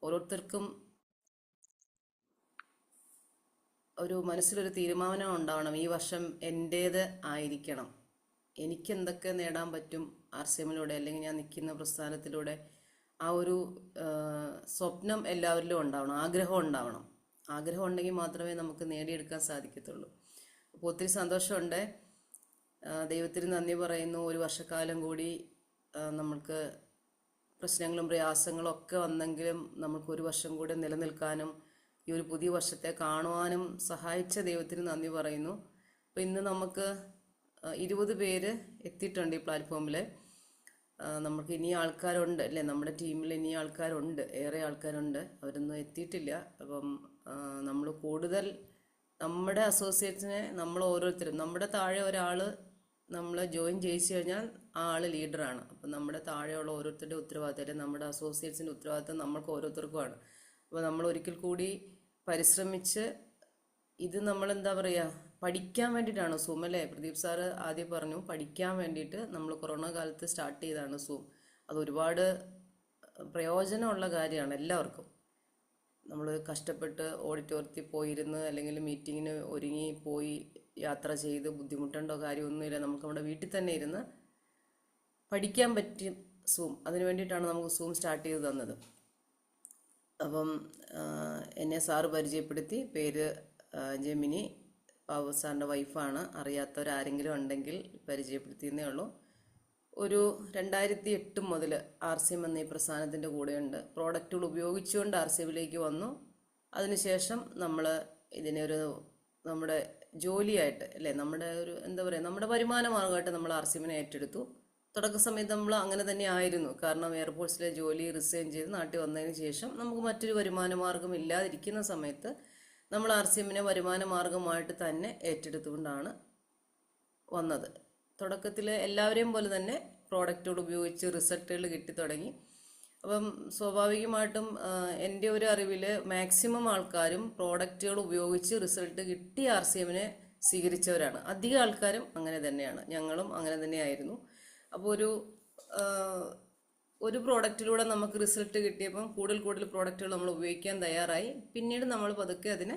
ഓരോരുത്തർക്കും ഒരു മനസ്സിലൊരു തീരുമാനം ഉണ്ടാവണം, ഈ വർഷം എൻ്റേത് ആയിരിക്കണം, എനിക്ക് എന്തൊക്കെ നേടാൻ പറ്റും RCMലൂടെ അല്ലെങ്കിൽ ഞാൻ നിൽക്കുന്ന പ്രസ്ഥാനത്തിലൂടെ. ആ ഒരു സ്വപ്നം എല്ലാവരിലും ഉണ്ടാവണം, ആഗ്രഹം ഉണ്ടാവണം. ആഗ്രഹം ഉണ്ടെങ്കിൽ മാത്രമേ നമുക്ക് നേടിയെടുക്കാൻ സാധിക്കത്തുള്ളൂ. അപ്പോൾ ഒത്തിരി സന്തോഷമുണ്ട്. ദൈവത്തിന് നന്ദി പറയുന്നു. ഒരു വർഷക്കാലം കൂടി നമ്മൾക്ക് പ്രശ്നങ്ങളും പ്രയാസങ്ങളും ഒക്കെ വന്നെങ്കിലും നമുക്ക് ഒരു വർഷം കൂടി നിലനിൽക്കാനും ഈ ഒരു പുതിയ വർഷത്തെ കാണുവാനും സഹായിച്ച ദൈവത്തിന് നന്ദി പറയുന്നു. അപ്പോൾ ഇന്ന് നമുക്ക് 20 പേര് എത്തിയിട്ടുണ്ട് ഈ പ്ലാറ്റ്ഫോമിൽ. നമുക്ക് ഇനി ആൾക്കാരുണ്ട് അല്ലേ, നമ്മുടെ ടീമിൽ ഇനി ആൾക്കാരുണ്ട്, ഏറെ ആൾക്കാരുണ്ട്, അവരൊന്നും എത്തിയിട്ടില്ല. അപ്പം നമ്മൾ കൂടുതൽ നമ്മുടെ അസോസിയേറ്റ്സിനെ നമ്മൾ ഓരോരുത്തരും, നമ്മുടെ താഴെ ഒരാൾ നമ്മൾ ജോയിൻ ചെയ്യിച്ചു കഴിഞ്ഞാൽ ആ ആൾ ലീഡറാണ്. അപ്പം നമ്മുടെ താഴെയുള്ള ഓരോരുത്തരുടെ ഉത്തരവാദിത്തം, നമ്മുടെ അസോസിയേറ്റ്സിൻ്റെ ഉത്തരവാദിത്തം നമ്മൾക്ക് ഓരോരുത്തർക്കുമാണ്. അപ്പോൾ നമ്മൾ ഒരിക്കൽ കൂടി പരിശ്രമിച്ച് ഇത് നമ്മൾ എന്താ പറയുക, പഠിക്കാൻ വേണ്ടിയിട്ടാണ് സൂം അല്ലേ. പ്രദീപ് സാറ് ആദ്യം പറഞ്ഞു പഠിക്കാൻ വേണ്ടിയിട്ട് നമ്മൾ കൊറോണ കാലത്ത് സ്റ്റാർട്ട് ചെയ്തതാണ് സൂം. അത് ഒരുപാട് പ്രയോജനമുള്ള കാര്യമാണ് എല്ലാവർക്കും. നമ്മൾ കഷ്ടപ്പെട്ട് ഓഡിറ്റോറിയത്തിൽ പോയിരുന്ന് അല്ലെങ്കിൽ മീറ്റിങ്ങിന് ഒരുങ്ങി പോയി യാത്ര ചെയ്ത് ബുദ്ധിമുട്ടേണ്ട കാര്യമൊന്നുമില്ല. നമുക്ക് നമ്മുടെ വീട്ടിൽ തന്നെ ഇരുന്ന് പഠിക്കാൻ പറ്റും സൂം. അതിന് വേണ്ടിയിട്ടാണ് നമുക്ക് സൂം സ്റ്റാർട്ട് ചെയ്ത് തന്നത്. അപ്പം എന്നെ സാറ് പരിചയപ്പെടുത്തി. പേര് ജെമിനി, ബാബു സാറിൻ്റെ വൈഫാണ്. അറിയാത്തവരാരെങ്കിലും ഉണ്ടെങ്കിൽ പരിചയപ്പെടുത്തിയെന്നേ ഉള്ളൂ. ഒരു 2008 മുതൽ RCM എന്ന ഈ പ്രസ്ഥാനത്തിൻ്റെ കൂടെയുണ്ട്. പ്രോഡക്റ്റുകൾ ഉപയോഗിച്ചുകൊണ്ട് RCMലേക്ക് വന്നു. അതിനുശേഷം നമ്മൾ ഇതിനെ ഒരു നമ്മുടെ ജോലിയായിട്ട് അല്ലേ, നമ്മുടെ ഒരു എന്താ പറയുക, നമ്മുടെ വരുമാന മാർഗമായിട്ട് നമ്മൾ RCMനെ ഏറ്റെടുത്തു. തുടക്ക സമയത്ത് നമ്മൾ അങ്ങനെ തന്നെ ആയിരുന്നു. കാരണം എയർപോർട്ട്സിലെ ജോലി റിസൈൻ ചെയ്ത് നാട്ടിൽ വന്നതിന് ശേഷം നമുക്ക് മറ്റൊരു വരുമാന മാർഗം ഇല്ലാതിരിക്കുന്ന സമയത്ത് നമ്മൾ RCMനെ വരുമാന മാർഗമായിട്ട് തന്നെ ഏറ്റെടുത്തുകൊണ്ടാണ് വന്നത്. തുടക്കത്തിൽ എല്ലാവരെയും പോലെ തന്നെ പ്രോഡക്റ്റുകൾ ഉപയോഗിച്ച് റിസൾട്ടുകൾ കിട്ടി തുടങ്ങി. അപ്പം സ്വാഭാവികമായിട്ടും എൻ്റെ ഒരു അറിവിൽ മാക്സിമം ആൾക്കാരും പ്രോഡക്റ്റുകൾ ഉപയോഗിച്ച് റിസൾട്ട് കിട്ടി RCMനെ സ്വീകരിച്ചവരാണ്. അധികം ആൾക്കാരും അങ്ങനെ തന്നെയാണ്, ഞങ്ങളും അങ്ങനെ തന്നെയായിരുന്നു. അപ്പോൾ ഒരു പ്രോഡക്റ്റിലൂടെ നമുക്ക് റിസൾട്ട് കിട്ടിയപ്പം കൂടുതൽ പ്രോഡക്റ്റുകൾ നമ്മൾ ഉപയോഗിക്കാൻ തയ്യാറായി. പിന്നീട് നമ്മൾ പതുക്കെ അതിനെ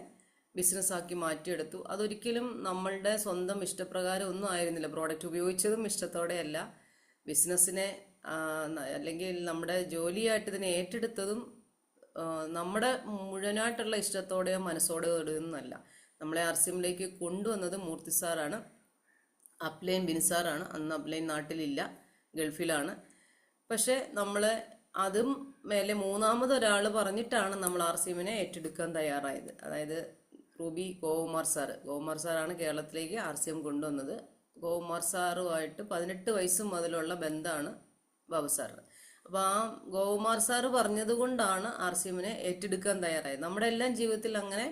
ബിസിനസ്സാക്കി മാറ്റിയെടുത്തു. അതൊരിക്കലും നമ്മളുടെ സ്വന്തം ഇഷ്ടപ്രകാരം ഒന്നും ആയിരുന്നില്ല. പ്രോഡക്റ്റ് ഉപയോഗിച്ചതും ഇഷ്ടത്തോടെയല്ല, ബിസിനസ്സിനെ അല്ലെങ്കിൽ നമ്മുടെ ജോലിയായിട്ട് ഇതിനെ ഏറ്റെടുത്തതും നമ്മുടെ മുഴുവനായിട്ടുള്ള ഇഷ്ടത്തോടെയോ മനസ്സോടെയോ ഇടുന്നല്ല. നമ്മളെ RCMലേക്ക് കൊണ്ടുവന്നത് മൂർത്തി സാറാണ്, അപ്ലൈൻ ബിൻസാറാണ്. അന്ന് അപ്ലൈൻ നാട്ടിലില്ല, ഗൾഫിലാണ്. പക്ഷെ നമ്മൾ അതും മേലെ മൂന്നാമതൊരാൾ പറഞ്ഞിട്ടാണ് നമ്മൾ RCMനെ ഏറ്റെടുക്കാൻ തയ്യാറായത്. അതായത് റൂബി ഗോകുമാർ സാറാണ് കേരളത്തിലേക്ക് RCM കൊണ്ടുവന്നത്. ഗോകുമാർ സാറുമായിട്ട് 18 വയസ്സ് മുതലുള്ള ബന്ധമാണ് ബാബു സാറിന്. അപ്പോൾ ആ ഗോകുമാർ സാറ് പറഞ്ഞത് കൊണ്ടാണ് RCMനെ ഏറ്റെടുക്കാൻ തയ്യാറായത്. നമ്മുടെ എല്ലാം ജീവിതത്തിൽ അങ്ങനെ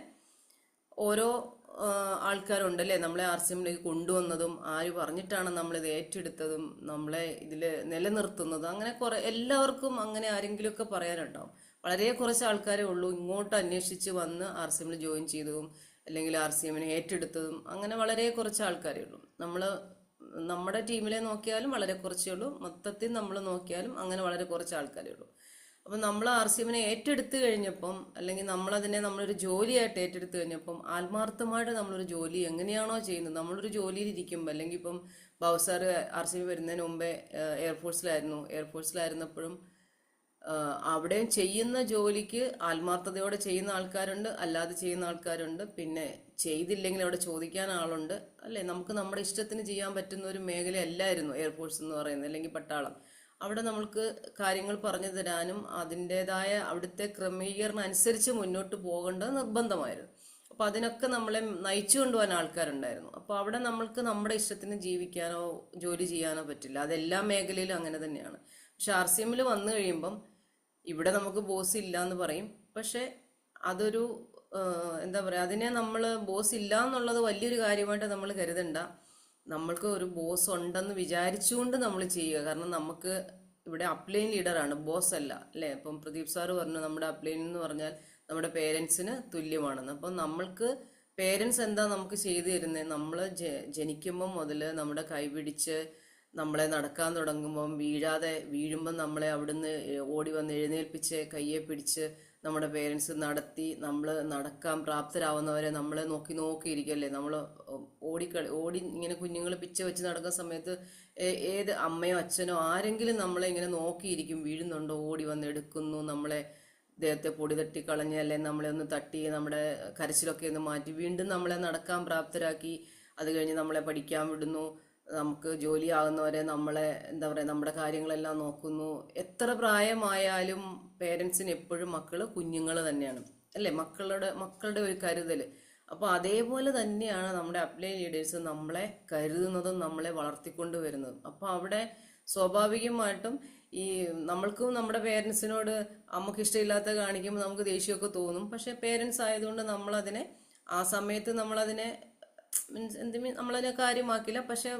ഓരോ ആൾക്കാരുണ്ടല്ലേ നമ്മളെ RCMലേക്ക് കൊണ്ടുവന്നതും, ആര് പറഞ്ഞിട്ടാണ് നമ്മളിത് ഏറ്റെടുത്തതും, നമ്മളെ ഇതിൽ നിലനിർത്തുന്നതും. അങ്ങനെ എല്ലാവർക്കും അങ്ങനെ ആരെങ്കിലുമൊക്കെ പറയാനുണ്ടാവും. വളരെ കുറച്ച് ആൾക്കാരേ ഉള്ളൂ ഇങ്ങോട്ട് അന്വേഷിച്ച് വന്ന് RCMൽ ജോയിൻ ചെയ്തതും അല്ലെങ്കിൽ RCMനെ ഏറ്റെടുത്തതും. അങ്ങനെ വളരെ കുറച്ച് ആൾക്കാരേ ഉള്ളൂ. നമ്മുടെ ടീമിലെ നോക്കിയാലും വളരെ കുറച്ചേ ഉള്ളൂ, മൊത്തത്തിൽ നമ്മൾ നോക്കിയാലും അങ്ങനെ വളരെ കുറച്ച് ആൾക്കാരേ ഉള്ളൂ. അപ്പം നമ്മൾ RCMനെ ഏറ്റെടുത്ത് കഴിഞ്ഞപ്പം, അല്ലെങ്കിൽ നമ്മളൊരു ജോലിയായിട്ട് ഏറ്റെടുത്ത് കഴിഞ്ഞപ്പം, ആത്മാർത്ഥമായിട്ട് നമ്മളൊരു ജോലി എങ്ങനെയാണോ ചെയ്യുന്നത്, നമ്മളൊരു ജോലിയിൽ ഇരിക്കുമ്പോൾ, അല്ലെങ്കിൽ ഇപ്പം ബാബു സാറ് RCM വരുന്നതിന് മുമ്പേ എയർഫോഴ്സിലായിരുന്നപ്പോഴും അവിടെയും ചെയ്യുന്ന ജോലിക്ക് ആത്മാർത്ഥതയോടെ ചെയ്യുന്ന ആൾക്കാരുണ്ട്, അല്ലാതെ ചെയ്യുന്ന ആൾക്കാരുണ്ട്. പിന്നെ ചെയ്തില്ലെങ്കിൽ അവിടെ ചോദിക്കാൻ ആളുണ്ട് അല്ലേ. നമുക്ക് നമ്മുടെ ഇഷ്ടത്തിന് ചെയ്യാൻ പറ്റുന്ന ഒരു മേഖലയല്ലായിരുന്നു എയർഫോഴ്സ് എന്ന് പറയുന്നത്, അല്ലെങ്കിൽ പട്ടാളം. അവിടെ നമ്മൾക്ക് കാര്യങ്ങൾ പറഞ്ഞു തരാനും അതിൻ്റെതായ അവിടുത്തെ ക്രമീകരണം അനുസരിച്ച് മുന്നോട്ട് പോകേണ്ടത് നിർബന്ധമായിരുന്നു. അപ്പം അതിനൊക്കെ നമ്മളെ നയിച്ചു കൊണ്ടുപോകാൻ ആൾക്കാരുണ്ടായിരുന്നു. അപ്പോൾ അവിടെ നമ്മൾക്ക് നമ്മുടെ ഇഷ്ടത്തിന് ജീവിക്കാനോ ജോലി ചെയ്യാനോ പറ്റില്ല. അതെല്ലാ മേഖലയിലും അങ്ങനെ തന്നെയാണ്. പക്ഷെ RCMൽ വന്നു കഴിയുമ്പം ഇവിടെ നമുക്ക് ബോസ് ഇല്ല എന്ന് പറയും. പക്ഷെ അതൊരു എന്താ പറയുക, അതിനെ നമ്മൾ ബോസ് ഇല്ല എന്നുള്ളത് വലിയൊരു കാര്യമായിട്ട് നമ്മൾ കരുതണ്ട. നമ്മൾക്ക് ഒരു ബോസ് ഉണ്ടെന്ന് വിചാരിച്ചുകൊണ്ട് നമ്മൾ ചെയ്യുക. കാരണം നമുക്ക് ഇവിടെ അപ്ലൈൻ ലീഡറാണ്, ബോസ് അല്ല അല്ലേ. അപ്പം പ്രദീപ് സാറ് പറഞ്ഞു നമ്മുടെ അപ്ലൈൻ എന്ന് പറഞ്ഞാൽ നമ്മുടെ പേരൻസിന് തുല്യമാണെന്ന്. അപ്പം നമ്മൾക്ക് പേരൻസ് എന്താ നമുക്ക് ചെയ്തു തരുന്നത്, നമ്മൾ ജനിക്കുമ്പം മുതൽ നമ്മുടെ കൈപിടിച്ച് നമ്മളെ നടക്കാൻ തുടങ്ങുമ്പം വീഴുമ്പം നമ്മളെ അവിടുന്ന് ഓടി വന്ന് എഴുന്നേൽപ്പിച്ച് കയ്യെ പിടിച്ച് നമ്മുടെ പേരൻസ് നടത്തി നമ്മൾ നടക്കാൻ പ്രാപ്തരാവുന്നവരെ നമ്മളെ നോക്കി നോക്കിയിരിക്കല്ലേ. നമ്മൾ ഓടി ഇങ്ങനെ കുഞ്ഞുങ്ങൾ പിച്ച വെച്ച് നടക്കുന്ന സമയത്ത് ഏത് അമ്മയോ അച്ഛനോ ആരെങ്കിലും നമ്മളെ ഇങ്ങനെ നോക്കിയിരിക്കും, വീഴുന്നുണ്ടോ, ഓടി വന്ന് എടുക്കുന്നു, നമ്മളെ ദേഹത്തെ പൊടി തട്ടി കളഞ്ഞ് അല്ലെ നമ്മളെ ഒന്ന് തട്ടി നമ്മുടെ കരച്ചിലൊക്കെ ഒന്ന് മാറ്റി വീണ്ടും നമ്മളെ നടക്കാൻ പ്രാപ്തരാക്കി. അത് കഴിഞ്ഞ് നമ്മളെ പഠിക്കാൻ വിടുന്നു, നമുക്ക് ജോലിയാകുന്നവരെ നമ്മളെ എന്താ പറയുക നമ്മുടെ കാര്യങ്ങളെല്ലാം നോക്കുന്നു. എത്ര പ്രായമായാലും പേരൻസിന് എപ്പോഴും മക്കള് കുഞ്ഞുങ്ങൾ തന്നെയാണ് അല്ലേ, മക്കളുടെ ഒരു കരുതൽ. അപ്പോൾ അതേപോലെ തന്നെയാണ് നമ്മുടെ അപ്ലൈ ലീഡേഴ്സ് നമ്മളെ കരുതുന്നതും നമ്മളെ വളർത്തിക്കൊണ്ട് വരുന്നതും. അപ്പോൾ അവിടെ സ്വാഭാവികമായിട്ടും ഈ നമ്മൾക്കും നമ്മുടെ പേരൻസിനോട് അമ്മക്ക് ഇഷ്ടമില്ലാത്ത കാണിക്കുമ്പോൾ നമുക്ക് ദേഷ്യമൊക്കെ തോന്നും. പക്ഷെ പേരൻസ് ആയതുകൊണ്ട് നമ്മളതിനെ ആ സമയത്ത് നമ്മളതിനെ നമ്മളതിനെ കാര്യമാക്കില്ല. പക്ഷെ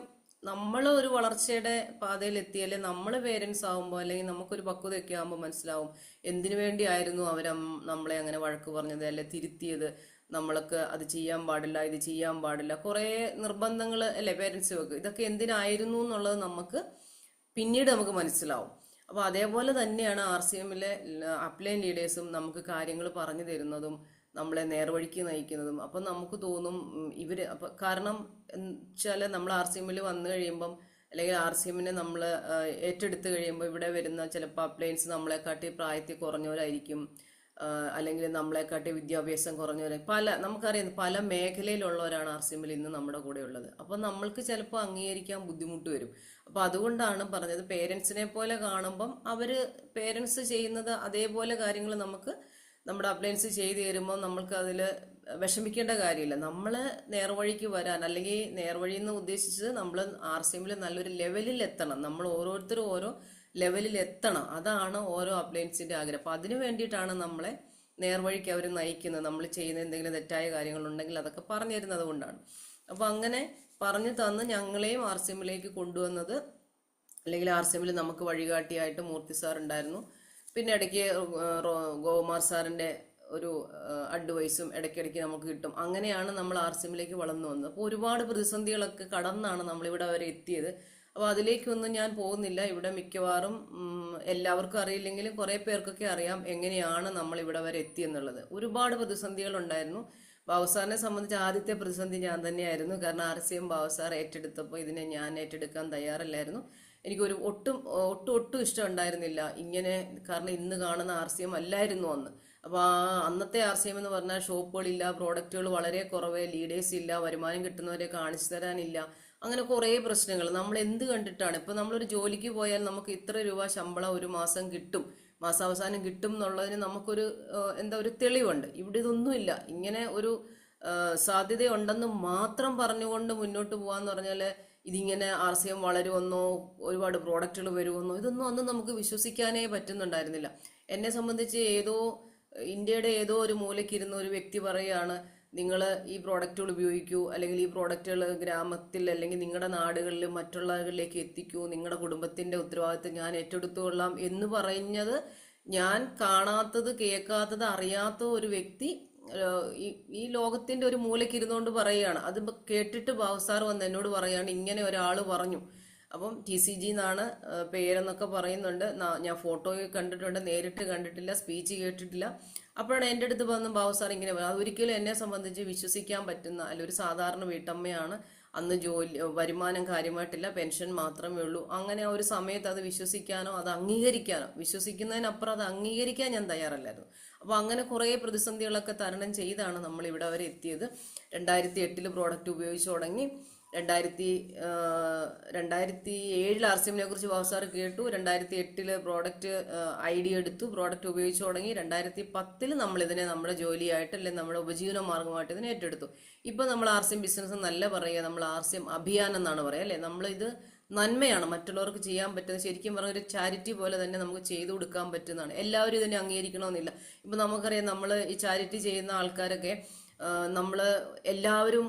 നമ്മൾ ഒരു വളർച്ചയുടെ പാതയിൽ എത്തിയാലേ നമ്മൾ പേരൻസ് ആവുമ്പോൾ അല്ലെങ്കിൽ നമുക്കൊരു പക്വതയൊക്കെ ആകുമ്പോൾ മനസ്സിലാവും എന്തിനു വേണ്ടിയായിരുന്നു നമ്മളെ അങ്ങനെ വഴക്ക് പറഞ്ഞത് അല്ലെ തിരുത്തിയത്. നമ്മൾക്ക് അത് ചെയ്യാൻ പാടില്ല, ഇത് ചെയ്യാൻ പാടില്ല, കുറേ നിർബന്ധങ്ങൾ അല്ലെ പേരൻസ് വെക്കും. ഇതൊക്കെ എന്തിനായിരുന്നു എന്നുള്ളത് നമുക്ക് പിന്നീട് നമുക്ക് മനസ്സിലാവും. അപ്പോൾ അതേപോലെ തന്നെയാണ് RCMലെ അപ്ലൈൻ ലീഡേഴ്സും നമുക്ക് കാര്യങ്ങൾ പറഞ്ഞു തരുന്നതും നമ്മളെ നേർവഴിക്ക് നയിക്കുന്നതും. അപ്പം നമുക്ക് തോന്നും ഇവര് കാരണം വെച്ചാൽ നമ്മൾ RCMൽ വന്നു കഴിയുമ്പം അല്ലെങ്കിൽ RCMനെ നമ്മൾ ഏറ്റെടുത്ത് കഴിയുമ്പോൾ ഇവിടെ വരുന്ന ചിലപ്പോൾ അപ്ലൈൻസ് നമ്മളെക്കാട്ടി പ്രായത്തിൽ കുറഞ്ഞവരായിരിക്കും, അല്ലെങ്കിൽ നമ്മളെക്കാട്ടി വിദ്യാഭ്യാസം കുറഞ്ഞവരെ നമുക്കറിയാം പല മേഖലയിലുള്ളവരാണ് RCMൽ ഇന്ന് നമ്മുടെ കൂടെ ഉള്ളത്. അപ്പം നമ്മൾക്ക് ചിലപ്പോൾ അംഗീകരിക്കാൻ ബുദ്ധിമുട്ട് വരും. അപ്പൊ അതുകൊണ്ടാണ് പറഞ്ഞത് പേരൻസിനെ പോലെ കാണുമ്പം പേരൻസ് ചെയ്യുന്നത് അതേപോലെ കാര്യങ്ങൾ നമ്മുടെ അപ്ലയൻസ് ചെയ്തു തരുമ്പോൾ നമ്മൾക്ക് അതിൽ വിഷമിക്കേണ്ട കാര്യമില്ല. നമ്മള് നേർവഴിക്ക് വരാൻ അല്ലെങ്കിൽ നേർവഴി എന്ന് ഉദ്ദേശിച്ചത് നമ്മൾ RCMൽ നല്ലൊരു ലെവലിൽ എത്തണം, നമ്മൾ ഓരോരുത്തരും ഓരോ ലെവലിൽ എത്തണം. അതാണ് ഓരോ അപ്ലയൻസിന്റെ ആഗ്രഹം. അപ്പൊ അതിനു വേണ്ടിയിട്ടാണ് നമ്മളെ നേർവഴിക്ക് അവർ നയിക്കുന്നത്. നമ്മൾ ചെയ്യുന്ന എന്തെങ്കിലും തെറ്റായ കാര്യങ്ങളുണ്ടെങ്കിൽ അതൊക്കെ പറഞ്ഞു തരുന്നത് കൊണ്ടാണ്. അപ്പൊ അങ്ങനെ പറഞ്ഞു തന്ന് ഞങ്ങളെയും RCMലേക്ക് കൊണ്ടുവന്നത്, അല്ലെങ്കിൽ RCMൽ നമുക്ക് വഴികാട്ടിയായിട്ട് മൂർത്തി സാർ ഉണ്ടായിരുന്നു. പിന്നെ ഇടയ്ക്ക് ഗോകുമാർ സാറിന്റെ ഒരു അഡ്വൈസും ഇടയ്ക്കിടയ്ക്ക് നമുക്ക് കിട്ടും. അങ്ങനെയാണ് നമ്മൾ RCMലേക്ക് വളർന്നു വന്നത്. അപ്പോൾ ഒരുപാട് പ്രതിസന്ധികളൊക്കെ കടന്നാണ് നമ്മളിവിടെ വരെ എത്തിയത്. അപ്പോൾ അതിലേക്കൊന്നും ഞാൻ പോകുന്നില്ല. ഇവിടെ മിക്കവാറും എല്ലാവർക്കും അറിയില്ലെങ്കിലും കുറെ പേർക്കൊക്കെ അറിയാം എങ്ങനെയാണ് നമ്മൾ ഇവിടെ വരെ എത്തിയെന്നുള്ളത്. ഒരുപാട് പ്രതിസന്ധികൾ ഉണ്ടായിരുന്നു. ബാബുസാറിനെ സംബന്ധിച്ച് ആദ്യത്തെ പ്രതിസന്ധി ഞാൻ തന്നെയായിരുന്നു. കാരണം RCM ബാബുസാർ ഏറ്റെടുത്തപ്പോൾ ഇതിനെ ഞാൻ ഏറ്റെടുക്കാൻ തയ്യാറല്ലായിരുന്നു. എനിക്കൊരു ഒട്ടും ഇഷ്ടം ഉണ്ടായിരുന്നില്ല ഇങ്ങനെ. കാരണം ഇന്ന് കാണുന്ന RCM അല്ലായിരുന്നു അന്ന്. അപ്പോൾ അന്നത്തെ RCM എന്ന് പറഞ്ഞാൽ ഷോപ്പുകളില്ല, പ്രോഡക്റ്റുകൾ വളരെ കുറവ്, ലീഡേഴ്സ് ഇല്ല, വരുമാനം കിട്ടുന്നവരെ കാണിച്ചു തരാനില്ല, അങ്ങനെ കുറേ പ്രശ്നങ്ങൾ. നമ്മൾ എന്ത് കണ്ടിട്ടാണ് ഇപ്പൊ നമ്മളൊരു ജോലിക്ക് പോയാൽ നമുക്ക് ഇത്ര രൂപ ശമ്പളം ഒരു മാസം കിട്ടും, മാസാവസാനം കിട്ടും എന്നുള്ളതിന് നമുക്കൊരു ഒരു തെളിവുണ്ട്. ഇവിടെ ഇതൊന്നുമില്ല. ഇങ്ങനെ ഒരു സാധ്യതയുണ്ടെന്ന് മാത്രം പറഞ്ഞുകൊണ്ട് മുന്നോട്ട് പോകാന്ന് പറഞ്ഞാല് ഇതിങ്ങനെ RCM വളരുമെന്നോ ഒരുപാട് പ്രോഡക്റ്റുകൾ വരുമെന്നോ ഇതൊന്നും അന്ന് നമുക്ക് വിശ്വസിക്കാനേ പറ്റുന്നുണ്ടായിരുന്നില്ല. എന്നെ സംബന്ധിച്ച് ഇന്ത്യയുടെ ഏതോ ഒരു മൂലയ്ക്കിരുന്ന ഒരു വ്യക്തി പറയുകയാണ്, നിങ്ങൾ ഈ പ്രോഡക്റ്റുകൾ ഉപയോഗിക്കൂ, അല്ലെങ്കിൽ ഈ പ്രോഡക്റ്റുകൾ ഗ്രാമത്തിൽ അല്ലെങ്കിൽ നിങ്ങളുടെ നാടുകളിൽ മറ്റുള്ളവരിലേക്ക് എത്തിക്കൂ, നിങ്ങളുടെ കുടുംബത്തിന്റെ ഉത്തരവാദിത്വം ഞാൻ ഏറ്റെടുത്തുകൊള്ളാം എന്ന് പറഞ്ഞത് ഞാൻ കാണാത്തത് കേൾക്കാത്തത് അറിയാത്ത ഒരു വ്യക്തി ഈ ലോകത്തിന്റെ ഒരു മൂലയ്ക്ക് ഇരുന്നുകൊണ്ട് പറയുകയാണ്. അത് കേട്ടിട്ട് ബാബുസാർ വന്ന് എന്നോട് പറയാണ് ഇങ്ങനെ ഒരാൾ പറഞ്ഞു. അപ്പം TCG എന്നാണ് പേരെന്നൊക്കെ പറയുന്നുണ്ട്. ഞാൻ ഫോട്ടോ കണ്ടിട്ടുണ്ട്, നേരിട്ട് കണ്ടിട്ടില്ല, സ്പീച്ച് കേട്ടിട്ടില്ല. അപ്പോഴാണ് എൻ്റെ അടുത്ത് വന്ന് ബാബുസാർ ഇങ്ങനെ പറയുന്നത്. അതൊരിക്കലും എന്നെ സംബന്ധിച്ച് വിശ്വസിക്കാൻ പറ്റുന്ന ഒരു സാധാരണ വീട്ടമ്മയാണ്. അന്ന് വരുമാനം കാര്യമായിട്ടില്ല, പെൻഷൻ മാത്രമേ ഉള്ളൂ. അങ്ങനെ ആ ഒരു സമയത്ത് അത് വിശ്വസിക്കാനോ അത് അംഗീകരിക്കാനോ, വിശ്വസിക്കുന്നതിനപ്പുറം അത് അംഗീകരിക്കാൻ ഞാൻ തയ്യാറല്ലായിരുന്നു. അപ്പൊ അങ്ങനെ കുറെ പ്രതിസന്ധികളൊക്കെ തരണം ചെയ്താണ് നമ്മൾ ഇവിടെ വരെ എത്തിയത്. 2008 പ്രോഡക്റ്റ് ഉപയോഗിച്ചു തുടങ്ങി. 2007 RCMനെ കുറിച്ച് ബാബുസാർ കേട്ടു. 2008 പ്രോഡക്റ്റ് ഐഡിയ എടുത്തു, പ്രോഡക്റ്റ് ഉപയോഗിച്ചു തുടങ്ങി. 2010 നമ്മൾ ഇതിനെ നമ്മുടെ ജോലിയായിട്ട് അല്ലെങ്കിൽ നമ്മുടെ ഉപജീവന മാർഗമായിട്ട് ഇതിനെ ഏറ്റെടുത്തു. ഇപ്പൊ നമ്മൾ RCM ബിസിനസ് നല്ല പറയുക, നമ്മൾ RCM അഭിയാൻ എന്നാണ് പറയുക അല്ലെ. നമ്മളിത് നന്മയാണ്, മറ്റുള്ളവർക്ക് ചെയ്യാൻ പറ്റുന്നത്. ശരിക്കും പറഞ്ഞ ഒരു ചാരിറ്റി പോലെ തന്നെ നമുക്ക് ചെയ്തു കൊടുക്കാൻ പറ്റുന്നതാണ്. എല്ലാവരും ഇതിനെ അംഗീകരിക്കണമെന്നില്ല. ഇപ്പൊ നമുക്കറിയാം, നമ്മൾ ഈ ചാരിറ്റി ചെയ്യുന്ന ആൾക്കാരൊക്കെ എല്ലാവരും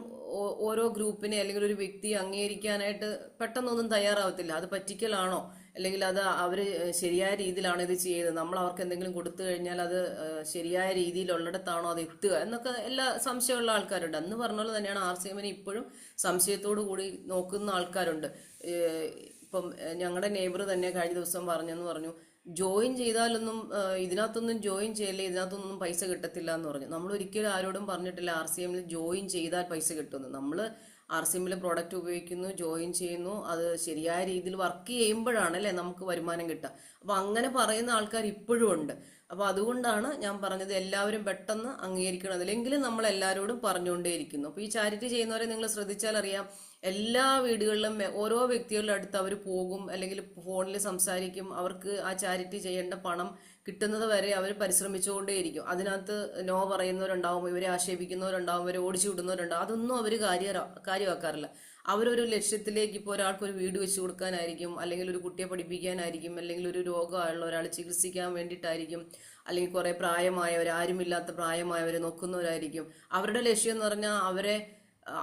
ഓരോ ഗ്രൂപ്പിനെ അല്ലെങ്കിൽ ഒരു വ്യക്തിയെ അംഗീകരിക്കാനായിട്ട് പെട്ടെന്നൊന്നും തയ്യാറാവത്തില്ല. അത് പറ്റിക്കലാണോ, അല്ലെങ്കിൽ അത് അവര് ശരിയായ രീതിയിലാണോ ഇത് ചെയ്തത്, നമ്മൾ അവർക്ക് എന്തെങ്കിലും കൊടുത്തു കഴിഞ്ഞാൽ അത് ശരിയായ രീതിയിലുള്ളിടത്താണോ അത് എത്തുക എന്നൊക്കെ എല്ലാ സംശയമുള്ള ആൾക്കാരുണ്ട്. അന്ന് പറഞ്ഞ പോലെ തന്നെയാണ് RCMനെ ഇപ്പോഴും സംശയത്തോടു കൂടി നോക്കുന്ന ആൾക്കാരുണ്ട്. ഇപ്പം ഞങ്ങളുടെ നെയ്ബർ തന്നെ കഴിഞ്ഞ ദിവസം പറഞ്ഞു, ജോയിൻ ചെയ്താലൊന്നും ഇതിനകത്തൊന്നും ജോയിൻ ചെയ്യല്ലേ, ഇതിനകത്തൊന്നും പൈസ കിട്ടത്തില്ല എന്ന് പറഞ്ഞു. നമ്മൾ ഒരിക്കലും ആരോടും പറഞ്ഞിട്ടില്ല RCMൽ ജോയിൻ ചെയ്താൽ പൈസ കിട്ടുന്നു. നമ്മൾ RCMൽ പ്രോഡക്റ്റ് ഉപയോഗിക്കുന്നു, ജോയിൻ ചെയ്യുന്നു, അത് ശരിയായ രീതിയിൽ വർക്ക് ചെയ്യുമ്പോഴാണ് അല്ലേ നമുക്ക് വരുമാനം കിട്ടുക. അപ്പൊ അങ്ങനെ പറയുന്ന ആൾക്കാർ ഇപ്പോഴും ഉണ്ട്. അപ്പൊ അതുകൊണ്ടാണ് ഞാൻ പറഞ്ഞത് എല്ലാവരും പെട്ടെന്ന് അംഗീകരിക്കണം. അതിലെങ്കിലും നമ്മൾ എല്ലാവരോടും പറഞ്ഞുകൊണ്ടേയിരിക്കുന്നു. അപ്പൊ ഈ ചാരിറ്റി ചെയ്യുന്നവരെ നിങ്ങൾ ശ്രദ്ധിച്ചാൽ അറിയാം, എല്ലാ വീടുകളിലും ഓരോ വ്യക്തികളുടെ അടുത്ത് അവർ പോകും, അല്ലെങ്കിൽ ഫോണിൽ സംസാരിക്കും. അവർക്ക് ആ ചാരിറ്റി ചെയ്യേണ്ട പണം കിട്ടുന്നത് വരെ അവർ പരിശ്രമിച്ചുകൊണ്ടേയിരിക്കും. അതിനകത്ത് നോ പറയുന്നവരുണ്ടാവും, ഇവരെ ആക്ഷേപിക്കുന്നവരുണ്ടാവും, ഇവരെ ഓടിച്ചു വിടുന്നവരുണ്ടാവും. അതൊന്നും അവർ കാര്യമാക്കാറില്ല. അവരൊരു ലക്ഷ്യത്തിലേക്ക്, ഇപ്പോൾ ഒരാൾക്ക് ഒരു വീട് വെച്ച് കൊടുക്കാനായിരിക്കും, അല്ലെങ്കിൽ ഒരു കുട്ടിയെ പഠിപ്പിക്കാനായിരിക്കും, അല്ലെങ്കിൽ ഒരു രോഗമുള്ള ഒരാൾ ചികിത്സിക്കാൻ വേണ്ടിയിട്ടായിരിക്കും, അല്ലെങ്കിൽ കുറെ പ്രായമായവർ, ആരുമില്ലാത്ത പ്രായമായവരെ നോക്കുന്നവരായിരിക്കും. അവരുടെ ലക്ഷ്യം എന്ന് പറഞ്ഞാൽ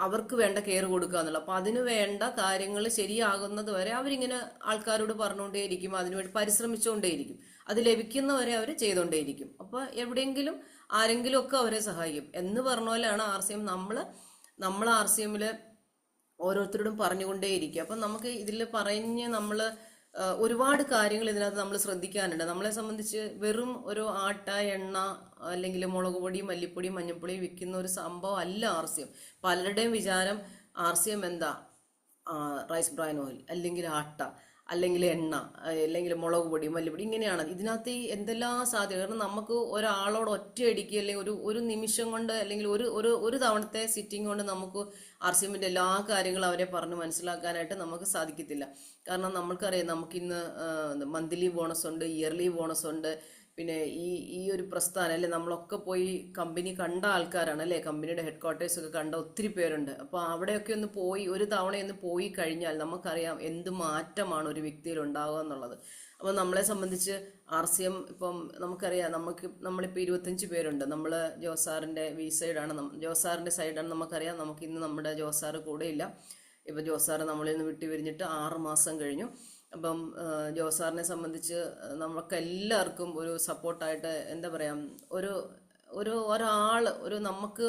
അവർക്ക് വേണ്ട കെയർ കൊടുക്കുക എന്നുള്ള. അപ്പൊ അതിന് വേണ്ട കാര്യങ്ങൾ ശരിയാകുന്നത് വരെ അവരിങ്ങനെ ആൾക്കാരോട് പറഞ്ഞുകൊണ്ടേയിരിക്കും, അതിനുവേണ്ടി പരിശ്രമിച്ചുകൊണ്ടേയിരിക്കും. അത് ലഭിക്കുന്നവരെ അവർ ചെയ്തുകൊണ്ടേയിരിക്കും. അപ്പൊ എവിടെയെങ്കിലും ആരെങ്കിലും ഒക്കെ അവരെ സഹായിക്കും എന്ന് പറഞ്ഞ പോലെയാണ് RCM. നമ്മൾ RCMല് ഓരോരുത്തരോടും പറഞ്ഞുകൊണ്ടേയിരിക്കും. അപ്പം നമുക്ക് ഇതിൽ നമ്മള് ഒരുപാട് കാര്യങ്ങൾ ഇതിനകത്ത് നമ്മൾ ശ്രദ്ധിക്കാനുണ്ട്. നമ്മളെ സംബന്ധിച്ച് വെറും ഒരു ആട്ട, എണ്ണ, അല്ലെങ്കിൽ മുളക് പൊടി, മല്ലിപ്പൊടി, മഞ്ഞൾപ്പൊടി വിൽക്കുന്ന ഒരു സംഭവം അല്ല RCM. പലരുടെയും വിചാരം RCM എന്താ, റൈസ് ബ്രാൻ ഓയിൽ, അല്ലെങ്കിൽ ആട്ട, അല്ലെങ്കിൽ എണ്ണ, അല്ലെങ്കിൽ മുളക് പൊടി, മല്ലിപ്പൊടി, ഇങ്ങനെയാണ്. ഇതിനകത്ത് എന്തെല്ലാം സാധ്യത. കാരണം നമുക്ക് ഒരാളോട് ഒറ്റയടിക്ക്, അല്ലെങ്കിൽ ഒരു നിമിഷം കൊണ്ട്, അല്ലെങ്കിൽ ഒരു തവണത്തെ സിറ്റിംഗ് കൊണ്ട് നമുക്ക് RCMന്റെ എല്ലാ കാര്യങ്ങളും അവരെ പറഞ്ഞ് മനസ്സിലാക്കാനായിട്ട് നമുക്ക് സാധിക്കത്തില്ല. കാരണം നമ്മൾക്കറിയാം, നമുക്കിന്ന് മന്ത്ലി ബോണസ് ഉണ്ട്, ഇയർലി ബോണസ് ഉണ്ട്. പിന്നെ ഈ ഒരു പ്രസ്ഥാനം അല്ലെ, നമ്മളൊക്കെ പോയി കമ്പനി കണ്ട ആൾക്കാരാണ് അല്ലെ, കമ്പനിയുടെ ഹെഡ് ക്വാർട്ടേഴ്സ് ഒക്കെ കണ്ട ഒത്തിരി പേരുണ്ട്. അപ്പൊ അവിടെയൊക്കെ ഒന്ന് പോയി, ഒരു തവണയൊന്ന് പോയി കഴിഞ്ഞാൽ നമുക്കറിയാം എന്ത് മാറ്റമാണ് ഒരു വ്യക്തിയിൽ ഉണ്ടാവുക എന്നുള്ളത്. അപ്പൊ നമ്മളെ സംബന്ധിച്ച് RCM ഇപ്പം നമുക്കറിയാം, നമ്മളിപ്പോൾ 25 പേരുണ്ട്. നമ്മള് ജോസാറിന്റെ ജോസാറിന്റെ സൈഡാണ്. നമുക്കറിയാം, നമുക്ക് ഇന്ന് നമ്മുടെ ജോസാറ് കൂടെ ഇല്ല. ഇപ്പൊ ജോസാറ് നമ്മളിൽ നിന്ന് വിട്ടു പിരിഞ്ഞിട്ട് 6 മാസം കഴിഞ്ഞു. അപ്പം ജോസാറിനെ സംബന്ധിച്ച് നമുക്കെല്ലാവർക്കും ഒരു സപ്പോർട്ടായിട്ട്, എന്താ പറയാ, ഒരാള് നമുക്ക്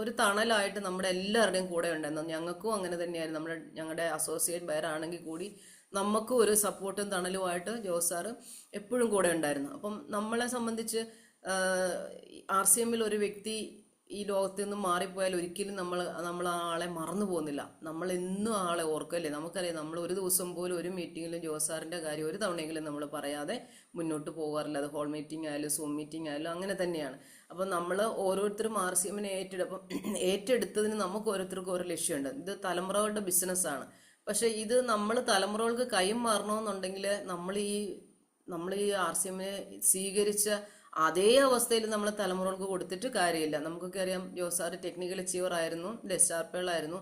ഒരു തണലായിട്ട് നമ്മുടെ എല്ലാവരുടെയും കൂടെ ഉണ്ടായിരുന്നു. ഞങ്ങൾക്കും അങ്ങനെ തന്നെയായിരുന്നു. ഞങ്ങളുടെ അസോസിയേറ്റ് ബയർ ആണെങ്കിൽ കൂടി നമുക്കും ഒരു സപ്പോർട്ടും തണലുമായിട്ട് ജോസാറ് എപ്പോഴും കൂടെ ഉണ്ടായിരുന്നു. അപ്പം നമ്മളെ സംബന്ധിച്ച് RCMൽ ഒരു വ്യക്തി ഈ ലോകത്ത് നിന്ന് മാറിപ്പോയാൽ ഒരിക്കലും നമ്മൾ ആ ആളെ മറന്നു പോകുന്നില്ല. നമ്മൾ എന്നും ആളെ ഓർക്കല്ലേ. നമുക്കറിയാം, നമ്മൾ ഒരു ദിവസം പോലും ഒരു മീറ്റിങ്ങിലും ജോസാറിന്റെ കാര്യം ഒരു തവണയെങ്കിലും നമ്മൾ പറയാതെ മുന്നോട്ട് പോകാറില്ല. അത് ഹോൾ മീറ്റിംഗ് ആയാലും സൂം മീറ്റിംഗ് ആയാലും അങ്ങനെ തന്നെയാണ്. അപ്പം നമ്മൾ ഓരോരുത്തരും RCMനെ ഏറ്റെടുത്തതിന് നമുക്ക് ഓരോരുത്തർക്കും ഓരോ ലക്ഷ്യമുണ്ട്. ഇത് തലമുറകളുടെ ബിസിനസ്സാണ്. പക്ഷെ ഇത് നമ്മൾ തലമുറകൾക്ക് കൈമാറണമെന്നുണ്ടെങ്കിൽ നമ്മൾ ഈ RCMനെ സ്വീകരിച്ച അതേ അവസ്ഥയിൽ നമ്മൾ തലമുറകൾക്ക് കൊടുത്തിട്ട് കാര്യമില്ല. നമുക്കൊക്കെ അറിയാം, ജോസാർ ടെക്നിക്കൽ അച്ചീവർ ആയിരുന്നു, സ്റ്റാർ പേളായിരുന്നു.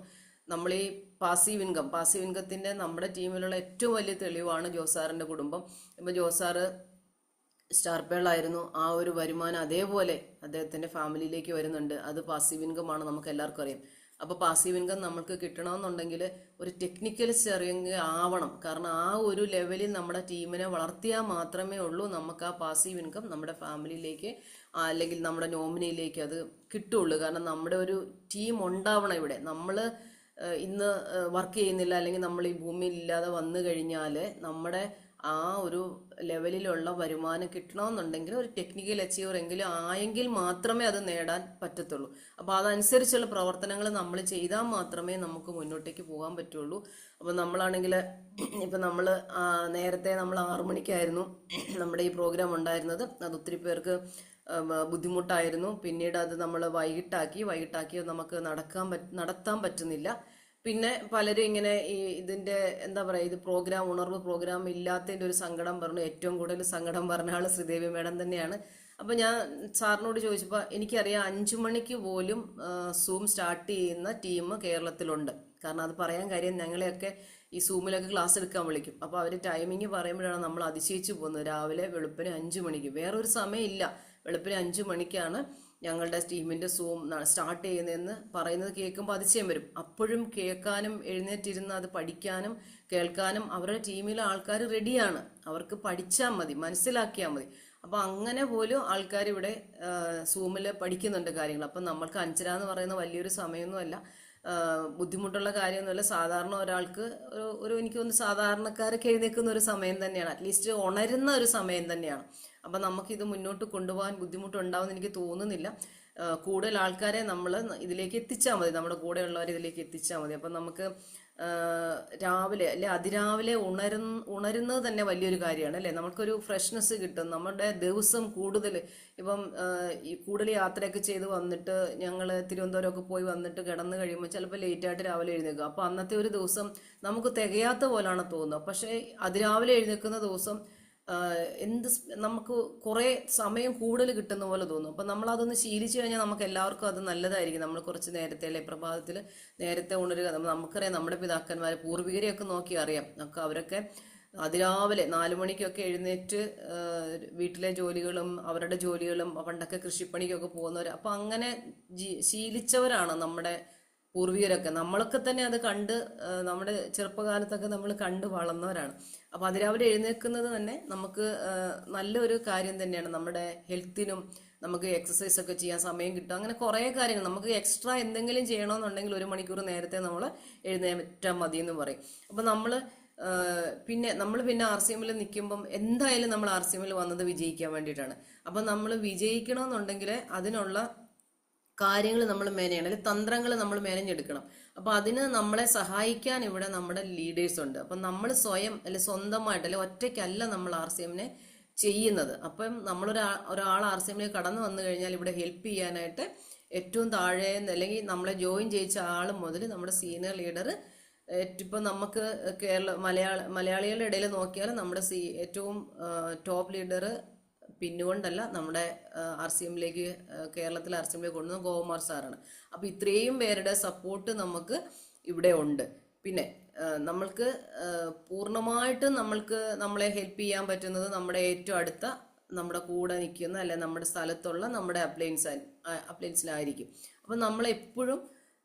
നമ്മൾ ഈ പാസീവ് ഇൻകത്തിന്റെ നമ്മുടെ ടീമിലുള്ള ഏറ്റവും വലിയ തെളിവാണ് ജോസാറിന്റെ കുടുംബം. ഇപ്പൊ ജോസാറ് സ്റ്റാർ പേളായിരുന്നു. ആ ഒരു വരുമാനം അതേപോലെ അദ്ദേഹത്തിന്റെ ഫാമിലിയിലേക്ക് വരുന്നുണ്ട്. അത് പാസീവ് ഇൻകം ആണ്, നമുക്ക് എല്ലാവർക്കും അറിയാം. അപ്പൊ പാസീവ് ഇൻകം നമുക്ക് കിട്ടണമെന്നുണ്ടെങ്കിൽ ഒരു ടെക്നിക്കൽ സ്റ്റെയറിംഗ് ആവണം. കാരണം ആ ഒരു ലെവലിൽ നമ്മുടെ ടീമിനെ വളർത്തിയാൽ മാത്രമേ ഉള്ളൂ നമുക്ക് ആ പാസീവ് ഇൻകം നമ്മുടെ ഫാമിലിയിലേക്ക്, അല്ലെങ്കിൽ നമ്മുടെ നോമിനിയിലേക്ക് അത് കിട്ടുള്ളൂ. കാരണം നമ്മുടെ ഒരു ടീം ഉണ്ടാവണം ഇവിടെ. നമ്മൾ ഇന്ന് വർക്ക് ചെയ്യുന്നില്ല, അല്ലെങ്കിൽ നമ്മൾ ഈ ഭൂമിയിൽ ഇല്ലാതെ വന്നു കഴിഞ്ഞാൽ നമ്മുടെ ആ ഒരു ലെവലിലുള്ള വരുമാനം കിട്ടണമെന്നുണ്ടെങ്കിൽ ഒരു ടെക്നിക്കൽ അച്ചീവർ എങ്കിലും ആയെങ്കിൽ മാത്രമേ അത് നേടാൻ പറ്റത്തുള്ളൂ. അപ്പോൾ അതനുസരിച്ചുള്ള പ്രവർത്തനങ്ങൾ നമ്മൾ ചെയ്താൽ മാത്രമേ നമുക്ക് മുന്നോട്ടേക്ക് പോകാൻ പറ്റുള്ളൂ. അപ്പോൾ നമ്മളാണെങ്കിൽ ഇപ്പം നേരത്തെ നമ്മൾ 6 മണിക്കായിരുന്നു നമ്മുടെ ഈ പ്രോഗ്രാം ഉണ്ടായിരുന്നത്. അത് ഒത്തിരി പേർക്ക് ബുദ്ധിമുട്ടായിരുന്നു. പിന്നീട് അത് നമ്മൾ വൈകിട്ടാക്കി നമുക്ക് നടത്താൻ പറ്റുന്നില്ല. പിന്നെ പലരും ഇങ്ങനെ ഇതിന്റെ എന്താ പറയാ, ഇത് ഉണർവ് പ്രോഗ്രാം ഇല്ലാത്തതിന്റെ ഒരു സങ്കടം പറഞ്ഞു. ഏറ്റവും കൂടുതൽ സങ്കടം പറഞ്ഞ ആള് ശ്രീദേവി മേഡം തന്നെയാണ്. അപ്പൊ ഞാൻ സാറിനോട് ചോദിച്ചപ്പോൾ എനിക്കറിയാം 5 മണിക്ക് പോലും സൂം സ്റ്റാർട്ട് ചെയ്യുന്ന ടീം കേരളത്തിലുണ്ട്. കാരണം അത് പറയാൻ കാര്യം, ഞങ്ങളെയൊക്കെ ഈ സൂമിലൊക്കെ ക്ലാസ് എടുക്കാൻ വിളിക്കും. അപ്പൊ അവര് ടൈമിങ് പറയുമ്പോഴാണ് നമ്മൾ അതിശയിച്ചു പോകുന്നത്. രാവിലെ വെളുപ്പിന് 5 മണിക്ക്, വേറൊരു സമയം ഇല്ല, വെളുപ്പിന് 5 മണിക്കാണ് ഞങ്ങളുടെ ടീമിന്റെ സൂം സ്റ്റാർട്ട് ചെയ്യുന്നതെന്ന് പറയുന്നത് കേൾക്കുമ്പോൾ അതിശയം വരും. അപ്പോഴും കേൾക്കാനും എഴുന്നേറ്റിരുന്ന് അത് പഠിക്കാനും കേൾക്കാനും അവരുടെ ടീമിലെ ആൾക്കാർ റെഡിയാണ്. അവർക്ക് പഠിച്ചാൽ മതി, മനസ്സിലാക്കിയാൽ മതി. അപ്പൊ അങ്ങനെ പോലും ആൾക്കാർ ഇവിടെ സൂമിൽ പഠിക്കുന്നുണ്ട് കാര്യങ്ങൾ. അപ്പൊ നമ്മൾക്ക് 5:30 എന്ന് പറയുന്ന വലിയൊരു സമയമൊന്നുമല്ല. ബുദ്ധിമുട്ടുള്ള കാര്യമൊന്നുമല്ല. സാധാരണ ഒരാൾക്ക് എനിക്ക് തോന്നുന്നു സാധാരണക്കാരൊക്കെ എഴുന്നേൽക്കുന്ന ഒരു സമയം തന്നെയാണ്, അറ്റ്ലീസ്റ്റ് ഉണരുന്ന ഒരു സമയം തന്നെയാണ്. അപ്പം നമുക്കിത് മുന്നോട്ട് കൊണ്ടുപോകാൻ ബുദ്ധിമുട്ടുണ്ടാവുമെന്ന് എനിക്ക് തോന്നുന്നില്ല. കൂടുതൽ ആൾക്കാരെ നമ്മൾ ഇതിലേക്ക് എത്തിച്ചാൽ മതി, നമ്മുടെ കൂടെയുള്ളവരെ ഇതിലേക്ക് എത്തിച്ചാൽ മതി. അപ്പം നമുക്ക് രാവിലെ അല്ലെ അതിരാവിലെ ഉണരുന്നത് തന്നെ വലിയൊരു കാര്യമാണ് അല്ലേ. നമുക്കൊരു ഫ്രഷ്നെസ് കിട്ടും, നമ്മുടെ ദിവസം കൂടുതൽ ഇപ്പം ഈ കൂടുതൽ യാത്രയൊക്കെ ചെയ്ത് വന്നിട്ട് ഞങ്ങൾ തിരുവനന്തപുരമൊക്കെ പോയി വന്നിട്ട് കിടന്നു കഴിയുമ്പോൾ ചിലപ്പോൾ ലേറ്റായിട്ട് രാവിലെ എഴുന്നേൽക്കും. അപ്പോൾ അന്നത്തെ ഒരു ദിവസം നമുക്ക് തികയാത്ത പോലാണ് തോന്നുക. പക്ഷേ അതിരാവിലെ എഴുന്നേൽക്കുന്ന ദിവസം നമുക്ക് കുറേ സമയം കൂടുതൽ കിട്ടുന്ന പോലെ തോന്നും. അപ്പം നമ്മൾ അതൊന്ന് ശീലിച്ചു കഴിഞ്ഞാൽ നമുക്ക് എല്ലാവർക്കും അത് നല്ലതായിരിക്കും. നമ്മൾ കുറച്ച് നേരത്തെ അല്ലെ പ്രഭാതത്തിൽ നേരത്തെ ഉണരുക. നമുക്കറിയാം, നമ്മുടെ പിതാക്കന്മാരെ പൂർവികരെയൊക്കെ നോക്കി അറിയാം. നമുക്ക് അവരൊക്കെ അതിരാവിലെ 4 മണിക്കൊക്കെ എഴുന്നേറ്റ് വീട്ടിലെ ജോലികളും അവരുടെ ജോലികളും പണ്ടൊക്കെ കൃഷിപ്പണിക്കൊക്കെ പോകുന്നവർ. അപ്പം അങ്ങനെ ശീലിച്ചവരാണ് നമ്മുടെ പൂർവികരൊക്കെ. നമ്മളൊക്കെ തന്നെ അത് കണ്ട് നമ്മുടെ ചെറുപ്പകാലത്തൊക്കെ നമ്മൾ കണ്ട് വളർന്നവരാണ്. അപ്പം അതിരാവിലെ എഴുന്നേൽക്കുന്നത് തന്നെ നമുക്ക് നല്ലൊരു കാര്യം തന്നെയാണ്. നമ്മുടെ ഹെൽത്തിനും നമുക്ക് എക്സസൈസ് ഒക്കെ ചെയ്യാൻ സമയം കിട്ടും. അങ്ങനെ കുറേ കാര്യങ്ങൾ നമുക്ക് എക്സ്ട്രാ എന്തെങ്കിലും ചെയ്യണമെന്നുണ്ടെങ്കിൽ 1 മണിക്കൂർ നേരത്തെ നമ്മൾ എഴുന്നേറ്റാൽ മതി എന്ന് പറയും. അപ്പം പിന്നെ നമ്മൾ RCMൽ നിൽക്കുമ്പം എന്തായാലും നമ്മൾ RCMൽ വന്നത് വിജയിക്കാൻ വേണ്ടിയിട്ടാണ്. അപ്പം നമ്മൾ വിജയിക്കണമെന്നുണ്ടെങ്കിൽ അതിനുള്ള കാര്യങ്ങൾ നമ്മൾ മേനയാണ്, അല്ലെങ്കിൽ തന്ത്രങ്ങൾ നമ്മൾ മേനഞ്ഞെടുക്കണം. അപ്പം അതിന് നമ്മളെ സഹായിക്കാൻ ഇവിടെ നമ്മുടെ ലീഡേഴ്സ് ഉണ്ട്. അപ്പം നമ്മൾ സ്വയം അല്ലെ സ്വന്തമായിട്ട് അല്ലെ ഒറ്റയ്ക്കല്ല നമ്മൾ RCMനെ ചെയ്യുന്നത്. അപ്പം ഒരാൾ RCMലേക്ക് കടന്നു വന്നു കഴിഞ്ഞാൽ ഇവിടെ ഹെൽപ്പ് ചെയ്യാനായിട്ട് ഏറ്റവും താഴെ അല്ലെങ്കിൽ നമ്മളെ ജോയിൻ ചെയ്യിച്ച ആൾ മുതൽ നമ്മുടെ സീനിയർ ലീഡർ, ഇപ്പം നമുക്ക് മലയാളികളുടെ ഇടയിൽ നോക്കിയാൽ നമ്മുടെ ഏറ്റവും ടോപ്പ് ലീഡർ പിന്നുകൊണ്ടല്ല നമ്മുടെ RCMലേക്ക് കേരളത്തിലെ RCMലേക്ക് കൊണ്ടുവന്ന ഗോകുമാർ സാറാണ്. അപ്പം ഇത്രയും പേരുടെ സപ്പോർട്ട് നമുക്ക് ഇവിടെ ഉണ്ട്. പിന്നെ നമ്മൾക്ക് പൂർണ്ണമായിട്ടും നമ്മളെ ഹെൽപ്പ് ചെയ്യാൻ പറ്റുന്നത് നമ്മുടെ ഏറ്റവും അടുത്ത നമ്മുടെ കൂടെ നിൽക്കുന്ന അല്ലെ നമ്മുടെ സ്ഥലത്തുള്ള നമ്മുടെ അപ്ലയൻസിലായിരിക്കും. അപ്പം നമ്മളെപ്പോഴും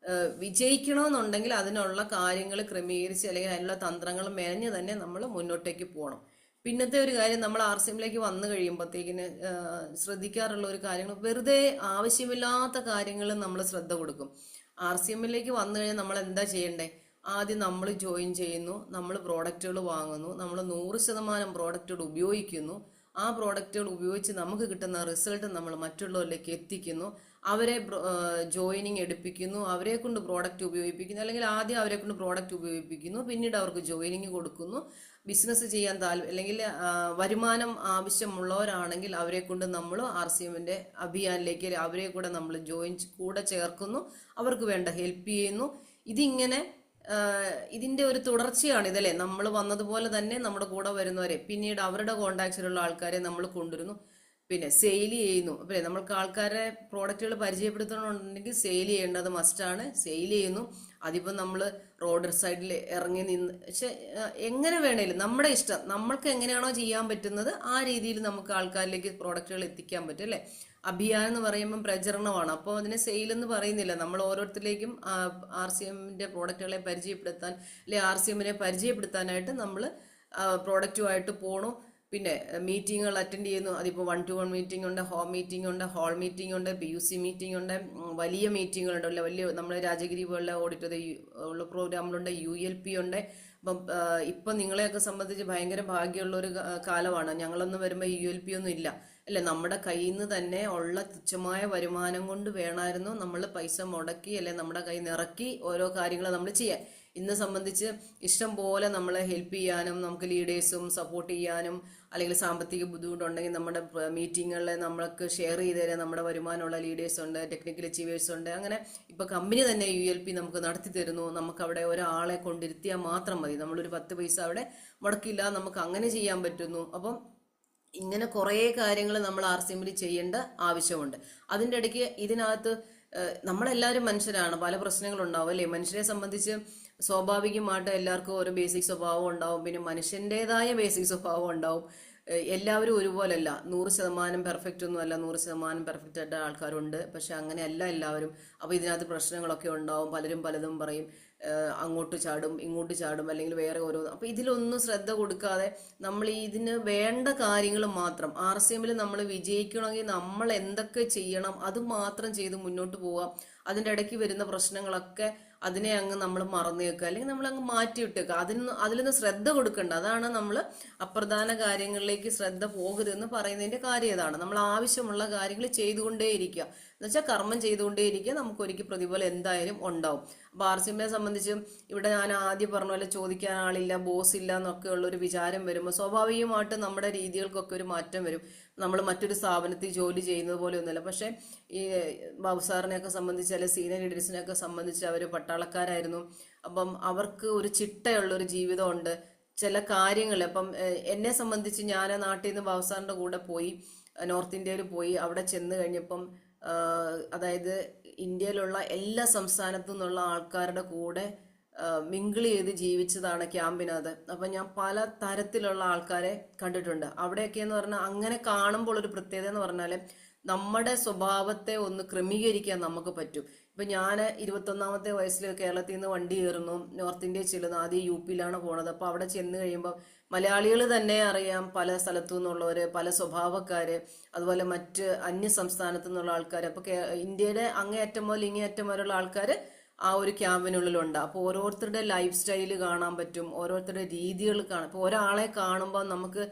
വിജയിക്കണമെന്നുണ്ടെങ്കിൽ അതിനുള്ള കാര്യങ്ങൾ ക്രമീകരിച്ച് അല്ലെങ്കിൽ അതിനുള്ള തന്ത്രങ്ങൾ മെനഞ്ഞ് തന്നെ നമ്മൾ മുന്നോട്ടേക്ക് പോകണം. പിന്നത്തെ ഒരു കാര്യം, നമ്മൾ RCMലേക്ക് വന്നു കഴിയുമ്പോഴത്തേക്കിന് ശ്രദ്ധിക്കാറുള്ള ഒരു കാര്യങ്ങൾ, വെറുതെ ആവശ്യമില്ലാത്ത കാര്യങ്ങൾ നമ്മൾ ശ്രദ്ധ കൊടുക്കും. RCMലേക്ക് വന്നു കഴിഞ്ഞാൽ നമ്മൾ എന്താ ചെയ്യണ്ടേ? ആദ്യം നമ്മൾ ജോയിൻ ചെയ്യുന്നു, നമ്മൾ പ്രോഡക്റ്റുകൾ വാങ്ങുന്നു, നമ്മൾ 100% പ്രോഡക്റ്റുകൾ ഉപയോഗിക്കുന്നു. ആ പ്രോഡക്റ്റുകൾ ഉപയോഗിച്ച് നമുക്ക് കിട്ടുന്ന റിസൾട്ട് നമ്മൾ മറ്റുള്ളവരിലേക്ക് എത്തിക്കുന്നു, അവരെ ജോയിനിങ് എടുപ്പിക്കുന്നു, അവരെ കൊണ്ട് പ്രോഡക്റ്റ് ഉപയോഗിപ്പിക്കുന്നു, അല്ലെങ്കിൽ ആദ്യം അവരെ കൊണ്ട് പ്രോഡക്റ്റ് ഉപയോഗിപ്പിക്കുന്നു, പിന്നീട് അവർക്ക് ജോയിനിങ് കൊടുക്കുന്നു. ബിസിനസ് ചെയ്യാൻ അല്ലെങ്കിൽ വരുമാനം ആവശ്യമുള്ളവരാണെങ്കിൽ അവരെ കൊണ്ട് നമ്മൾ RCMന്റെ അഭിയാനിലേക്ക് അവരെ കൂടെ നമ്മൾ കൂടെ ചേർക്കുന്നു, അവർക്ക് വേണ്ട ഹെൽപ്പ് ചെയ്യുന്നു. ഇതിന്റെ ഒരു തുടർച്ചയാണ് ഇതല്ലേ. നമ്മൾ വന്നതുപോലെ തന്നെ നമ്മുടെ കൂടെ വരുന്നവരെ പിന്നീട് അവരുടെ കോണ്ടാക്ട്സിലുള്ള ആൾക്കാരെ നമ്മൾ കൊണ്ടുവരുന്നു, പിന്നെ സെയിൽ ചെയ്യുന്നു. അല്ലേ, നമ്മൾക്ക് ആൾക്കാരെ പ്രോഡക്റ്റുകൾ പരിചയപ്പെടുത്തണമെന്നുണ്ടെങ്കിൽ സെയിൽ ചെയ്യേണ്ടത് മസ്റ്റാണ്. സെയിൽ ചെയ്യുന്നു. അതിപ്പം നമ്മൾ റോഡ് സൈഡിൽ ഇറങ്ങി നിന്ന് എങ്ങനെ വേണേലും നമ്മുടെ ഇഷ്ടം, നമ്മൾക്ക് എങ്ങനെയാണോ ചെയ്യാൻ പറ്റുന്നത് ആ രീതിയിൽ നമുക്ക് ആൾക്കാരിലേക്ക് പ്രോഡക്റ്റുകൾ എത്തിക്കാൻ പറ്റും അല്ലേ. അഭിയാൻ എന്ന് പറയുമ്പം പ്രചരണമാണ്. അപ്പോൾ അതിനെ സെയിൽ എന്ന് പറയുന്നില്ല. നമ്മൾ ഓരോരുത്തരിലേക്കും RCMന്റെ പ്രോഡക്റ്റുകളെ പരിചയപ്പെടുത്താൻ അല്ലെ RCMനെ പരിചയപ്പെടുത്താനായിട്ട് നമ്മൾ പ്രോഡക്റ്റുമായിട്ട് പോണു. പിന്നെ മീറ്റിങ്ങുകൾ അറ്റൻഡ് ചെയ്യുന്നു. അതിപ്പോൾ 1-to-1 മീറ്റിംഗ് ഉണ്ട്, ഹോം മീറ്റിംഗ് ഉണ്ട്, ഹാൾ മീറ്റിംഗ് ഉണ്ട്, PUC മീറ്റിംഗ് ഉണ്ട്, വലിയ മീറ്റിങ്ങുകളുണ്ട്, വലിയ നമ്മുടെ രാജഗിരി പോലുള്ള ഓഡിറ്റോറിയം ഉള്ള പ്രോഗ്രാമിലുണ്ട്, ULP ഉണ്ട്. ഇപ്പം നിങ്ങളെയൊക്കെ സംബന്ധിച്ച് ഭയങ്കര ഭാഗ്യമുള്ള ഒരു കാലമാണ്. ഞങ്ങളൊന്നും വരുമ്പോൾ ULP ഒന്നും ഇല്ല അല്ലെ. നമ്മുടെ കയ്യിൽ നിന്ന് തന്നെ ഉള്ള തുച്ഛമായ വരുമാനം കൊണ്ട് വേണമായിരുന്നു നമ്മൾ പൈസ മുടക്കി അല്ലെ നമ്മുടെ കയ്യിൽ നിന്ന് ഇറക്കി ഓരോ കാര്യങ്ങൾ നമ്മൾ ചെയ്യാൻ. ഇന്ന് സംബന്ധിച്ച് ഇഷ്ടം പോലെ നമ്മളെ ഹെൽപ്പ് ചെയ്യാനും നമുക്ക് ലീഡേഴ്സും സപ്പോർട്ട് ചെയ്യാനും അല്ലെങ്കിൽ സാമ്പത്തിക ബുദ്ധിമുട്ടുണ്ടെങ്കിൽ നമ്മുടെ മീറ്റിങ്ങുകളിൽ നമ്മൾക്ക് ഷെയർ ചെയ്ത് തരാൻ നമ്മുടെ വരുമാനമുള്ള ലീഡേഴ്സ് ഉണ്ട്, ടെക്നിക്കൽ അച്ചീവേഴ്സ് ഉണ്ട്. അങ്ങനെ ഇപ്പോൾ കമ്പനി തന്നെ ULP നമുക്ക് നടത്തി തരുന്നു. നമുക്ക് അവിടെ ഒരാളെ കൊണ്ടിരുത്തിയാൽ മാത്രം മതി, നമ്മളൊരു 10 പൈസ അവിടെ മുടക്കില്ല, നമുക്ക് അങ്ങനെ ചെയ്യാൻ പറ്റുന്നു. അപ്പം ഇങ്ങനെ കുറേ കാര്യങ്ങൾ നമ്മൾ RCMൽ ചെയ്യേണ്ട ആവശ്യമുണ്ട്. അതിൻ്റെ ഇടയ്ക്ക് ഇതിനകത്ത് നമ്മളെല്ലാവരും മനുഷ്യരാണ്, പല പ്രശ്നങ്ങളുണ്ടാവും അല്ലേ. മനുഷ്യരെ സംബന്ധിച്ച് സ്വാഭാവികമായിട്ട് എല്ലാവർക്കും ഓരോ ബേസിക് സ്വഭാവം ഉണ്ടാവും, പിന്നെ മനുഷ്യൻ്റെതായ ബേസിക് സ്വഭാവം ഉണ്ടാവും. എല്ലാവരും ഒരുപോലല്ല, 100% പെർഫെക്റ്റ് ഒന്നും അല്ല, 100% പെർഫെക്റ്റ് ആയിട്ട് ആൾക്കാരുണ്ട്. പക്ഷെ അങ്ങനെയല്ല എല്ലാവരും. അപ്പോൾ ഇതിനകത്ത് പ്രശ്നങ്ങളൊക്കെ ഉണ്ടാവും, പലരും പലതും പറയും. അങ്ങോട്ട് ചാടും ഇങ്ങോട്ട് ചാടും അല്ലെങ്കിൽ വേറെ ഓരോ, അപ്പൊ ഇതിലൊന്നും ശ്രദ്ധ കൊടുക്കാതെ നമ്മൾ ഇതിന് വേണ്ട കാര്യങ്ങൾ മാത്രം, RCMൽ നമ്മൾ വിജയിക്കണമെങ്കിൽ നമ്മൾ എന്തൊക്കെ ചെയ്യണം അത് മാത്രം ചെയ്ത് മുന്നോട്ട് പോവാം. അതിൻ്റെ ഇടയ്ക്ക് വരുന്ന പ്രശ്നങ്ങളൊക്കെ അതിനെ അങ്ങ് നമ്മൾ മറന്നു വെക്കുക, അല്ലെങ്കിൽ നമ്മൾ അങ്ങ് മാറ്റി വിട്ടേക്കുക, അതിലൊന്നും ശ്രദ്ധ കൊടുക്കണ്ട. അതാണ് നമ്മൾ അപ്രധാന കാര്യങ്ങളിലേക്ക് ശ്രദ്ധ പോകരുതെന്ന് പറയുന്നതിന്റെ കാര്യം ഇതാണ്. നമ്മൾ ആവശ്യമുള്ള കാര്യങ്ങൾ ചെയ്തുകൊണ്ടേയിരിക്കുക, എന്നുവെച്ചാൽ കർമ്മം ചെയ്തുകൊണ്ടേയിരിക്കുക, നമുക്ക് ഒരിക്കൽ പ്രതിഫലം എന്തായാലും ഉണ്ടാവും. അപ്പൊ RCMനെ സംബന്ധിച്ച് ഇവിടെ ഞാൻ ആദ്യം പറഞ്ഞ പോലെ ചോദിക്കാൻ ആളില്ല, ബോസ് ഇല്ല എന്നൊക്കെ ഉള്ള ഒരു വിചാരം വരുമ്പോൾ സ്വാഭാവികമായിട്ട് നമ്മുടെ രീതികൾക്കൊക്കെ ഒരു മാറ്റം വരും. നമ്മൾ മറ്റൊരു സ്ഥാപനത്തിൽ ജോലി ചെയ്യുന്നത് പോലെ ഒന്നുമില്ല. പക്ഷെ ഈ ബാബു സാറിനെയൊക്കെ സംബന്ധിച്ച് അല്ലെങ്കിൽ സീനിയർ ലീഡേഴ്സിനെയൊക്കെ സംബന്ധിച്ച് അവർ പട്ടാളക്കാരായിരുന്നു. അപ്പം അവർക്ക് ഒരു ചിട്ടയുള്ള ഒരു ജീവിതമുണ്ട്. ചില കാര്യങ്ങൾ അപ്പം എന്നെ സംബന്ധിച്ച് ഞാൻ നാട്ടിൽ നിന്ന് ബാബു സാറിന്റെ കൂടെ പോയി നോർത്ത് ഇന്ത്യയിൽ പോയി. അവിടെ ചെന്ന് കഴിഞ്ഞപ്പം അതായത് ഇന്ത്യയിലുള്ള എല്ലാ സംസ്ഥാനത്തു നിന്നുള്ള ആൾക്കാരുടെ കൂടെ മിങ്കിൾ ചെയ്ത് ജീവിച്ചതാണ് ക്യാമ്പിനകത്ത്. അപ്പം ഞാൻ പല തരത്തിലുള്ള ആൾക്കാരെ കണ്ടിട്ടുണ്ട് അവിടെയൊക്കെ എന്ന് പറഞ്ഞാൽ. അങ്ങനെ കാണുമ്പോൾ ഒരു പ്രത്യേകത എന്ന് പറഞ്ഞാൽ നമ്മുടെ സ്വഭാവത്തെ ഒന്ന് ക്രമീകരിക്കാൻ നമുക്ക് പറ്റും. ഇപ്പൊ ഞാൻ 21ാമത്തെ വയസ്സിൽ കേരളത്തിൽ നിന്ന് വണ്ടി കയറുന്നു, നോർത്ത് ഇന്ത്യയിൽ ചെല്ലുന്നു. ആദ്യം UPയിലാണ് പോണത്. അപ്പൊ അവിടെ ചെന്ന് കഴിയുമ്പോൾ മലയാളികൾ തന്നെ അറിയാം, പല സ്ഥലത്തു നിന്നുള്ളവര്, പല സ്വഭാവക്കാര്, അതുപോലെ മറ്റ് അന്യ സംസ്ഥാനത്തു നിന്നുള്ള ആൾക്കാർ. അപ്പൊ ഇന്ത്യയുടെ അങ്ങേയറ്റം മുതൽ ഇങ്ങേയറ്റം വരെയുള്ള ആൾക്കാര് ആ ഒരു ക്യാമ്പിനുള്ളിലുണ്ട്. അപ്പോൾ ഓരോരുത്തരുടെ ലൈഫ് സ്റ്റൈല് കാണാൻ പറ്റും, ഓരോരുത്തരുടെ രീതികൾ കാണാം. ഇപ്പോൾ ഒരാളെ കാണുമ്പോൾ നമുക്ക്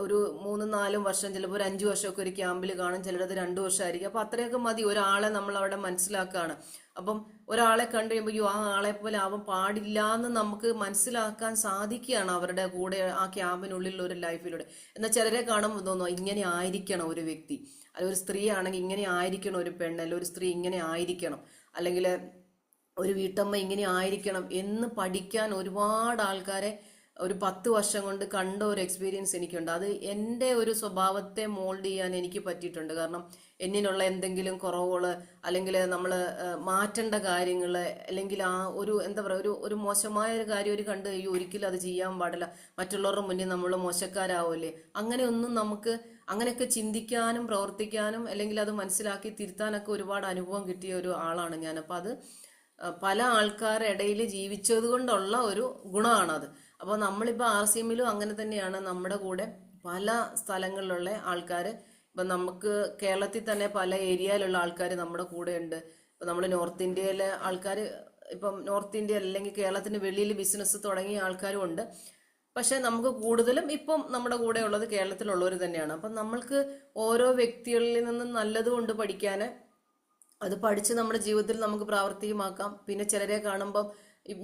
ഒരു 3-4 വർഷം, ചിലപ്പോൾ ഒരു 5 വർഷമൊക്കെ ഒരു ക്യാമ്പിൽ കാണും, ചിലരത് 2 വർഷമായിരിക്കും. അപ്പൊ അത്രയൊക്കെ മതി ഒരാളെ നമ്മൾ അവിടെ മനസ്സിലാക്കുകയാണ്. അപ്പം ഒരാളെ കണ്ടു കഴിയുമ്പോൾ ആ ആളെ പോലെ ആവാൻ പാടില്ല എന്ന് നമുക്ക് മനസ്സിലാക്കാൻ സാധിക്കുകയാണ് അവരുടെ കൂടെ ആ ക്യാമ്പിനുള്ളിലുള്ള ഒരു ലൈഫിലൂടെ. എന്നാൽ ചിലരെ കാണുമ്പോൾ തോന്നുന്നു ഇങ്ങനെ ആയിരിക്കണം ഒരു വ്യക്തി, അല്ലെങ്കിൽ ഒരു സ്ത്രീ ആണെങ്കിൽ ഇങ്ങനെ ആയിരിക്കണം ഒരു പെണ്ണ്, അല്ലെങ്കിൽ ഒരു സ്ത്രീ ഇങ്ങനെ ആയിരിക്കണം, അല്ലെങ്കിൽ ഒരു വീട്ടമ്മ ഇങ്ങനെ ആയിരിക്കണം എന്ന് പഠിക്കാൻ ഒരുപാട് ആൾക്കാരെ ഒരു 10 വർഷം കൊണ്ട് കണ്ട ഒരു എക്സ്പീരിയൻസ് എനിക്കുണ്ട്. അത് എൻ്റെ ഒരു സ്വഭാവത്തെ മോൾഡ് ചെയ്യാൻ എനിക്ക് പറ്റിയിട്ടുണ്ട്. കാരണം എന്നിനുള്ള എന്തെങ്കിലും കുറവുകള്, അല്ലെങ്കിൽ നമ്മൾ മാറ്റേണ്ട കാര്യങ്ങൾ, അല്ലെങ്കിൽ ആ ഒരു എന്താ പറയുക ഒരു മോശമായ ഒരു കാര്യം ഒരു കണ്ടു കഴിയും, ഒരിക്കലും അത് ചെയ്യാൻ പാടില്ല, മറ്റുള്ളവരുടെ മുന്നിൽ നമ്മൾ മോശക്കാരാവില്ലേ, അങ്ങനെയൊന്നും നമുക്ക് അങ്ങനെയൊക്കെ ചിന്തിക്കാനും പ്രവർത്തിക്കാനും അല്ലെങ്കിൽ അത് മനസ്സിലാക്കി തിരുത്താനൊക്കെ ഒരുപാട് അനുഭവം കിട്ടിയ ഒരു ആളാണ് ഞാൻ. അപ്പം അത് പല ആൾക്കാരുടെ ഇടയിൽ ജീവിച്ചത് കൊണ്ടുള്ള ഒരു ഗുണമാണത്. അപ്പോൾ നമ്മളിപ്പോൾ RCMലും അങ്ങനെ തന്നെയാണ്. നമ്മുടെ കൂടെ പല സ്ഥലങ്ങളിലുള്ള ആൾക്കാർ, ഇപ്പം നമുക്ക് കേരളത്തിൽ തന്നെ പല ഏരിയയിലുള്ള ആൾക്കാർ നമ്മുടെ കൂടെ ഉണ്ട്. ഇപ്പം നമ്മൾ നോർത്ത് ഇന്ത്യയിലെ ആൾക്കാർ, ഇപ്പം നോർത്ത് ഇന്ത്യ അല്ലെങ്കിൽ കേരളത്തിന് വെളിയിൽ ബിസിനസ് തുടങ്ങിയ ആൾക്കാരും ഉണ്ട്. പക്ഷെ നമുക്ക് കൂടുതലും ഇപ്പം നമ്മുടെ കൂടെ ഉള്ളത് കേരളത്തിലുള്ളവർ തന്നെയാണ്. അപ്പം നമ്മൾക്ക് ഓരോ വ്യക്തികളിൽ നിന്നും നല്ലത് കൊണ്ട് പഠിക്കാൻ, അത് പഠിച്ച് നമ്മുടെ ജീവിതത്തിൽ നമുക്ക് പ്രാവർത്തികമാക്കാം. പിന്നെ ചിലരെ കാണുമ്പം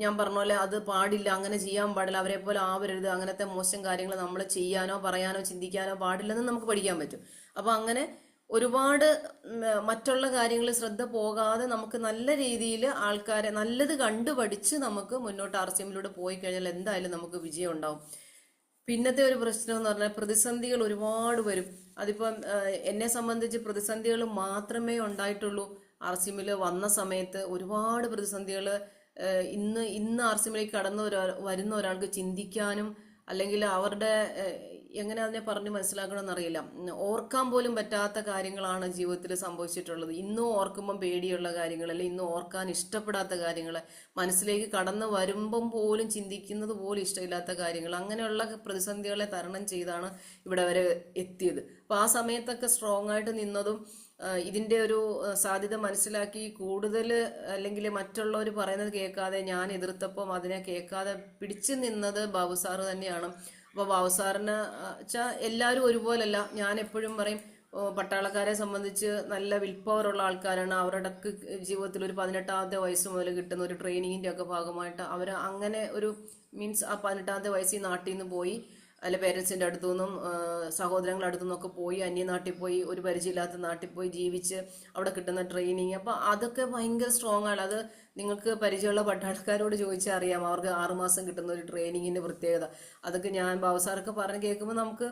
ഞാൻ പറഞ്ഞ പോലെ അത് പാടില്ല, അങ്ങനെ ചെയ്യാൻ പാടില്ല, അവരെ പോലെ ആവരുത്, അങ്ങനത്തെ മോശം കാര്യങ്ങൾ നമ്മൾ ചെയ്യാനോ പറയാനോ ചിന്തിക്കാനോ പാടില്ലെന്ന് നമുക്ക് പഠിക്കാൻ പറ്റും. അപ്പൊ അങ്ങനെ ഒരുപാട് മറ്റുള്ള കാര്യങ്ങളിൽ ശ്രദ്ധ പോകാതെ നമുക്ക് നല്ല രീതിയിൽ ആൾക്കാരെ നല്ലത് കണ്ടു പഠിച്ച് നമുക്ക് മുന്നോട്ട് RCMലൂടെ പോയി കഴിഞ്ഞാൽ എന്തായാലും നമുക്ക് വിജയം ഉണ്ടാവും. പിന്നത്തെ ഒരു പ്രശ്നം എന്ന് പറഞ്ഞാൽ പ്രതിസന്ധികൾ ഒരുപാട് വരും. അതിപ്പം എന്നെ സംബന്ധിച്ച് പ്രതിസന്ധികൾ മാത്രമേ ഉണ്ടായിട്ടുള്ളൂ. RCMൽ വന്ന സമയത്ത് ഒരുപാട് പ്രതിസന്ധികൾ ഇന്ന് RCMലേക്ക് വരുന്ന ഒരാൾക്ക് ചിന്തിക്കാനും അല്ലെങ്കിൽ അവരുടെ എങ്ങനെ അതിനെ പറഞ്ഞ് മനസ്സിലാക്കണമെന്ന് അറിയില്ല, ഓർക്കാൻ പോലും പറ്റാത്ത കാര്യങ്ങളാണ് ജീവിതത്തിൽ സംഭവിച്ചിട്ടുള്ളത്. ഇന്നും ഓർക്കുമ്പം പേടിയുള്ള കാര്യങ്ങൾ, അല്ലെങ്കിൽ ഇന്നും ഓർക്കാൻ ഇഷ്ടപ്പെടാത്ത കാര്യങ്ങൾ, മനസ്സിലേക്ക് കടന്നു വരുമ്പം പോലും ചിന്തിക്കുന്നത് പോലും ഇഷ്ടമില്ലാത്ത കാര്യങ്ങൾ, അങ്ങനെയുള്ള പ്രതിസന്ധികളെ തരണം ചെയ്താണ് ഇവിടെ വരെ എത്തിയത്. അപ്പൊ ആ സമയത്തൊക്കെ സ്ട്രോങ് ആയിട്ട് നിന്നതും ഇതിന്റെ ഒരു സാധ്യത മനസ്സിലാക്കി കൂടുതൽ അല്ലെങ്കിൽ മറ്റുള്ളവർ പറയുന്നത് കേൾക്കാതെ ഞാൻ എതിർത്തപ്പം അതിനെ കേൾക്കാതെ പിടിച്ചു നിന്നത് ബാബു സാറ് തന്നെയാണ്. അപ്പോൾ ബാബു സാറിന് വെച്ചാൽ എല്ലാവരും ഒരുപോലല്ല. ഞാൻ എപ്പോഴും പറയും പട്ടാളക്കാരെ സംബന്ധിച്ച് നല്ല വിൽ പവർ ഉള്ള ആൾക്കാരാണ്. അവരുടെ ജീവിതത്തിൽ ഒരു 18ാമത്തെ വയസ്സ് മുതൽ കിട്ടുന്ന ഒരു ട്രെയിനിങ്ങിന്റെ ഒക്കെ ഭാഗമായിട്ട് അവർ അങ്ങനെ ഒരു മീൻസ് ആ 18ാമത്തെ വയസ്സിൽ നാട്ടിൽ നിന്ന് പോയി, അല്ലെ പേരൻസിന്റെ അടുത്തു നിന്നും സഹോദരങ്ങളുടെ അടുത്തു നിന്നൊക്കെ പോയി അന്യനാട്ടിൽ പോയി ഒരു പരിചയമില്ലാത്ത നാട്ടിൽ പോയി ജീവിച്ച് അവിടെ കിട്ടുന്ന ട്രെയിനിങ്, അപ്പൊ അതൊക്കെ ഭയങ്കര സ്ട്രോങ് ആണ്. അത് നിങ്ങൾക്ക് പരിചയമുള്ള പട്ടാളക്കാരോട് ചോദിച്ചാൽ അറിയാം അവർക്ക് 6 മാസം കിട്ടുന്ന ഒരു ട്രെയിനിങ്ങിന്റെ പ്രത്യേകത. അതൊക്കെ ഞാൻ ബാബു സാറൊക്കെ പറഞ്ഞ് കേൾക്കുമ്പോൾ നമുക്ക്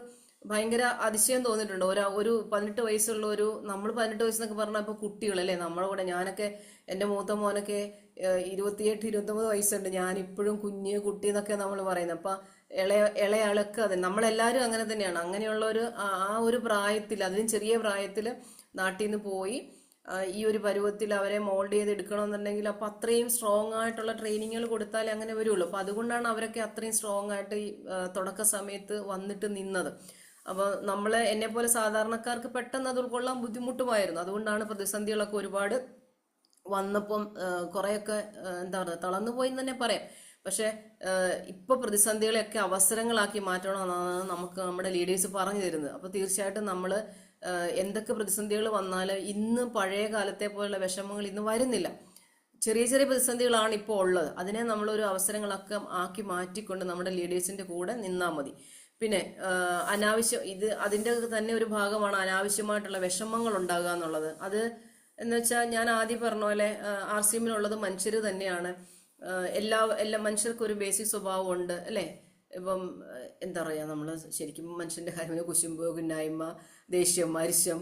ഭയങ്കര അതിശയം തോന്നിയിട്ടുണ്ട്. ഒരു 18 വയസ്സുള്ള നമ്മൾ 18 വയസ്സെന്നൊക്കെ പറഞ്ഞാൽ ഇപ്പൊ കുട്ടികളല്ലേ നമ്മുടെ കൂടെ. ഞാനൊക്കെ എൻ്റെ മൂത്ത മോനൊക്കെ 28-29 വയസ്സുണ്ട്. ഞാൻ ഇപ്പോഴും കുഞ്ഞ് കുട്ടി എന്നൊക്കെ നമ്മൾ പറയുന്നത്. അപ്പൊ ഇളയാളൊക്കെ അതെ, നമ്മളെല്ലാവരും അങ്ങനെ തന്നെയാണ്. അങ്ങനെയുള്ള ആ ഒരു പ്രായത്തിൽ, അതിലും ചെറിയ പ്രായത്തിൽ നാട്ടിൽ നിന്ന് പോയി ഈ ഒരു പരുവത്തിൽ അവരെ മോൾഡ് ചെയ്ത് എടുക്കണമെന്നുണ്ടെങ്കിൽ അപ്പോൾ അത്രയും സ്ട്രോങ് ആയിട്ടുള്ള ട്രെയിനിങ്ങുകൾ കൊടുത്താലേ അങ്ങനെ വരുള്ളൂ. അപ്പോൾ അതുകൊണ്ടാണ് അവരൊക്കെ അത്രയും സ്ട്രോങ് ആയിട്ട് ഈ തുടക്ക സമയത്ത് വന്നിട്ട് നിന്നത്. അപ്പോൾ എന്നെ പോലെ സാധാരണക്കാർക്ക് പെട്ടെന്ന് അത് ഉൾക്കൊള്ളാൻ ബുദ്ധിമുട്ടുമായിരുന്നു. അതുകൊണ്ടാണ് പ്രതിസന്ധികളൊക്കെ ഒരുപാട് വന്നപ്പം കുറേയൊക്കെ എന്താ പറയുക തളർന്നു പോയി എന്ന് തന്നെ പറയാം. പക്ഷെ ഇപ്പൊ പ്രതിസന്ധികളെയൊക്കെ അവസരങ്ങളാക്കി മാറ്റണമെന്നാണ് നമുക്ക് നമ്മുടെ ലീഡേഴ്സ് പറഞ്ഞു തരുന്നത്. അപ്പൊ തീർച്ചയായിട്ടും നമ്മൾ എന്തൊക്കെ പ്രതിസന്ധികൾ വന്നാൽ ഇന്ന് പഴയ കാലത്തെ പോലുള്ള വിഷമങ്ങൾ ഇന്ന് വരുന്നില്ല. ചെറിയ ചെറിയ പ്രതിസന്ധികളാണ് ഇപ്പോൾ ഉള്ളത്. അതിനെ നമ്മളൊരു അവസരങ്ങളൊക്കെ ആക്കി മാറ്റിക്കൊണ്ട് നമ്മുടെ ലീഡേഴ്സിന്റെ കൂടെ നിന്നാൽ മതി. പിന്നെ അതിന്റെ തന്നെ ഒരു ഭാഗമാണ് അനാവശ്യമായിട്ടുള്ള വിഷമങ്ങൾ ഉണ്ടാകുക എന്നുള്ളത്. അത് എന്ന് വെച്ചാൽ ഞാൻ ആദ്യം പറഞ്ഞ പോലെ RCMലുള്ളത് മനുഷ്യർ തന്നെയാണ്. എല്ലാ മനുഷ്യർക്കും ഒരു ബേസിക് സ്വഭാവം ഉണ്ട് അല്ലേ? ഇപ്പം എന്താ പറയുക, നമ്മൾ ശരിക്കും മനുഷ്യന്റെ കാര്യം കുശുമ്പ്, കുന്നായ്മ, ദേഷ്യം, അരിശം,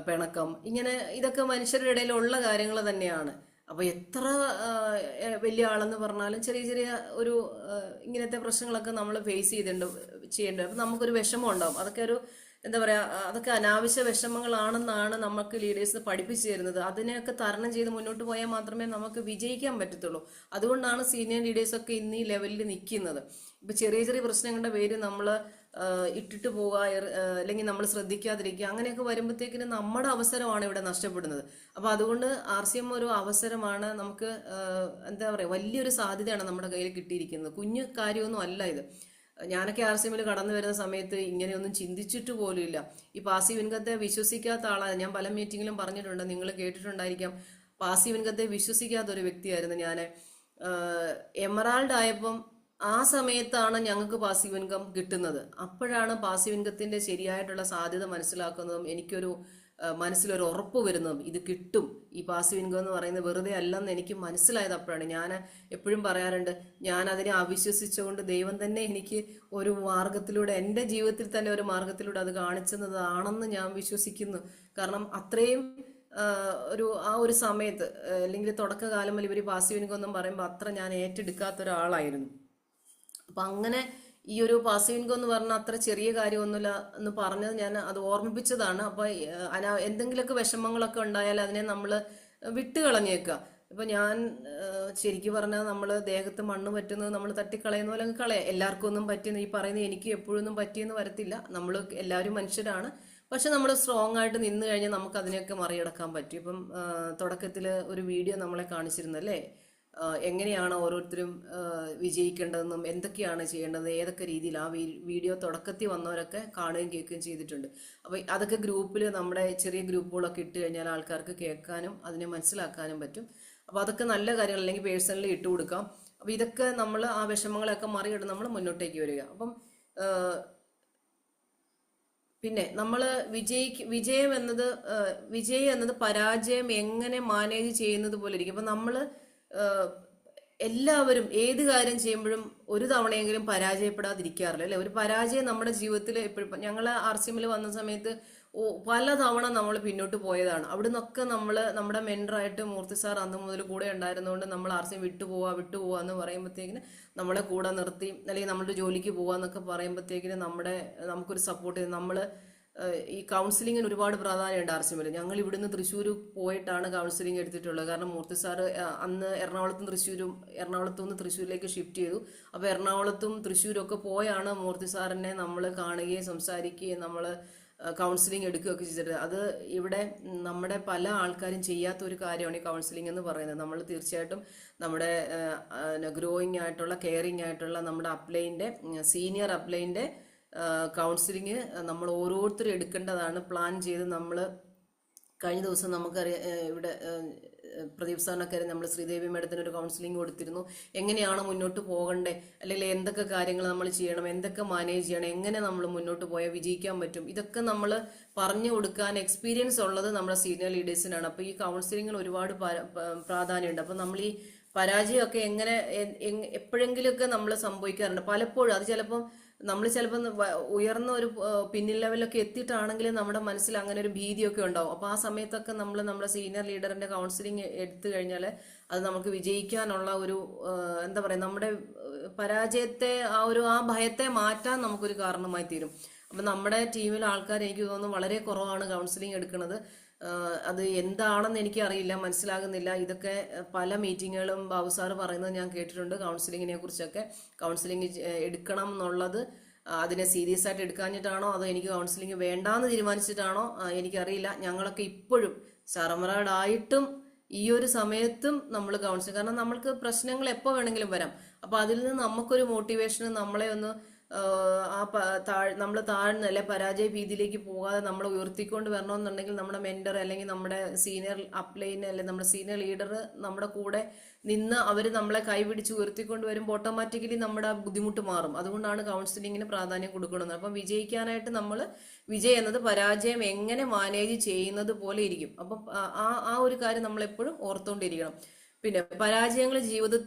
പിണക്കം, ഇങ്ങനെ ഇതൊക്കെ മനുഷ്യരുടെ ഇടയിലുള്ള കാര്യങ്ങൾ തന്നെയാണ്. അപ്പൊ എത്ര വലിയ ആളെന്ന് പറഞ്ഞാലും ചെറിയ ചെറിയ ഒരു ഇങ്ങനത്തെ പ്രശ്നങ്ങളൊക്കെ നമ്മൾ ഫേസ് ചെയ്യേണ്ടത്. അപ്പൊ നമുക്കൊരു വിഷമം ഉണ്ടാവും. അതൊക്കെ ഒരു എന്താ പറയാ, അതൊക്കെ അനാവശ്യ വിഷമങ്ങളാണെന്നാണ് നമുക്ക് ലീഡേഴ്സ് പഠിപ്പിച്ചു തരുന്നത്. അതിനെയൊക്കെ തരണം ചെയ്ത് മുന്നോട്ട് പോയാൽ മാത്രമേ നമുക്ക് വിജയിക്കാൻ പറ്റത്തുള്ളൂ. അതുകൊണ്ടാണ് സീനിയർ ലീഡേഴ്സൊക്കെ ഇന്ന് ഈ ലെവലിൽ നിൽക്കുന്നത്. ഇപ്പൊ ചെറിയ ചെറിയ പ്രശ്നങ്ങളുടെ പേര് നമ്മൾ ഇട്ടിട്ട് പോവുക, അല്ലെങ്കിൽ നമ്മൾ ശ്രദ്ധിക്കാതിരിക്കുക, അങ്ങനെയൊക്കെ വരുമ്പോഴത്തേക്കിന് നമ്മുടെ അവസരമാണ് ഇവിടെ നഷ്ടപ്പെടുന്നത്. അപ്പൊ അതുകൊണ്ട് RCM ഒരു അവസരമാണ്. നമുക്ക് എന്താ പറയുക, വലിയൊരു സാധ്യതയാണ് നമ്മുടെ കയ്യിൽ കിട്ടിയിരിക്കുന്നത്. കുഞ്ഞു കാര്യമൊന്നും അല്ല ഇത്. ഞാനൊക്കെ RCMൽ കടന്നു വരുന്ന സമയത്ത് ഇങ്ങനെയൊന്നും ചിന്തിച്ചിട്ട് പോലും ഇല്ല. ഈ പാസീവ് ഇൻകത്തെ വിശ്വസിക്കാത്ത ആളാണ് ഞാൻ. പല മീറ്റിങ്ങിലും പറഞ്ഞിട്ടുണ്ട്, നിങ്ങൾ കേട്ടിട്ടുണ്ടായിരിക്കാം. പാസീവ് ഇൻകത്തെ വിശ്വസിക്കാത്ത ഒരു വ്യക്തിയായിരുന്നു ഞാൻ. എമറാൾഡ് ആയപ്പം ആ സമയത്താണ് ഞങ്ങൾക്ക് പാസീവ് ഇൻകം കിട്ടുന്നത്. അപ്പോഴാണ് പാസീവ് ഇൻകത്തിന്റെ ശരിയായിട്ടുള്ള സാധ്യത മനസ്സിലാക്കുന്നതും എനിക്കൊരു മനസ്സിലൊരു ഉറപ്പ് വരുന്നതും ഇത് കിട്ടും, ഈ പാസീവ് ഇൻകം എന്ന് പറയുന്നത് വെറുതെ അല്ലെന്ന് എനിക്ക് മനസ്സിലായത് അപ്പോഴാണ്. ഞാൻ എപ്പോഴും പറയാറുണ്ട്, ഞാൻ അതിനെ അവിശ്വസിച്ചുകൊണ്ട് ദൈവം തന്നെ എനിക്ക് ഒരു മാർഗത്തിലൂടെ, എൻ്റെ ജീവിതത്തിൽ തന്നെ ഒരു മാർഗത്തിലൂടെ അത് കാണിച്ചതാണെന്ന് ഞാൻ വിശ്വസിക്കുന്നു. കാരണം അത്രയും ആ ഒരു സമയത്ത്, അല്ലെങ്കിൽ തുടക്കകാലം മുതൽ ഇവർ പാസീവ് ഇൻകം എന്നും പറയുമ്പോൾ അത്ര ഞാൻ ഏറ്റെടുക്കാത്ത ഒരാളായിരുന്നു. അപ്പൊ അങ്ങനെ ഈ ഒരു പാസീവ് ഇൻകം എന്ന് പറഞ്ഞാൽ അത്ര ചെറിയ കാര്യമൊന്നുമില്ല എന്ന് പറഞ്ഞത് ഞാൻ അത് ഓർമ്മിപ്പിച്ചതാണ്. അപ്പൊ എന്തെങ്കിലുമൊക്കെ വിഷമങ്ങളൊക്കെ ഉണ്ടായാൽ അതിനെ നമ്മൾ വിട്ടുകളഞ്ഞേക്കുക. ഇപ്പൊ ഞാൻ ശരിക്കും പറഞ്ഞാൽ നമ്മൾ ദേഹത്ത് മണ്ണ് പറ്റുന്നത് നമ്മൾ തട്ടിക്കളയുന്ന പോലെ കളയാം. എല്ലാവർക്കും ഒന്നും പറ്റുന്ന, ഈ പറയുന്നത് എനിക്ക് എപ്പോഴൊന്നും പറ്റിയെന്ന് വരത്തില്ല. നമ്മൾ എല്ലാവരും മനുഷ്യരാണ്. പക്ഷെ നമ്മൾ സ്ട്രോങ് ആയിട്ട് നിന്ന് കഴിഞ്ഞാൽ നമുക്ക് അതിനെയൊക്കെ മറികടക്കാൻ പറ്റും. ഇപ്പം തുടക്കത്തിൽ ഒരു വീഡിയോ നമ്മളെ കാണിച്ചിരുന്നല്ലേ, എങ്ങനെയാണ് ഓരോരുത്തരും വിജയിക്കേണ്ടതെന്നും എന്തൊക്കെയാണ് ചെയ്യേണ്ടത്, ഏതൊക്കെ രീതിയിൽ ആ വീഡിയോ തുടക്കത്തിൽ വന്നവരൊക്കെ കാണുകയും കേൾക്കുകയും ചെയ്തിട്ടുണ്ട്. അപ്പോൾ അതൊക്കെ ഗ്രൂപ്പിൽ, നമ്മുടെ ചെറിയ ഗ്രൂപ്പുകളൊക്കെ ഇട്ട് കഴിഞ്ഞാൽ ആൾക്കാർക്ക് കേൾക്കാനും അതിനെ മനസ്സിലാക്കാനും പറ്റും. അപ്പോൾ അതൊക്കെ നല്ല കാര്യങ്ങൾ, അല്ലെങ്കിൽ പേഴ്സണലി ഇട്ട് കൊടുക്കാം. അപ്പോൾ ഇതൊക്കെ നമ്മൾ ആ വിഷമങ്ങളെയൊക്കെ മറികടന്ന് നമ്മൾ മുന്നോട്ടേക്ക് വരിക. അപ്പം പിന്നെ നമ്മൾ വിജയം എന്നത് പരാജയം എങ്ങനെ മാനേജ് ചെയ്യുന്നത് പോലെ ഇരിക്കും. അപ്പം നമ്മൾ എല്ലാവരും ഏത് കാര്യം ചെയ്യുമ്പോഴും ഒരു തവണയെങ്കിലും പരാജയപ്പെടാതിരിക്കാറില്ല അല്ലെ? ഒരു പരാജയം നമ്മുടെ ജീവിതത്തിൽ എപ്പോഴും, ഞങ്ങൾ RCMൽ വന്ന സമയത്ത് പല തവണ നമ്മൾ പിന്നോട്ട് പോയതാണ്. അവിടെ നിന്നൊക്കെ നമ്മുടെ മെന്ററായിട്ട് മൂർത്തി സാർ അന്ന് മുതൽ കൂടെ ഉണ്ടായിരുന്നതുകൊണ്ട് നമ്മൾ RCM വിട്ടുപോവാ എന്ന് പറയുമ്പോഴത്തേക്കിന് നമ്മളെ കൂടെ നിർത്തി, അല്ലെങ്കിൽ നമ്മുടെ ജോലിക്ക് പോവാന്നൊക്കെ പറയുമ്പോഴത്തേക്കിന് നമുക്കൊരു സപ്പോർട്ട് ചെയ്ത് ഈ കൗൺസിലിങ്ങിന് ഒരുപാട് പ്രാധാന്യമുണ്ട് RCMൽ. ഞങ്ങൾ ഇവിടുന്ന് തൃശ്ശൂർ പോയിട്ടാണ് കൗൺസിലിംഗ് എടുത്തിട്ടുള്ളത്. കാരണം മൂർത്തി സാറ് അന്ന് എറണാകുളത്തുനിന്ന് തൃശ്ശൂരിലേക്ക് ഷിഫ്റ്റ് ചെയ്തു. അപ്പോൾ എറണാകുളത്തും തൃശ്ശൂരും ഒക്കെ പോയാണ് മൂർത്തി സാറിനെ നമ്മൾ കാണുകയും സംസാരിക്കുകയും നമ്മൾ കൗൺസിലിംഗ് എടുക്കുകയൊക്കെ ചെയ്തിട്ട്. അത് ഇവിടെ നമ്മുടെ പല ആൾക്കാരും ചെയ്യാത്ത ഒരു കാര്യമാണ് ഈ കൗൺസിലിംഗ് എന്ന് പറയുന്നത്. നമ്മൾ തീർച്ചയായിട്ടും നമ്മുടെ ഗ്രോയിങ് ആയിട്ടുള്ള, കെയറിങ് ആയിട്ടുള്ള നമ്മുടെ സീനിയർ അപ്ലൈൻ്റെ കൗൺസിലിംഗ് നമ്മൾ ഓരോരുത്തരും എടുക്കേണ്ടതാണ്. പ്ലാൻ ചെയ്ത് നമ്മൾ കഴിഞ്ഞ ദിവസം നമുക്കറിയാം, ഇവിടെ പ്രദീപ് സാറിനൊക്കെ നമ്മൾ ശ്രീദേവി മേഡത്തിന് ഒരു കൗൺസിലിംഗ് കൊടുത്തിരുന്നു. എങ്ങനെയാണ് മുന്നോട്ട് പോകണ്ടേ, അല്ലെങ്കിൽ എന്തൊക്കെ കാര്യങ്ങൾ നമ്മൾ ചെയ്യണം, എന്തൊക്കെ മാനേജ് ചെയ്യണം, എങ്ങനെ നമ്മൾ മുന്നോട്ട് പോയാൽ വിജയിക്കാൻ പറ്റും, ഇതൊക്കെ നമ്മൾ പറഞ്ഞു കൊടുക്കാൻ എക്സ്പീരിയൻസ് ഉള്ളത് നമ്മുടെ സീനിയർ ലീഡേഴ്സിനാണ്. അപ്പോൾ ഈ കൗൺസിലിംഗിൽ ഒരുപാട് പ്രാധാന്യമുണ്ട്. അപ്പം നമ്മൾ ഈ പരാജയമൊക്കെ എപ്പോഴെങ്കിലുമൊക്കെ നമ്മൾ സംഭവിക്കാറുണ്ട്. പലപ്പോഴും അത് ചിലപ്പം നമ്മൾ ഉയർന്ന ഒരു പിന്നിൽ ലെവലൊക്കെ എത്തിയിട്ടാണെങ്കിൽ നമ്മുടെ മനസ്സിൽ അങ്ങനെ ഒരു ഭീതിയൊക്കെ ഉണ്ടാവും. അപ്പോൾ ആ സമയത്തൊക്കെ നമ്മുടെ സീനിയർ ലീഡറിന്റെ കൗൺസിലിംഗ് എടുത്തു കഴിഞ്ഞാൽ അത് നമുക്ക് വിജയിക്കാനുള്ള ഒരു എന്താ പറയുക, നമ്മുടെ പരാജയത്തെ ആ ഭയത്തെ മാറ്റാൻ നമുക്കൊരു കാരണമായി തീരും. അപ്പം നമ്മുടെ ടീമിലെ ആൾക്കാർ എനിക്ക് തോന്നുന്നു വളരെ കുറവാണ് കൗൺസിലിംഗ് എടുക്കുന്നത്. അത് എന്താണെന്ന് എനിക്ക് അറിയില്ല, മനസ്സിലാകുന്നില്ല. ഇതൊക്കെ പല മീറ്റിങ്ങുകളും ബാബു സാറ് പറയുന്നത് ഞാൻ കേട്ടിട്ടുണ്ട്. കൗൺസിലിങ്ങിനെ കുറിച്ചൊക്കെ കൗൺസിലിംഗ് എടുക്കണം എന്നുള്ളത് അതിനെ സീരിയസ് ആയിട്ട് എടുക്കാഞ്ഞിട്ടാണോ അതോ എനിക്ക് കൗൺസിലിംഗ് വേണ്ടാന്ന് തീരുമാനിച്ചിട്ടാണോ എനിക്കറിയില്ല. ഞങ്ങളൊക്കെ ഇപ്പോഴും ചറമറാടായിട്ടും ഈ ഒരു സമയത്തും നമ്മൾ കൗൺസിലിംഗ്, കാരണം നമ്മൾക്ക് പ്രശ്നങ്ങൾ എപ്പോൾ വേണമെങ്കിലും വരാം. അപ്പൊ അതിൽ നിന്ന് നമുക്കൊരു മോട്ടിവേഷൻ, നമ്മളെ ഒന്ന് നമ്മൾ താഴ്ന്ന അല്ലെ പരാജയ ഭീതിയിലേക്ക് പോകാതെ നമ്മളെ ഉയർത്തിക്കൊണ്ട് വരണമെന്നുണ്ടെങ്കിൽ നമ്മുടെ മെന്റർ അല്ലെങ്കിൽ നമ്മുടെ സീനിയർ അപ്ലൈൻ അല്ലെ നമ്മുടെ സീനിയർ ലീഡർ നമ്മുടെ കൂടെ നിന്ന് അവർ നമ്മളെ കൈപിടിച്ച് ഉയർത്തിക്കൊണ്ട് വരുമ്പോൾ ഓട്ടോമാറ്റിക്കലി നമ്മുടെ ബുദ്ധിമുട്ട് മാറും. അതുകൊണ്ടാണ് കൗൺസിലിങ്ങിന് പ്രാധാന്യം കൊടുക്കുന്നത്. അപ്പം വിജയിക്കാനായിട്ട് നമ്മൾ വിജയം എന്നത് പരാജയം എങ്ങനെ മാനേജ് ചെയ്യുന്നത് പോലെ ഇരിക്കും. അപ്പം ആ ഒരു കാര്യം നമ്മൾ എപ്പോഴും ഓർത്തുകൊണ്ടിരിക്കണം. പിന്നെ പരാജയങ്ങൾ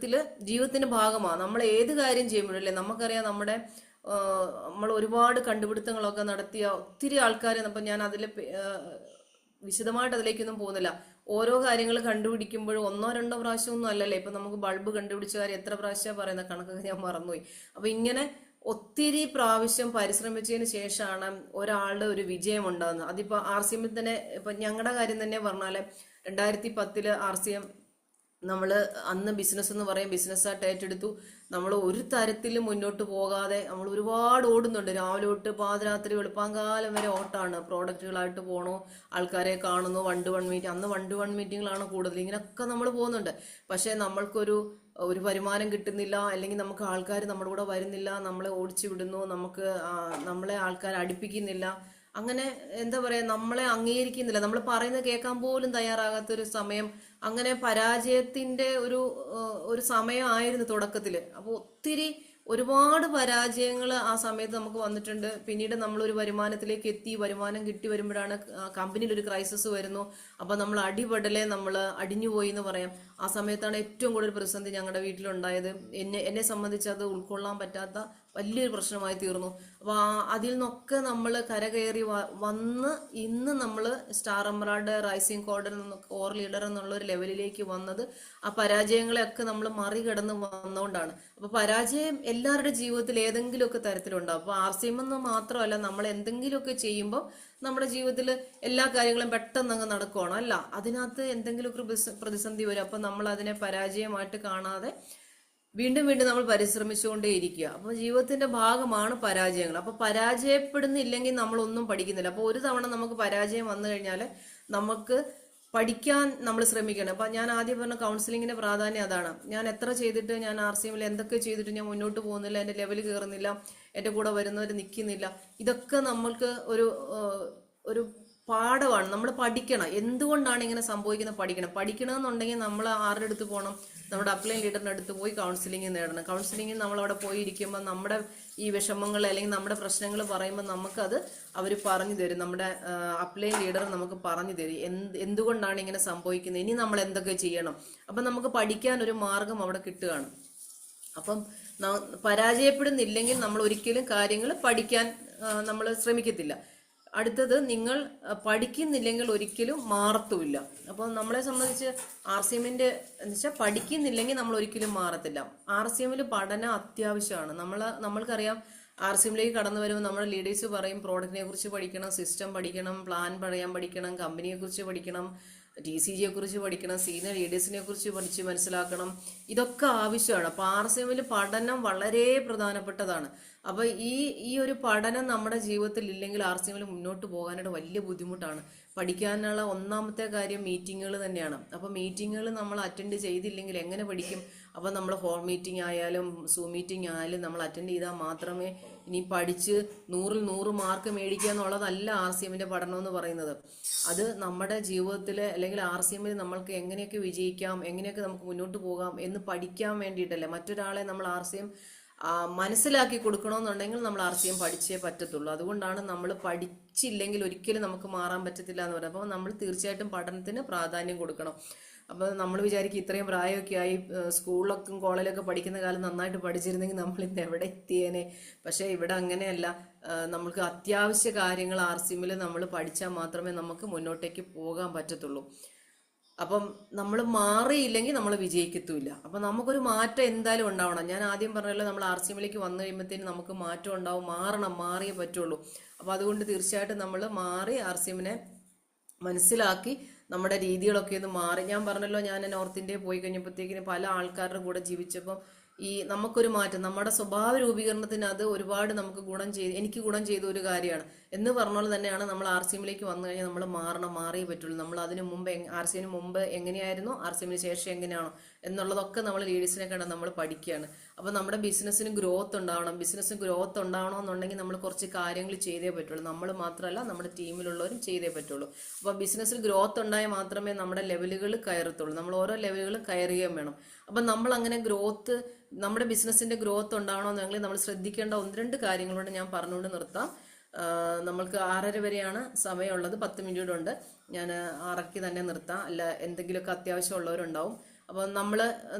ജീവിതത്തിന്റെ ഭാഗമാണ്. നമ്മൾ ഏത് കാര്യം ചെയ്യുമ്പോഴല്ലേ നമുക്കറിയാം, നമ്മൾ ഒരുപാട് കണ്ടുപിടുത്തങ്ങളൊക്കെ നടത്തിയ ഒത്തിരി ആൾക്കാരെ, അപ്പം ഞാൻ വിശദമായിട്ട് അതിലേക്കൊന്നും പോകുന്നില്ല. ഓരോ കാര്യങ്ങൾ കണ്ടുപിടിക്കുമ്പോഴും 1-2 പ്രാവശ്യമൊന്നും അല്ലല്ലേ. ഇപ്പൊ നമുക്ക് ബൾബ് കണ്ടുപിടിച്ച കാര്യം എത്ര പ്രാവശ്യം പറയുന്ന കണക്കൊക്കെ ഞാൻ മറന്നുപോയി. അപ്പൊ ഇങ്ങനെ ഒത്തിരി പ്രാവശ്യം പരിശ്രമിച്ചതിന് ശേഷമാണ് ഒരാളുടെ ഒരു വിജയം ഉണ്ടാകുന്നത്. അതിപ്പോ RCM തന്നെ, ഇപ്പൊ ഞങ്ങളുടെ കാര്യം തന്നെ പറഞ്ഞാല് 2010 RCM നമ്മൾ അന്ന് ബിസിനസ് എന്ന് പറയും, ബിസിനസ്സായിട്ട് ഏറ്റെടുത്തു. നമ്മൾ ഒരു തരത്തിലും മുന്നോട്ട് പോകാതെ നമ്മൾ ഒരുപാട് ഓടുന്നുണ്ട്. രാവിലെ തൊട്ട് പാതിരാത്രി വെളുപ്പാങ്കാലം വരെ ഓട്ടാണ്. പ്രോഡക്റ്റുകളായിട്ട് പോകണോ, ആൾക്കാരെ കാണുന്നു, 1-to-1 മീറ്റിംഗ്, അന്ന് 1-to-1 മീറ്റിങ്ങുകളാണ് കൂടുതൽ. ഇങ്ങനെയൊക്കെ നമ്മൾ പോകുന്നുണ്ട്. പക്ഷെ നമ്മൾക്കൊരു വരുമാനം കിട്ടുന്നില്ല, അല്ലെങ്കിൽ നമുക്ക് ആൾക്കാർ നമ്മുടെ കൂടെ വരുന്നില്ല, നമ്മളെ ഓടിച്ചു വിടുന്നു, നമ്മളെ ആൾക്കാർ അടുപ്പിക്കുന്നില്ല. അങ്ങനെ എന്താ പറയാ, നമ്മളെ അംഗീകരിക്കുന്നില്ല, നമ്മൾ പറയുന്നത് കേൾക്കാൻ പോലും തയ്യാറാകാത്തൊരു സമയം. അങ്ങനെ പരാജയത്തിന്റെ ഒരു സമയമായിരുന്നു തുടക്കത്തില്. അപ്പൊ ഒരുപാട് പരാജയങ്ങൾ ആ സമയത്ത് നമുക്ക് വന്നിട്ടുണ്ട്. പിന്നീട് നമ്മളൊരു വരുമാനത്തിലേക്ക് എത്തി, വരുമാനം കിട്ടി വരുമ്പോഴാണ് കമ്പനിയിൽ ഒരു ക്രൈസിസ് വരുന്നു. അപ്പൊ നമ്മൾ അടിപെടലെ നമ്മൾ അടിഞ്ഞുപോയി എന്ന് പറയാം. ആ സമയത്താണ് ഏറ്റവും കൂടുതൽ പ്രതിസന്ധി ഞങ്ങളുടെ വീട്ടിലുണ്ടായത്. എന്നെ സംബന്ധിച്ച് അത് ഉൾക്കൊള്ളാൻ പറ്റാത്ത വലിയൊരു പ്രശ്നമായി തീർന്നു. അപ്പൊ അതിൽ നിന്നൊക്കെ നമ്മൾ കരകയറി വന്ന് ഇന്ന് നമ്മൾ star emerald, rising core leader എന്നുള്ള ഒരു ലെവലിലേക്ക് വന്നത് ആ പരാജയങ്ങളെയൊക്കെ നമ്മൾ മറികടന്ന് വന്നുകൊണ്ടാണ്. അപ്പൊ പരാജയം എല്ലാവരുടെ ജീവിതത്തിൽ ഏതെങ്കിലുമൊക്കെ തരത്തിലുണ്ടാവും. അപ്പൊ RCM എന്ന് മാത്രമല്ല, നമ്മൾ എന്തെങ്കിലുമൊക്കെ ചെയ്യുമ്പോൾ നമ്മുടെ ജീവിതത്തിൽ എല്ലാ കാര്യങ്ങളും പെട്ടെന്ന് അങ്ങ് നടക്കുവാണോ? അല്ല, അതിനകത്ത് എന്തെങ്കിലുമൊക്കെ പ്രതിസന്ധി വരും. അപ്പൊ നമ്മൾ അതിനെ പരാജയമായിട്ട് കാണാതെ വീണ്ടും വീണ്ടും നമ്മൾ പരിശ്രമിച്ചുകൊണ്ടേ ഇരിക്കുക. അപ്പൊ ജീവിതത്തിന്റെ ഭാഗമാണ് പരാജയങ്ങൾ. അപ്പൊ പരാജയപ്പെടുന്നില്ലെങ്കിൽ നമ്മളൊന്നും പഠിക്കുന്നില്ല. അപ്പൊ ഒരു തവണ നമുക്ക് പരാജയം വന്നു കഴിഞ്ഞാൽ നമുക്ക് പഠിക്കാൻ നമ്മൾ ശ്രമിക്കണം. അപ്പൊ ഞാൻ ആദ്യം പറഞ്ഞ കൗൺസിലിങ്ങിന്റെ പ്രാധാന്യം അതാണ്. ഞാൻ എത്ര ചെയ്തിട്ട്, ഞാൻ RCM എന്തൊക്കെ ചെയ്തിട്ട് ഞാൻ മുന്നോട്ട് പോകുന്നില്ല, എന്റെ ലെവൽ കയറുന്നില്ല, എന്റെ കൂടെ വരുന്നവർ നിൽക്കുന്നില്ല. ഇതൊക്കെ നമ്മൾക്ക് ഒരു പാഠമാണ്. നമ്മൾ പഠിക്കണം. എന്തുകൊണ്ടാണ് ഇങ്ങനെ സംഭവിക്കുന്നത് പഠിക്കണമെന്നുണ്ടെങ്കിൽ നമ്മൾ ആരുടെ അടുത്ത് പോകണം? നമ്മുടെ അപ്ലൈൻ ലീഡറിന്റെ അടുത്ത് പോയി കൗൺസിലിംഗ് നേടണം. കൗൺസിലിംഗ് നമ്മൾ അവിടെ പോയി ഇരിക്കുമ്പോൾ നമ്മുടെ ഈ വിഷമങ്ങൾ അല്ലെങ്കിൽ നമ്മുടെ പ്രശ്നങ്ങൾ പറയുമ്പോൾ നമുക്കത് അവർ പറഞ്ഞു തരും. നമ്മുടെ അപ്ലൈൻ ലീഡർ നമുക്ക് പറഞ്ഞു തരും എന്തുകൊണ്ടാണ് ഇങ്ങനെ സംഭവിക്കുന്നത്, ഇനി നമ്മൾ എന്തൊക്കെ ചെയ്യണം. അപ്പം നമുക്ക് പഠിക്കാൻ ഒരു മാർഗം അവിടെ കിട്ടുകയാണ്. അപ്പം പരാജയപ്പെടുന്നില്ലെങ്കിൽ നമ്മൾ ഒരിക്കലും കാര്യങ്ങൾ പഠിക്കാൻ നമ്മൾ ശ്രമിക്കത്തില്ല. അടുത്തത്, നിങ്ങൾ പഠിക്കുന്നില്ലെങ്കിൽ ഒരിക്കലും മാറത്തുമില്ല. അപ്പം നമ്മളെ സംബന്ധിച്ച് RCMന്റെ എന്ന് വെച്ചാൽ പഠിക്കുന്നില്ലെങ്കിൽ നമ്മൾ ഒരിക്കലും മാറത്തില്ല. RCMൽ പഠനം അത്യാവശ്യമാണ്. നമ്മൾക്കറിയാം, RCMലേക്ക് കടന്നു വരുമ്പോൾ നമ്മുടെ ലീഡേഴ്സ് പറയും പ്രോഡക്റ്റിനെ കുറിച്ച് പഠിക്കണം, സിസ്റ്റം പഠിക്കണം, പ്ലാൻ പറയാൻ പഠിക്കണം, കമ്പനിയെ കുറിച്ച് പഠിക്കണം, TCGയെ കുറിച്ച് പഠിക്കണം, സീനിയർ ലീഡേഴ്സിനെ കുറിച്ച് പഠിച്ച് മനസ്സിലാക്കണം. ഇതൊക്കെ ആവശ്യമാണ്. അപ്പൊ RCMൽ പഠനം വളരെ പ്രധാനപ്പെട്ടതാണ്. അപ്പൊ ഈ ഒരു പഠനം നമ്മുടെ ജീവിതത്തിൽ ഇല്ലെങ്കിൽ RCMൽ മുന്നോട്ട് പോകാനായിട്ട് വലിയ ബുദ്ധിമുട്ടാണ്. പഠിക്കാനുള്ള ഒന്നാമത്തെ കാര്യം മീറ്റിങ്ങുകൾ തന്നെയാണ്. അപ്പൊ മീറ്റിങ്ങുകൾ നമ്മൾ അറ്റൻഡ് ചെയ്തില്ലെങ്കിൽ എങ്ങനെ പഠിക്കും? അപ്പൊ നമ്മൾ ഹോം മീറ്റിംഗ് ആയാലും സൂം മീറ്റിംഗ് ആയാലും നമ്മൾ അറ്റൻഡ് ചെയ്താൽ മാത്രമേ ഇനി പഠിച്ച് 100-ൽ 100 മാർക്ക് മേടിക്കുക എന്നുള്ളതല്ല RCMന്റെ പഠനം എന്ന് പറയുന്നത്. അത് നമ്മുടെ ജീവിതത്തിൽ അല്ലെങ്കിൽ RCMൽ നമ്മൾക്ക് എങ്ങനെയൊക്കെ വിജയിക്കാം, എങ്ങനെയൊക്കെ നമുക്ക് മുന്നോട്ട് പോകാം എന്ന് പഠിക്കാൻ വേണ്ടിയിട്ടല്ലേ. മറ്റൊരാളെ നമ്മൾ RCM മനസ്സിലാക്കി കൊടുക്കണമെന്നുണ്ടെങ്കിൽ നമ്മൾ RCM പഠിച്ചേ പറ്റത്തുള്ളൂ. അതുകൊണ്ടാണ് നമ്മൾ പഠിച്ചില്ലെങ്കിൽ ഒരിക്കലും നമുക്ക് മാറാൻ പറ്റത്തില്ല എന്ന് പറയുന്നത്. അപ്പോൾ നമ്മൾ തീർച്ചയായിട്ടും പഠനത്തിന് പ്രാധാന്യം കൊടുക്കണം. അപ്പോൾ നമ്മൾ വിചാരിക്കും ഇത്രയും പ്രായമൊക്കെ ആയി, സ്കൂളിലൊക്കെ കോളേജിലൊക്കെ പഠിക്കുന്ന കാലം നന്നായിട്ട് പഠിച്ചിരുന്നെങ്കിൽ നമ്മൾ ഇന്ന് എവിടെ എത്തിയേനെ. പക്ഷേ ഇവിടെ അങ്ങനെയല്ല. നമുക്ക് അത്യാവശ്യ കാര്യങ്ങൾ RCMൽ നമ്മൾ പഠിച്ചാൽ മാത്രമേ നമുക്ക് മുന്നോട്ടേക്ക് പോകാൻ പറ്റത്തുള്ളൂ. അപ്പം നമ്മൾ മാറിയില്ലെങ്കിൽ നമ്മൾ വിജയിക്കത്തുമില്ല. അപ്പം നമുക്കൊരു മാറ്റം എന്തായാലും ഉണ്ടാവണം. ഞാൻ ആദ്യം പറഞ്ഞല്ലോ, നമ്മൾ RCMലേക്ക് വന്നു കഴിയുമ്പോഴത്തേനും നമുക്ക് മാറ്റം ഉണ്ടാവും. മാറിയേ പറ്റുള്ളൂ. അപ്പം അതുകൊണ്ട് തീർച്ചയായിട്ടും നമ്മൾ മാറി RCMനെ മനസ്സിലാക്കി നമ്മുടെ രീതികളൊക്കെ ഒന്ന് മാറി. ഞാൻ പറഞ്ഞല്ലോ, ഞാൻ നോർത്ത് ഇന്ത്യയിൽ പോയി കഴിഞ്ഞപ്പോഴത്തേക്കിന് പല ആൾക്കാരുടെ കൂടെ ജീവിച്ചപ്പം ഈ നമുക്കൊരു മാറ്റം, നമ്മുടെ സ്വഭാവ രൂപീകരണത്തിന് അത് ഒരുപാട് നമുക്ക് എനിക്ക് ഗുണം ചെയ്ത ഒരു കാര്യമാണ്. എന്ന് പറഞ്ഞ തന്നെയാണ് നമ്മൾ ആർ സി എമ്മിലേക്ക് വന്നു കഴിഞ്ഞാൽ നമ്മൾ മാറിയേ പറ്റുള്ളൂ. നമ്മൾ അതിന് മുമ്പ് ആർ സി എമ്മിന് മുമ്പ് എങ്ങനെയായിരുന്നു, ആർ സി എമ്മിന് ശേഷം എങ്ങനെയാണോ എന്നുള്ളതൊക്കെ നമ്മൾ ലീഡേഴ്സിനെ കണ്ട് നമ്മൾ പഠിക്കുകയാണ്. അപ്പോൾ നമ്മുടെ ബിസിനസ്സിന് ഗ്രോത്ത് ഉണ്ടാവണം. ബിസിനസ് ഗ്രോത്ത് ഉണ്ടാവണമെന്നുണ്ടെങ്കിൽ നമ്മൾ കുറച്ച് കാര്യങ്ങൾ ചെയ്തേ പറ്റുള്ളൂ. നമ്മൾ മാത്രമല്ല, നമ്മുടെ ടീമിലുള്ളവരും ചെയ്തേ പറ്റുള്ളൂ. അപ്പോൾ ബിസിനസ്സിൽ ഗ്രോത്ത് ഉണ്ടായാൽ മാത്രമേ നമ്മുടെ ലെവലുകൾ കയറത്തുള്ളൂ. നമ്മൾ ഓരോ ലെവലുകൾ കയറുകയും വേണം. അപ്പം നമ്മൾ അങ്ങനെ നമ്മുടെ ബിസിനസ്സിന്റെ ഗ്രോത്ത് ഉണ്ടാവണമെന്നെങ്കിൽ നമ്മൾ ശ്രദ്ധിക്കേണ്ട 1-2 കാര്യങ്ങളോട് ഞാൻ പറഞ്ഞുകൊണ്ട് നിർത്താം. നമ്മൾക്ക് 6:30 വരെയാണ് സമയമുള്ളത്. 10 മിനിറ്റ് ഉണ്ട്. ഞാൻ 6:00 തന്നെ നിർത്താം, അല്ല എന്തെങ്കിലുമൊക്കെ അത്യാവശ്യമുള്ളവരുണ്ടാവും. അപ്പോൾ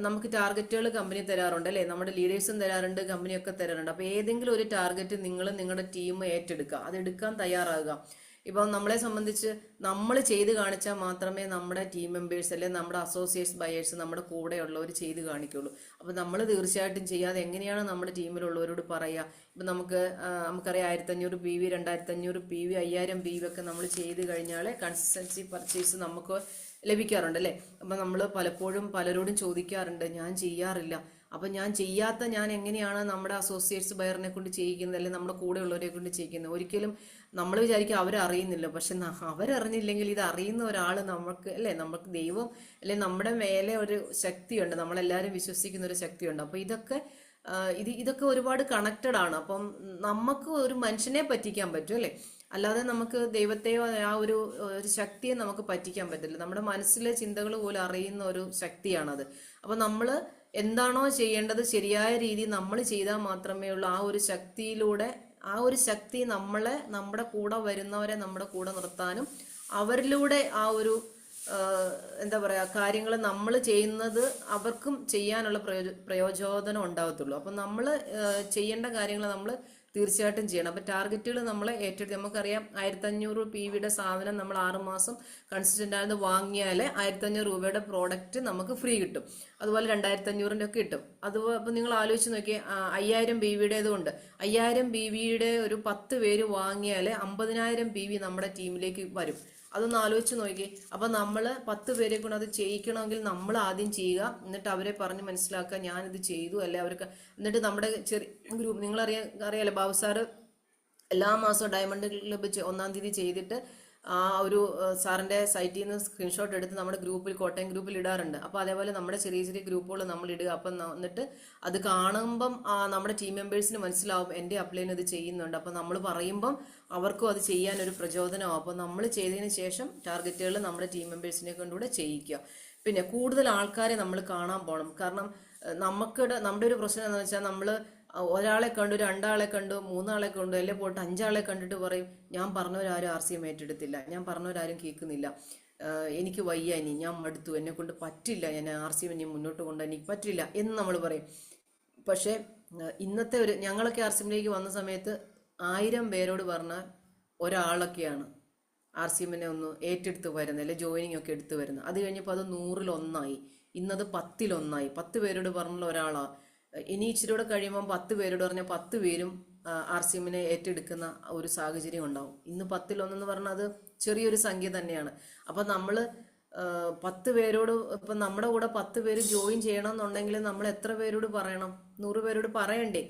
നമുക്ക് ടാർഗറ്റുകൾ കമ്പനി തരാറുണ്ട് അല്ലേ, നമ്മുടെ ലീഡേഴ്സും തരാറുണ്ട്, കമ്പനിയൊക്കെ തരാറുണ്ട്. അപ്പോൾ ഏതെങ്കിലും ഒരു ടാർഗറ്റ് നിങ്ങളുടെ ടീം ഏറ്റെടുക്കുക, അതെടുക്കാൻ തയ്യാറാകുക. ഇപ്പം നമ്മളെ സംബന്ധിച്ച് നമ്മൾ ചെയ്ത് കാണിച്ചാൽ മാത്രമേ നമ്മുടെ ടീം മെമ്പേഴ്സ് അല്ലെങ്കിൽ നമ്മുടെ അസോസിയേറ്റ്സ് ബയേഴ്സ് നമ്മുടെ കൂടെയുള്ളവർ ചെയ്ത് കാണിക്കുള്ളൂ. അപ്പം നമ്മൾ തീർച്ചയായിട്ടും ചെയ്യാതെ എങ്ങനെയാണ് നമ്മുടെ ടീമിലുള്ളവരോട് പറയുക? ഇപ്പം നമുക്കറിയാം 1500 PV, 2500 PV, 5000 PV ഒക്കെ നമ്മൾ ചെയ്ത് കഴിഞ്ഞാൽ കൺസിസ്റ്റൻസി പർച്ചേസ് നമുക്ക് ലഭിക്കാറുണ്ട് അല്ലേ. അപ്പം നമ്മൾ പലപ്പോഴും പലരോടും ചോദിക്കാറുണ്ട്, ഞാൻ ചെയ്യാറില്ല. അപ്പം ഞാൻ എങ്ങനെയാണ് നമ്മുടെ അസോസിയേറ്റ്സ് ബയറിനെ കൊണ്ട് ചെയ്യിക്കുന്നത്, അല്ലെങ്കിൽ നമ്മുടെ കൂടെയുള്ളവരെ കൊണ്ട് ചെയ്യിക്കുന്നത്? ഒരിക്കലും നമ്മൾ വിചാരിക്കും അവരറിയുന്നില്ല. പക്ഷെ അവരറിഞ്ഞില്ലെങ്കിൽ ഇത് അറിയുന്ന ഒരാൾ നമുക്ക് നമുക്ക് ദൈവം നമ്മുടെ മേലെ ഒരു ശക്തിയുണ്ട്, നമ്മളെല്ലാവരും വിശ്വസിക്കുന്ന ഒരു ശക്തിയുണ്ട്. അപ്പോൾ ഇതൊക്കെ ഒരുപാട് കണക്റ്റഡ് ആണ്. അപ്പം നമുക്ക് ഒരു മനുഷ്യനെ പറ്റിക്കാൻ പറ്റും അല്ലേ, അല്ലാതെ നമുക്ക് ദൈവത്തെയോ ആ ഒരു ശക്തിയെ നമുക്ക് പറ്റിക്കാൻ പറ്റില്ല. നമ്മുടെ മനസ്സിലെ ചിന്തകൾ പോലും അറിയുന്ന ഒരു ശക്തിയാണത്. അപ്പൊ നമ്മൾ എന്താണോ ചെയ്യേണ്ടത് ശരിയായ രീതിയിൽ നമ്മൾ ചെയ്താൽ മാത്രമേ ഉള്ളൂ ആ ഒരു ശക്തി നമ്മുടെ കൂടെ വരുന്നവരെ നമ്മുടെ കൂടെ നിർത്താനും അവരിലൂടെ ആ ഒരു എന്താ പറയാ കാര്യങ്ങൾ നമ്മൾ ചെയ്യുന്നത് അവർക്കും ചെയ്യാനുള്ള പ്രയോജനം ഉണ്ടാകത്തുള്ളൂ. അപ്പം നമ്മൾ ചെയ്യേണ്ട കാര്യങ്ങൾ നമ്മൾ തീർച്ചയായിട്ടും ചെയ്യണം. അപ്പം ടാർഗറ്റുകൾ നമ്മൾ ഏറ്റെടുത്ത്, നമുക്കറിയാം 1500 PVയുടെ സാധനം നമ്മൾ 6 മാസം കൺസിസ്റ്റന്റ് ആയത് വാങ്ങിയാൽ 1500 രൂപയുടെ പ്രോഡക്റ്റ് നമുക്ക് ഫ്രീ കിട്ടും. അതുപോലെ 2500 ഒക്കെ കിട്ടും. അതുപോലെ അപ്പം നിങ്ങൾ ആലോചിച്ച് നോക്കിയേ, 5000 PVയുടേതും ഉണ്ട്. 5000 PVയുടെ ഒരു 10 പേര് വാങ്ങിയാൽ 50000 PV നമ്മുടെ ടീമിലേക്ക് വരും. അതൊന്ന് ആലോചിച്ച് നോക്കി. അപ്പൊ നമ്മൾ 10 പേരെ കൊണ്ട് അത് ചെയ്യിക്കണമെങ്കിൽ നമ്മൾ ആദ്യം ചെയ്യുക, എന്നിട്ട് അവരെ പറഞ്ഞ് മനസ്സിലാക്കുക ഞാനിത് ചെയ്തു അല്ലെ അവർക്ക്. എന്നിട്ട് നമ്മുടെ ചെറിയ ഗ്രൂപ്പ്, അറിയാലോ ബാബു സാറ് എല്ലാ മാസവും ഡയമണ്ട് ക്ലബ്ബ് 1-ാം തീയതി ചെയ്തിട്ട് ആ ഒരു സാറിന്റെ സൈറ്റിൽ നിന്ന് സ്ക്രീൻഷോട്ട് എടുത്ത് നമ്മുടെ ഗ്രൂപ്പിൽ, കോട്ടയം ഗ്രൂപ്പിൽ ഇടാറുണ്ട്. അപ്പൊ അതേപോലെ നമ്മുടെ ചെറിയ ചെറിയ ഗ്രൂപ്പുകൾ നമ്മൾ ഇടുക. അപ്പം എന്നിട്ട് അത് കാണുമ്പം നമ്മുടെ ടീം മെമ്പേഴ്സിന് മനസ്സിലാവും എൻ്റെ അപ്ലൈൻ ഇത് ചെയ്യുന്നുണ്ട്. അപ്പൊ നമ്മൾ പറയുമ്പം അവർക്കും അത് ചെയ്യാൻ ഒരു പ്രചോദനമാവും. അപ്പൊ നമ്മൾ ചെയ്തതിന് ശേഷം ടാർഗറ്റുകൾ നമ്മുടെ ടീം മെമ്പേഴ്സിനെ കൊണ്ടുകൂടെ ചെയ്യിക്കുക. പിന്നെ കൂടുതൽ ആൾക്കാരെ നമ്മൾ കാണാൻ പോകണം. കാരണം നമ്മുടെ ഒരു പ്രശ്നം എന്താണെന്ന് വെച്ചാൽ നമ്മൾ ഒരാളെ കണ്ടു, 2 ആളെ കണ്ടു, 3 ആളെ കണ്ടു, അല്ലെ പോയിട്ട് 5 ആളെ കണ്ടിട്ട് പറയും ഞാൻ പറഞ്ഞവരാരും RCM ഏറ്റെടുത്തില്ല, ഞാൻ പറഞ്ഞവരാരും കേൾക്കുന്നില്ല, എനിക്ക് വയ്യ, ഇനി ഞാൻ മടുത്തു, എന്നെ കൊണ്ട് പറ്റില്ല, ഞാൻ RCM ഇനി മുന്നോട്ട് കൊണ്ടുപോകാൻ എനിക്ക് പറ്റില്ല എന്ന് നമ്മൾ പറയും. പക്ഷേ ഇന്നത്തെ ഞങ്ങളൊക്കെ RCMലേക്ക് വന്ന സമയത്ത് 1000 പേരോട് പറഞ്ഞാൽ ഒരാളൊക്കെയാണ് RCMനെ ഒന്ന് ഏറ്റെടുത്ത് വരുന്നത്, അല്ലെ ജോയിനിങ് ഒക്കെ എടുത്തു വരുന്നത്. അത് കഴിഞ്ഞപ്പോൾ അത് 100-ൽ 1 ഇന്നത് 10-ൽ 1 10 പേരോട് പറഞ്ഞുള്ള ഒരാളാ. ഇനി ഇച്ചിരി കൂടെ കഴിയുമ്പോൾ 10 പേരോട് പറഞ്ഞാൽ 10 പേരും RCMനെ ഏറ്റെടുക്കുന്ന ഒരു സാഹചര്യം ഉണ്ടാവും. ഇന്ന് 10-ൽ 1 എന്ന് പറഞ്ഞാൽ അത് ചെറിയൊരു സംഖ്യ തന്നെയാണ്. അപ്പൊ നമ്മൾ 10 പേരോട്, ഇപ്പം നമ്മുടെ കൂടെ 10 പേര് ജോയിൻ ചെയ്യണം എന്നുണ്ടെങ്കിൽ നമ്മൾ എത്ര പേരോട് പറയണം? 100 പേരോട് പറയണ്ടേ?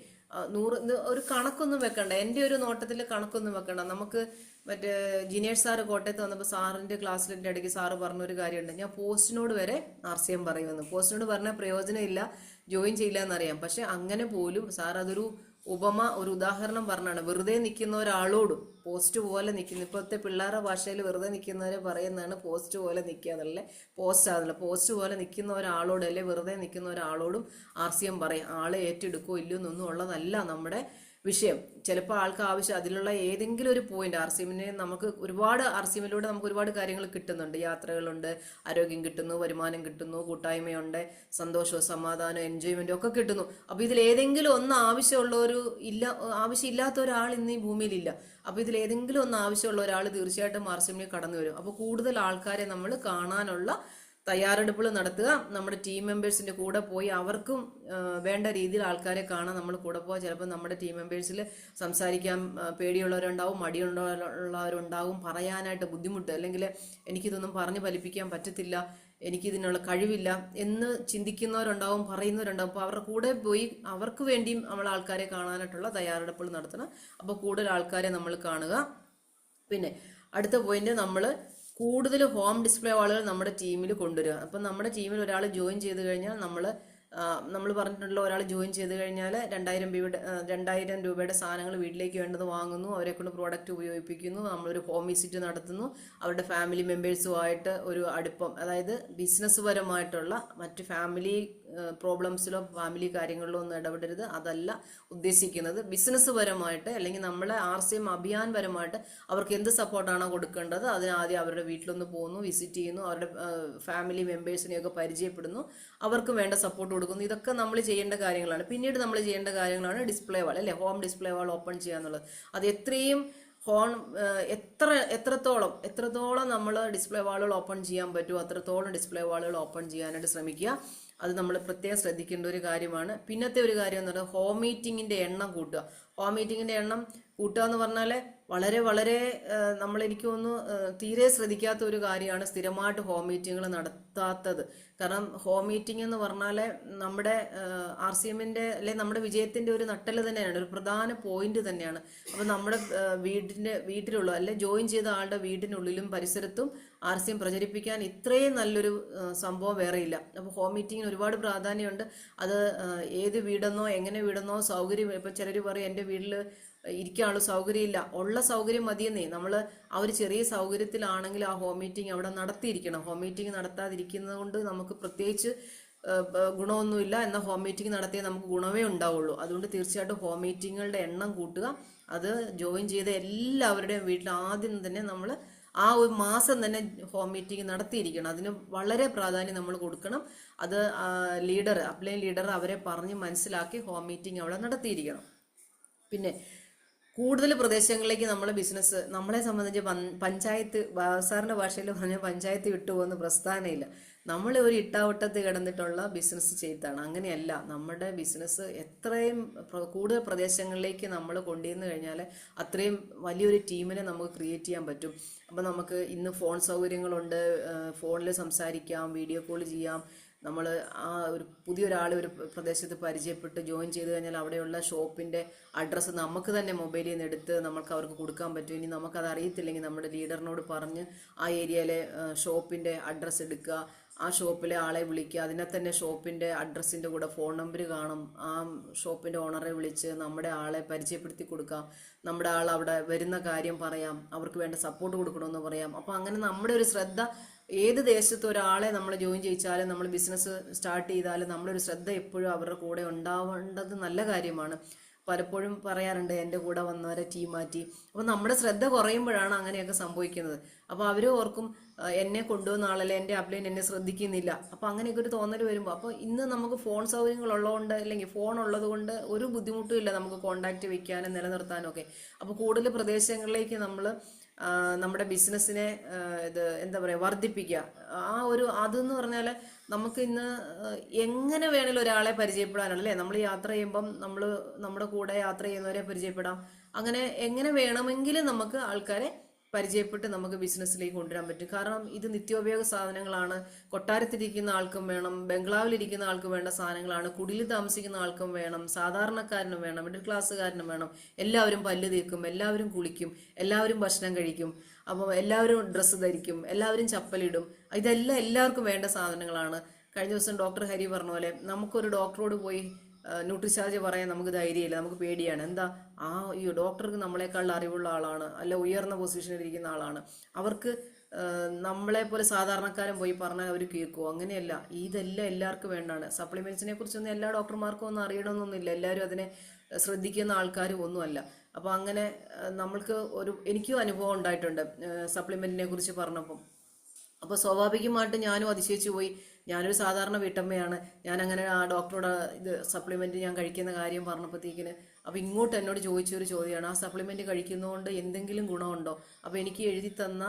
100 ഒരു കണക്കൊന്നും വെക്കണ്ട. എൻ്റെ ഒരു നോട്ടത്തിൽ കണക്കൊന്നും വെക്കണ്ട. നമുക്ക് മറ്റേ ജിനേഷ് സാറ് കോട്ടയത്ത് വന്നപ്പോൾ സാറിന്റെ ക്ലാസ്സിലിൻ്റെ ഇടയ്ക്ക് സാറ് പറഞ്ഞൊരു കാര്യമുണ്ട്, ഞാൻ പോസ്റ്റിനോട് വരെ RCM പറയുമെന്ന്. പോസ്റ്റിനോട് പറഞ്ഞാൽ പ്രയോജനം ഇല്ല, ജോയിൻ ചെയ്യില്ല എന്നറിയാം. പക്ഷെ അങ്ങനെ പോലും സാർ അതൊരു ഒരു ഉദാഹരണം പറഞ്ഞാണ്. വെറുതെ നിൽക്കുന്ന ഒരാളോടും പോസ്റ്റ് പോലെ നിൽക്കുന്ന, ഇപ്പോഴത്തെ പിള്ളേരുടെ ഭാഷയിൽ വെറുതെ നിൽക്കുന്നവരെ പറയുന്നതാണ് പോസ്റ്റ് പോലെ നിൽക്കുക എന്നല്ലേ, പോസ്റ്റ് പോലെ നിൽക്കുന്ന ഒരാളോട് അല്ലെ വെറുതെ നിൽക്കുന്ന ഒരാളോടും RCM പറയും. ആളെ ഏറ്റെടുക്കോ ഇല്ലയോ എന്നൊന്നും ഉള്ളതല്ല നമ്മുടെ വിഷയം. ചിലപ്പോൾ ആൾക്ക് ആവശ്യം അതിലുള്ള ഏതെങ്കിലും ഒരു പോയിന്റ്. RCMനെ നമുക്ക് RCMലൂടെ നമുക്ക് ഒരുപാട് കാര്യങ്ങൾ കിട്ടുന്നുണ്ട്. യാത്രകളുണ്ട്, ആരോഗ്യം കിട്ടുന്നു, വരുമാനം കിട്ടുന്നു, കൂട്ടായ്മയുണ്ട്, സന്തോഷവും സമാധാനം എൻജോയ്മെന്റും ഒക്കെ കിട്ടുന്നു. അപ്പൊ ഇതിൽ ഏതെങ്കിലും ഒന്ന് ആവശ്യമില്ലാത്ത ഒരാൾ ഇന്ന് ഈ ഭൂമിയിലില്ല. അപ്പൊ ഇതിൽ ഏതെങ്കിലും ഒന്ന് ആവശ്യമുള്ള ഒരാൾ തീർച്ചയായിട്ടും RCMലേക്ക് കടന്നു വരും. അപ്പൊ കൂടുതൽ ആൾക്കാരെ നമ്മൾ കാണാനുള്ള തയ്യാറെടുപ്പുകൾ നടത്തുക. നമ്മുടെ ടീം മെമ്പേഴ്സിന്റെ കൂടെ പോയി അവർക്കും വേണ്ട രീതിയിൽ ആൾക്കാരെ കാണാൻ നമ്മൾ കൂടെ പോകാം. ചിലപ്പോൾ നമ്മുടെ ടീം മെമ്പേഴ്സിൽ സംസാരിക്കാൻ പേടിയുള്ളവരുണ്ടാവും, മടിയുള്ളവരുണ്ടാവും, പറയാനായിട്ട് ബുദ്ധിമുട്ട്, അല്ലെങ്കിൽ എനിക്കിതൊന്നും പറഞ്ഞ് ഫലിപ്പിക്കാൻ പറ്റത്തില്ല, എനിക്കിതിനുള്ള കഴിവില്ല എന്ന് ചിന്തിക്കുന്നവരുണ്ടാവും, പറയുന്നവരുണ്ടാവും. അപ്പോൾ അവരുടെ കൂടെ പോയി അവർക്ക് വേണ്ടിയും നമ്മൾ ആൾക്കാരെ കാണാനായിട്ടുള്ള തയ്യാറെടുപ്പുകൾ നടത്തണം. അപ്പോൾ കൂടുതൽ ആൾക്കാരെ നമ്മൾ കാണുക. പിന്നെ അടുത്ത പോയിന്റ്, നമ്മൾ കൂടുതൽ ഹോം ഡിസ്പ്ലേ വാളുകൾ നമ്മുടെ ടീമിൽ കൊണ്ടുവരിക. അപ്പം നമ്മുടെ ടീമിൽ ഒരാൾ ജോയിൻ ചെയ്ത് കഴിഞ്ഞാൽ നമ്മൾ പറഞ്ഞിട്ടുള്ള ഒരാൾ ജോയിൻ ചെയ്ത് കഴിഞ്ഞാൽ 2000 രൂപയുടെ സാധനങ്ങൾ വീട്ടിലേക്ക് വേണ്ടത് വാങ്ങുന്നു, അവരെ കൊണ്ട് പ്രോഡക്റ്റ് ഉപയോഗിപ്പിക്കുന്നു, നമ്മളൊരു ഹോം വിസിറ്റ് നടത്തുന്നു, അവരുടെ ഫാമിലി മെമ്പേഴ്സുമായിട്ട് ഒരു അടുപ്പം, അതായത് ബിസിനസ് പരമായിട്ടുള്ള മറ്റ് ഫാമിലി പ്രോബ്ലംസിലോ ഫാമിലി കാര്യങ്ങളിലോ ഒന്നും ഇടപെടരുത്. അതല്ല ഉദ്ദേശിക്കുന്നത്. ബിസിനസ് പരമായിട്ട് അല്ലെങ്കിൽ നമ്മളെ RCM അഭിയാൻ പരമായിട്ട് അവർക്ക് എന്ത് സപ്പോർട്ടാണോ കൊടുക്കേണ്ടത് അതിനാദ്യം അവരുടെ വീട്ടിലൊന്ന് പോകുന്നു, വിസിറ്റ് ചെയ്യുന്നു, അവരുടെ ഫാമിലി മെമ്പേഴ്സിനെയൊക്കെ പരിചയപ്പെടുന്നു, അവർക്ക് വേണ്ട സപ്പോർട്ട് കൊടുക്കുന്നു. ഇതൊക്കെ നമ്മൾ ചെയ്യേണ്ട കാര്യങ്ങളാണ്. പിന്നീട് നമ്മൾ ചെയ്യേണ്ട കാര്യങ്ങളാണ് ഡിസ്പ്ലേ വാൾ, അല്ലെ, ഹോം ഡിസ്പ്ലേ വാൾ ഓപ്പൺ ചെയ്യുക എന്നുള്ളത്. അത് എത്രയും എത്രത്തോളം നമ്മൾ ഡിസ്പ്ലേ വാളുകൾ ഓപ്പൺ ചെയ്യാൻ പറ്റുമോ അത്രത്തോളം ഡിസ്പ്ലേ വാളുകൾ ഓപ്പൺ ചെയ്യാനായിട്ട് ശ്രമിക്കുക. അത് നമ്മൾ പ്രത്യേകം ശ്രദ്ധിക്കേണ്ട ഒരു കാര്യമാണ്. പിന്നത്തെ ഒരു കാര്യം എന്ന് പറയുന്നത് ഹോം മീറ്റിങ്ങിന്റെ എണ്ണം കൂട്ടുക. ഹോം മീറ്റിങ്ങിന്റെ എണ്ണം കൂട്ടുക എന്ന് പറഞ്ഞാൽ വളരെ എനിക്ക് തോന്നുന്നു തീരെ ശ്രദ്ധിക്കാത്ത ഒരു കാര്യമാണ് സ്ഥിരമായിട്ട് ഹോം മീറ്റിങ്ങുകൾ നടത്താത്തത്. കാരണം ഹോം മീറ്റിംഗ് എന്ന് പറഞ്ഞാൽ നമ്മുടെ RCMന്റെ അല്ലെങ്കിൽ നമ്മുടെ വിജയത്തിന്റെ ഒരു നട്ടെല്ല് തന്നെയാണ്, ഒരു പ്രധാന പോയിന്റ് തന്നെയാണ്. അപ്പം നമ്മുടെ വീട്ടിലുള്ള അല്ലെ ജോയിൻ ചെയ്ത ആളുടെ വീടിനുള്ളിലും പരിസരത്തും RCM പ്രചരിപ്പിക്കാൻ ഇത്രയും നല്ലൊരു സംഭവം വേറെയില്ല. അപ്പോൾ ഹോം മീറ്റിങ്ങിന് ഒരുപാട് പ്രാധാന്യമുണ്ട്. അത് ഏത് വീടെന്നോ എങ്ങനെ വീടെന്നോ സൗകര്യം, ഇപ്പം ചിലർ പറയും എൻ്റെ വീട്ടിൽ ഇരിക്കാനുള്ള സൗകര്യമില്ല, ഉള്ള സൗകര്യം മതിയെന്നേ. നമ്മൾ ആ ഒരു ചെറിയ സൗകര്യത്തിലാണെങ്കിൽ ആ ഹോം മീറ്റിംഗ് അവിടെ നടത്തിയിരിക്കണം. ഹോം മീറ്റിംഗ് നടത്താതിരിക്കുന്നത് കൊണ്ട് നമുക്ക് പ്രത്യേകിച്ച് ഗുണമൊന്നുമില്ല, എന്നാൽ ഹോം മീറ്റിംഗ് നടത്തിയാൽ നമുക്ക് ഗുണമേ ഉണ്ടാവുള്ളൂ. അതുകൊണ്ട് തീർച്ചയായിട്ടും ഹോം മീറ്റിങ്ങുകളുടെ എണ്ണം കൂട്ടുക. അത് ജോയിൻ ചെയ്ത എല്ലാവരുടെയും വീട്ടിൽ ആദ്യം തന്നെ നമ്മൾ ആ ഒരു മാസം തന്നെ ഹോം മീറ്റിംഗ് നടത്തിയിരിക്കണം. അതിന് വളരെ പ്രാധാന്യം നമ്മൾ കൊടുക്കണം. അത് അപ്ലൈൻ ലീഡർ അവരെ പറഞ്ഞ് മനസ്സിലാക്കി ഹോം മീറ്റിംഗ് അവിടെ നടത്തിയിരിക്കണം. പിന്നെ കൂടുതൽ പ്രദേശങ്ങളിലേക്ക് നമ്മളെ ബിസിനസ്, നമ്മളെ സംബന്ധിച്ച് പഞ്ചായത്ത്, സാറിന്റെ ഭാഷയിൽ പറഞ്ഞ പഞ്ചായത്ത് വിട്ടുപോകുന്ന പ്രസ്ഥാനമില്ല. നമ്മൾ ഒരു ഇട്ടാവട്ടത്ത് കിടന്നിട്ടുള്ള ബിസിനസ് ചെയ്താണ്. അങ്ങനെയല്ല, നമ്മുടെ ബിസിനസ് എത്രയും കൂടുതൽ പ്രദേശങ്ങളിലേക്ക് നമ്മൾ കൊണ്ടുവന്നു കഴിഞ്ഞാൽ അത്രയും വലിയൊരു ടീമിനെ നമുക്ക് ക്രിയേറ്റ് ചെയ്യാൻ പറ്റും. അപ്പം നമുക്ക് ഇന്ന് ഫോൺ സൗകര്യങ്ങളുണ്ട്, ഫോണിൽ സംസാരിക്കാം, വീഡിയോ കോൾ ചെയ്യാം. നമ്മൾ ആ ഒരു പുതിയൊരാൾ ഒരു പ്രദേശത്ത് പരിചയപ്പെട്ട് ജോയിൻ ചെയ്ത് കഴിഞ്ഞാൽ അവിടെയുള്ള ഷോപ്പിൻ്റെ അഡ്രസ്സ് നമുക്ക് തന്നെ മൊബൈലിൽ നിന്ന് എടുത്ത് നമുക്ക് അവർക്ക് കൊടുക്കാൻ പറ്റും. ഇനി നമുക്കത് അറിയത്തില്ലെങ്കിൽ നമ്മുടെ ലീഡറിനോട് പറഞ്ഞ് ആ ഏരിയയിലെ ഷോപ്പിൻ്റെ അഡ്രസ്സ് എടുക്കുക, ആ ഷോപ്പിലെ ആളെ വിളിക്കുക. അതിനെ തന്നെ ഷോപ്പിൻ്റെ അഡ്രസ്സിൻ്റെ കൂടെ ഫോൺ നമ്പർ കാണും. ആ ഷോപ്പിൻ്റെ ഓണറെ വിളിച്ച് നമ്മുടെ ആളെ പരിചയപ്പെടുത്തി കൊടുക്കാം. നമ്മുടെ ആൾ അവിടെ വരുന്ന കാര്യം പറയാം, അവർക്ക് വേണ്ട സപ്പോർട്ട് കൊടുക്കണമെന്ന് പറയാം. അപ്പോൾ അങ്ങനെ നമ്മുടെ ഒരു ശ്രദ്ധ, ഏത് ദേശത്ത് ഒരാളെ നമ്മൾ ജോയിൻ ചെയ്യിച്ചാലും നമ്മൾ ബിസിനസ് സ്റ്റാർട്ട് ചെയ്താലും നമ്മളൊരു ശ്രദ്ധ എപ്പോഴും അവരുടെ കൂടെ ഉണ്ടാവേണ്ടത് നല്ല കാര്യമാണ്. പലപ്പോഴും പറയാറുണ്ട് എൻ്റെ കൂടെ വന്നവരെ ടീം മാറ്റി. അപ്പോൾ നമ്മുടെ ശ്രദ്ധ കുറയുമ്പോഴാണ് അങ്ങനെയൊക്കെ സംഭവിക്കുന്നത്. അപ്പോൾ അവർ ഓർക്കും എന്നെ കൊണ്ടുവന്ന ആളല്ലേ, എൻ്റെ അപ്ലൈൻ എന്നെ ശ്രദ്ധിക്കുന്നില്ല. അപ്പോൾ അങ്ങനെയൊക്കെ ഒരു തോന്നൽ വരുമ്പോൾ, അപ്പോൾ ഇന്ന് നമുക്ക് ഫോൺ സൗകര്യങ്ങൾ ഉള്ളതുകൊണ്ട് അല്ലെങ്കിൽ ഫോൺ ഉള്ളത് കൊണ്ട് ഒരു ബുദ്ധിമുട്ടും ഇല്ല നമുക്ക് കോണ്ടാക്ട് വെക്കാനും നിലനിർത്താനും ഒക്കെ. അപ്പോൾ കൂടുതൽ പ്രദേശങ്ങളിലേക്ക് നമ്മൾ നമ്മുടെ ബിസിനസ്സിനെ എന്താ പറയുക വർദ്ധിപ്പിക്കുക. അതെന്ന് പറഞ്ഞാൽ നമുക്ക് ഇന്ന് എങ്ങനെ വേണേലും ഒരാളെ പരിചയപ്പെടാനാണ്, അല്ലേ? നമ്മൾ യാത്ര ചെയ്യുമ്പം നമ്മുടെ കൂടെ യാത്ര ചെയ്യുന്നവരെ പരിചയപ്പെടാം. അങ്ങനെ എങ്ങനെ വേണമെങ്കിലും നമുക്ക് ആൾക്കാരെ പരിചയപ്പെട്ട് നമുക്ക് ബിസിനസ്സിലേക്ക് കൊണ്ടുവരാൻ പറ്റും. കാരണം ഇത് നിത്യോപയോഗ സാധനങ്ങളാണ്. കൊട്ടാരത്തിരിക്കുന്ന ആൾക്കും വേണം, ബംഗ്ലാവിലിരിക്കുന്ന ആൾക്കും വേണ്ട സാധനങ്ങളാണ്, കുടിലിൽ താമസിക്കുന്ന ആൾക്കും വേണം, സാധാരണക്കാരനും വേണം, മിഡിൽ ക്ലാസ്സുകാരനും വേണം. എല്ലാവരും പല്ല് തേക്കും, എല്ലാവരും കുളിക്കും, എല്ലാവരും ഭക്ഷണം കഴിക്കും, അപ്പോൾ എല്ലാവരും ഡ്രസ്സ് ധരിക്കും, എല്ലാവരും ചപ്പലിടും. ഇതെല്ലാം എല്ലാവർക്കും വേണ്ട സാധനങ്ങളാണ്. കഴിഞ്ഞ ദിവസം ഡോക്ടർ ഹരി പറഞ്ഞ പോലെ നമുക്കൊരു ഡോക്ടറോട് പോയി ന്യൂട്രിചാർജ് പറയാൻ നമുക്ക് ധൈര്യമില്ല, നമുക്ക് പേടിയാണ്. എന്താ, ഈ ഡോക്ടർക്ക് നമ്മളെക്കാൾ അറിവുള്ള ആളാണ്, അല്ല ഉയർന്ന പൊസിഷനിൽ ഇരിക്കുന്ന ആളാണ്. അവർക്ക് നമ്മളെ പോലെ സാധാരണക്കാരൻ പോയി പറഞ്ഞാൽ അവർ കേൾക്കുമോ? അങ്ങനെയല്ല. ഇതെല്ലാം എല്ലാവർക്കും വേണ്ടാണ്. സപ്ലിമെന്റ്സിനെ കുറിച്ചൊന്നും എല്ലാ ഡോക്ടർമാർക്കും ഒന്നും അറിയണമെന്നൊന്നുമില്ല, എല്ലാവരും അതിനെ ശ്രദ്ധിക്കുന്ന ആൾക്കാരും ഒന്നുമല്ല. അപ്പോൾ അങ്ങനെ എനിക്കും അനുഭവം ഉണ്ടായിട്ടുണ്ട് സപ്ലിമെന്റിനെ കുറിച്ച് പറഞ്ഞപ്പം. അപ്പോൾ സ്വാഭാവികമായിട്ട് ഞാനും അതിശയിച്ചു പോയി. ഞാനൊരു സാധാരണ വീട്ടമ്മയാണ്. ഞാൻ അങ്ങനെ ആ ഡോക്ടറോട് ഇത് സപ്ലിമെന്റ് ഞാൻ കഴിക്കുന്ന കാര്യം പറഞ്ഞപ്പോഴത്തേക്കിന് അപ്പോൾ ഇങ്ങോട്ട് എന്നോട് ചോദിച്ചൊരു ചോദ്യമാണ്, ആ സപ്ലിമെന്റ് കഴിക്കുന്നതുകൊണ്ട് എന്തെങ്കിലും ഗുണമുണ്ടോ? അപ്പോൾ എനിക്ക് എഴുതി തന്ന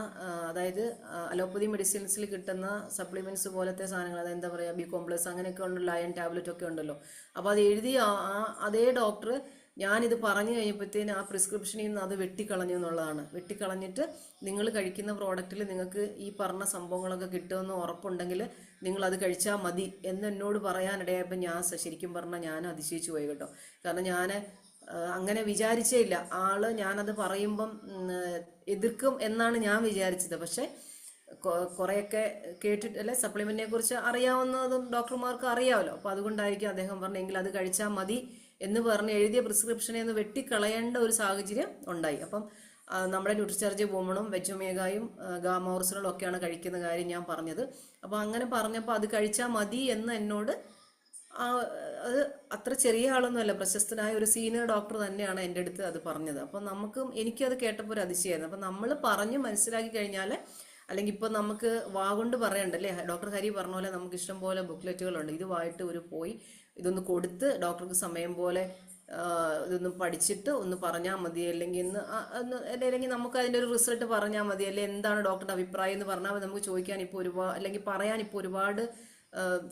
അതായത് അലോപ്പതി മെഡിസിൻസിൽ കിട്ടുന്ന സപ്ലിമെന്റ്സ് പോലത്തെ സാധനങ്ങൾ, അതായത് എന്താ പറയുക, ബി കോംപ്ലക്സ് അങ്ങനെയൊക്കെ ഉണ്ടല്ലോ, അയൺ ടാബ്ലറ്റ് ഒക്കെ ഉണ്ടല്ലോ. അപ്പോൾ അത് എഴുതി അതേ ഡോക്ടർ ഞാനിത് പറഞ്ഞു കഴിഞ്ഞപ്പോഴത്തേന് ആ പ്രിസ്ക്രിപ്ഷനിൽ നിന്ന് അത് വെട്ടിക്കളഞ്ഞു എന്നുള്ളതാണ്. വെട്ടിക്കളഞ്ഞിട്ട് നിങ്ങൾ കഴിക്കുന്ന പ്രോഡക്റ്റിൽ നിങ്ങൾക്ക് ഈ പറഞ്ഞ സംഭവങ്ങളൊക്കെ കിട്ടുമെന്ന് ഉറപ്പുണ്ടെങ്കിൽ നിങ്ങൾ അത് കഴിച്ചാൽ മതി എന്ന് എന്നോട് പറയാനിടയായപ്പോൾ ഞാൻ ശരിക്കും പറഞ്ഞാൽ ഞാൻ അതിശയിച്ചു പോയി കേട്ടോ. കാരണം ഞാൻ അങ്ങനെ വിചാരിച്ചേ ഇല്ല. ഞാനത് പറയുമ്പം എതിർക്കും എന്നാണ് ഞാൻ വിചാരിച്ചത്. പക്ഷെ കുറേയൊക്കെ കേട്ടിട്ട് അല്ലെ, സപ്ലിമെന്റിനെ കുറിച്ച് അറിയാവുന്നതും ഡോക്ടർമാർക്ക് അറിയാമല്ലോ. അപ്പോൾ അതുകൊണ്ടായിരിക്കും അദ്ദേഹം പറഞ്ഞെങ്കിൽ അത് കഴിച്ചാൽ മതി എന്ന് പറഞ്ഞ് എഴുതിയ പ്രിസ്ക്രിപ്ഷനെ ഒന്ന് വെട്ടിക്കളയേണ്ട ഒരു സാഹചര്യം ഉണ്ടായി. അപ്പം നമ്മുടെ ന്യൂട്രിചാർജ് വുമണും വെജൊമേഗയും ഗാമോർസിനും ഒക്കെയാണ് കഴിക്കുന്ന കാര്യം ഞാൻ പറഞ്ഞത്. അപ്പോൾ അങ്ങനെ പറഞ്ഞപ്പോൾ അത് കഴിച്ചാൽ മതി എന്ന് എന്നോട് അത് അത്ര ചെറിയ ആളൊന്നുമല്ല, പ്രശസ്തനായ ഒരു സീനിയർ ഡോക്ടർ തന്നെയാണ് എൻ്റെ അടുത്ത് അത് പറഞ്ഞത്. അപ്പം എനിക്കത് കേട്ടപ്പോൾ ഒരു അതിശയമായിരുന്നു. അപ്പം നമ്മൾ പറഞ്ഞ് മനസ്സിലാക്കി കഴിഞ്ഞാൽ, അല്ലെങ്കിൽ ഇപ്പം നമുക്ക് വാഗൊണ്ട് പറയണ്ടല്ലേ, ഡോക്ടർ ഹരി പറഞ്ഞ പോലെ നമുക്ക് ഇഷ്ടം പോലെ ബുക്ക്ലെറ്റുകളുണ്ട്. ഇതുമായിട്ട് പോയി ഇതൊന്ന് കൊടുത്ത് ഡോക്ടർക്ക് സമയം പോലെ ഇതൊന്ന് പഠിച്ചിട്ട് ഒന്ന് പറഞ്ഞാൽ മതി, അല്ലെങ്കിൽ അല്ലെങ്കിൽ നമുക്ക് അതിൻ്റെ ഒരു റിസൾട്ട് പറഞ്ഞാൽ മതി, അല്ലെങ്കിൽ എന്താണ് ഡോക്ടറുടെ അഭിപ്രായം എന്ന് പറഞ്ഞാൽ നമുക്ക് ചോദിക്കാൻ ഇപ്പോൾ അല്ലെങ്കിൽ പറയാൻ ഇപ്പോൾ ഒരുപാട്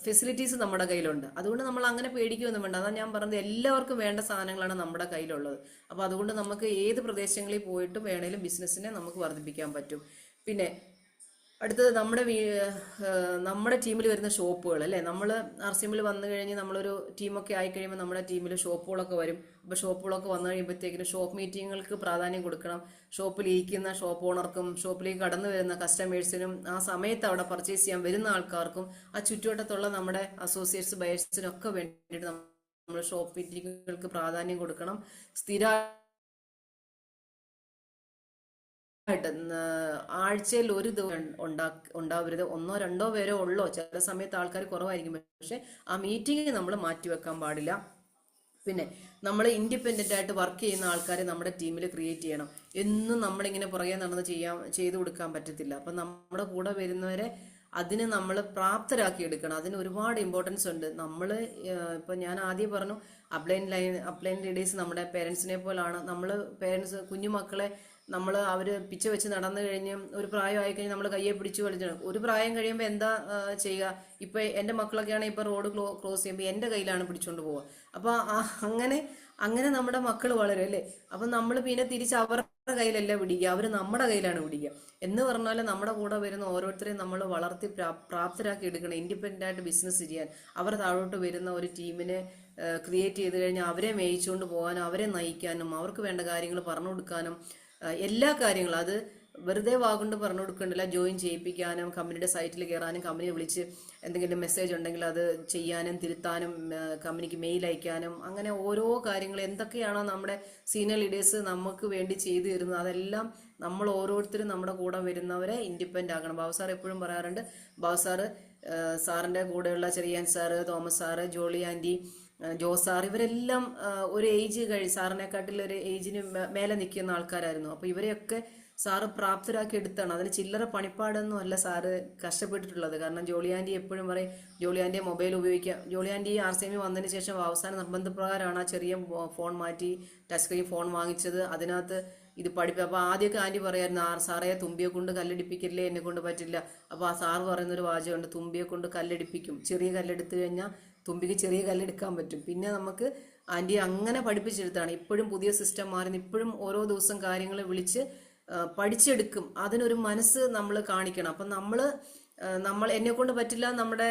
ഫെസിലിറ്റീസ് നമ്മുടെ കയ്യിലുണ്ട്. അതുകൊണ്ട് നമ്മൾ അങ്ങനെ പേടിക്കുകയൊന്നും വേണ്ട. അതാണ് ഞാൻ പറഞ്ഞത്, എല്ലാവർക്കും വേണ്ട സാധനങ്ങളാണ് നമ്മുടെ കയ്യിലുള്ളത്. അപ്പോൾ അതുകൊണ്ട് നമുക്ക് ഏത് പ്രദേശങ്ങളിൽ പോയിട്ട് വേണേലും ബിസിനസ്സിനെ നമുക്ക് വർദ്ധിപ്പിക്കാൻ പറ്റും. പിന്നെ അടുത്തത് നമ്മുടെ ടീമിൽ വരുന്ന ഷോപ്പുകൾ അല്ലേ. നമ്മൾ RCMൽ വന്നു കഴിഞ്ഞ് നമ്മളൊരു ടീമൊക്കെ ആയിക്കഴിയുമ്പോൾ നമ്മുടെ ടീമിൽ ഷോപ്പുകളൊക്കെ വരും. അപ്പോൾ ഷോപ്പുകളൊക്കെ വന്നു കഴിയുമ്പോഴത്തേക്കിനും ഷോപ്പ് മീറ്റിങ്ങുകൾക്ക് പ്രാധാന്യം കൊടുക്കണം. ഷോപ്പിൽ ഇരിക്കുന്ന ഷോപ്പ് ഓണർക്കും ഷോപ്പിലേക്ക് കടന്നു വരുന്ന കസ്റ്റമേഴ്സിനും ആ സമയത്ത് അവിടെ പർച്ചേസ് ചെയ്യാൻ വരുന്ന ആൾക്കാർക്കും ആ ചുറ്റുവട്ടത്തുള്ള നമ്മുടെ അസോസിയേറ്റ്സ് ബയേഴ്സിനും ഒക്കെ വേണ്ടിയിട്ട് നമ്മൾ ഷോപ്പ് മീറ്റിങ്ങുകൾക്ക് പ്രാധാന്യം കൊടുക്കണം. ആഴ്ചയിൽ ഒരു ദിവസം ഉണ്ടാവരുത്. 1-2 പേരോ ഉള്ളോ, ചില സമയത്ത് ആൾക്കാർ കുറവായിരിക്കും. പക്ഷെ ആ മീറ്റിംഗ് നമ്മൾ മാറ്റിവെക്കാൻ പാടില്ല. പിന്നെ നമ്മൾ ഇൻഡിപെൻഡൻ്റ് ആയിട്ട് വർക്ക് ചെയ്യുന്ന ആൾക്കാരെ നമ്മുടെ ടീമിൽ ക്രിയേറ്റ് ചെയ്യണം. എന്നും നമ്മളിങ്ങനെ പുറകെ നടന്ന് ചെയ്തു കൊടുക്കാൻ പറ്റത്തില്ല. അപ്പം നമ്മുടെ കൂടെ വരുന്നവരെ അതിന് നമ്മൾ പ്രാപ്തരാക്കി എടുക്കണം. അതിന് ഒരുപാട് ഇമ്പോർട്ടൻസ് ഉണ്ട്. നമ്മൾ ഇപ്പം ഞാൻ ആദ്യം പറഞ്ഞു, അപ്ലൈൻ ലീഡേഴ്സ് നമ്മുടെ പേരൻസിനെ പോലാണ്. നമ്മൾ പേരൻസ് കുഞ്ഞുമക്കളെ അവർ പിച്ച വെച്ച് നടന്നു കഴിഞ്ഞ് ഒരു പ്രായം ആയിക്കഴിഞ്ഞ് നമ്മൾ കയ്യെ പിടിച്ചു കളിച്ചാണ്. ഒരു പ്രായം കഴിയുമ്പോൾ എന്താ ചെയ്യുക? ഇപ്പം എൻ്റെ മക്കളൊക്കെയാണെങ്കിൽ ഇപ്പം റോഡ് ക്രോസ് ചെയ്യുമ്പോൾ എൻ്റെ കയ്യിലാണ് പിടിച്ചുകൊണ്ട് പോവുക. അപ്പോൾ അങ്ങനെ നമ്മുടെ മക്കൾ വളരും അല്ലേ. അപ്പം നമ്മൾ പിന്നെ തിരിച്ച് അവരുടെ കയ്യിലല്ല പിടിക്കുക, അവർ നമ്മുടെ കയ്യിലാണ് പിടിക്കുക. എന്ന് പറഞ്ഞാൽ നമ്മുടെ കൂടെ വരുന്ന ഓരോരുത്തരെയും നമ്മൾ വളർത്തി പ്രാപ്തരാക്കി എടുക്കണം ഇൻഡിപെൻഡൻ്റ് ആയിട്ട് ബിസിനസ് ചെയ്യാൻ. അവർ താഴോട്ട് വരുന്ന ഒരു ടീമിനെ ക്രിയേറ്റ് ചെയ്ത് കഴിഞ്ഞാൽ അവരെ മേയിച്ചുകൊണ്ട് പോകാനും അവരെ നയിക്കാനും അവർക്ക് വേണ്ട കാര്യങ്ങൾ പറഞ്ഞു കൊടുക്കാനും എല്ലാ കാര്യങ്ങളും അത് വെറുതെ വാഗുകൊണ്ട് പറഞ്ഞു കൊടുക്കണ്ടില്ല. ജോയിൻ ചെയ്യിപ്പിക്കാനും കമ്പനിയുടെ സൈറ്റിൽ കയറാനും കമ്പനിയെ വിളിച്ച് എന്തെങ്കിലും മെസ്സേജ് ഉണ്ടെങ്കിൽ അത് ചെയ്യാനും തിരുത്താനും കമ്പനിക്ക് മെയിൽ അയക്കാനും അങ്ങനെ ഓരോ കാര്യങ്ങൾ എന്തൊക്കെയാണോ നമ്മുടെ സീനിയർ ലീഡേഴ്സ് നമുക്ക് വേണ്ടി ചെയ്തു തരുന്നത് അതെല്ലാം നമ്മൾ ഓരോരുത്തരും നമ്മുടെ കൂടെ വരുന്നവരെ ഇൻഡിപെൻഡൻ്റ് ആക്കണം. ബാബു സാർ എപ്പോഴും പറയാറുണ്ട്, ബാബു സാറിൻ്റെ കൂടെയുള്ള Cherian sir, Thomas sir, Jolly aunty, ജോസാർ, ഇവരെല്ലാം ഒരു ഏജ് സാറിനെക്കാട്ടിൽ ഒരു ഏജിന് മേലെ നിൽക്കുന്ന ആൾക്കാരായിരുന്നു. അപ്പോൾ ഇവരെയൊക്കെ സാറ് പ്രാപ്തരാക്കി എടുത്താണ്. അതിന് ചില്ലറ പണിപ്പാടൊന്നും അല്ല സാറ് കഷ്ടപ്പെട്ടിട്ടുള്ളത്. കാരണം ജോളിയാൻറ്റി എപ്പോഴും പറയും ജോളിയാൻറ്റിയെ മൊബൈൽ ഉപയോഗിക്കാം. ജോളിയാൻറ്റി RCM വന്നതിന് ശേഷം അവസാന നിർബന്ധപ്രകാരമാണ് ആ ചെറിയ ഫോൺ മാറ്റി ടച്ച് സ്ക്രീൻ ഫോൺ വാങ്ങിച്ചത്. അതിനകത്ത് ഇത് അപ്പോൾ ആദ്യമൊക്കെ ആൻറ്റി പറയായിരുന്നു, സാറേ തുമ്പിയെ കൊണ്ട് കല്ലടിപ്പിക്കില്ലേ, എന്നെ കൊണ്ട് പറ്റില്ല. അപ്പോൾ ആ സാറ് പറയുന്നൊരു വാചകമുണ്ട്, തുമ്പിയെ കൊണ്ട് കല്ലടിപ്പിക്കും. ചെറിയ കല്ലെടുത്ത് കഴിഞ്ഞാൽ തുമ്പിക്ക് ചെറിയ കല്ലെടുക്കാൻ പറ്റും. പിന്നെ നമുക്ക് ആൻറ്റി അങ്ങനെ പഠിപ്പിച്ചെടുത്താണ്. ഇപ്പോഴും പുതിയ സിസ്റ്റം മാറി, ഇപ്പോഴും ഓരോ ദിവസം കാര്യങ്ങൾ വിളിച്ച് പഠിച്ചെടുക്കും. അതിനൊരു മനസ്സ് നമ്മൾ കാണിക്കണം. അപ്പം നമ്മൾ എന്നെ കൊണ്ട് പറ്റില്ല, നമ്മുടെ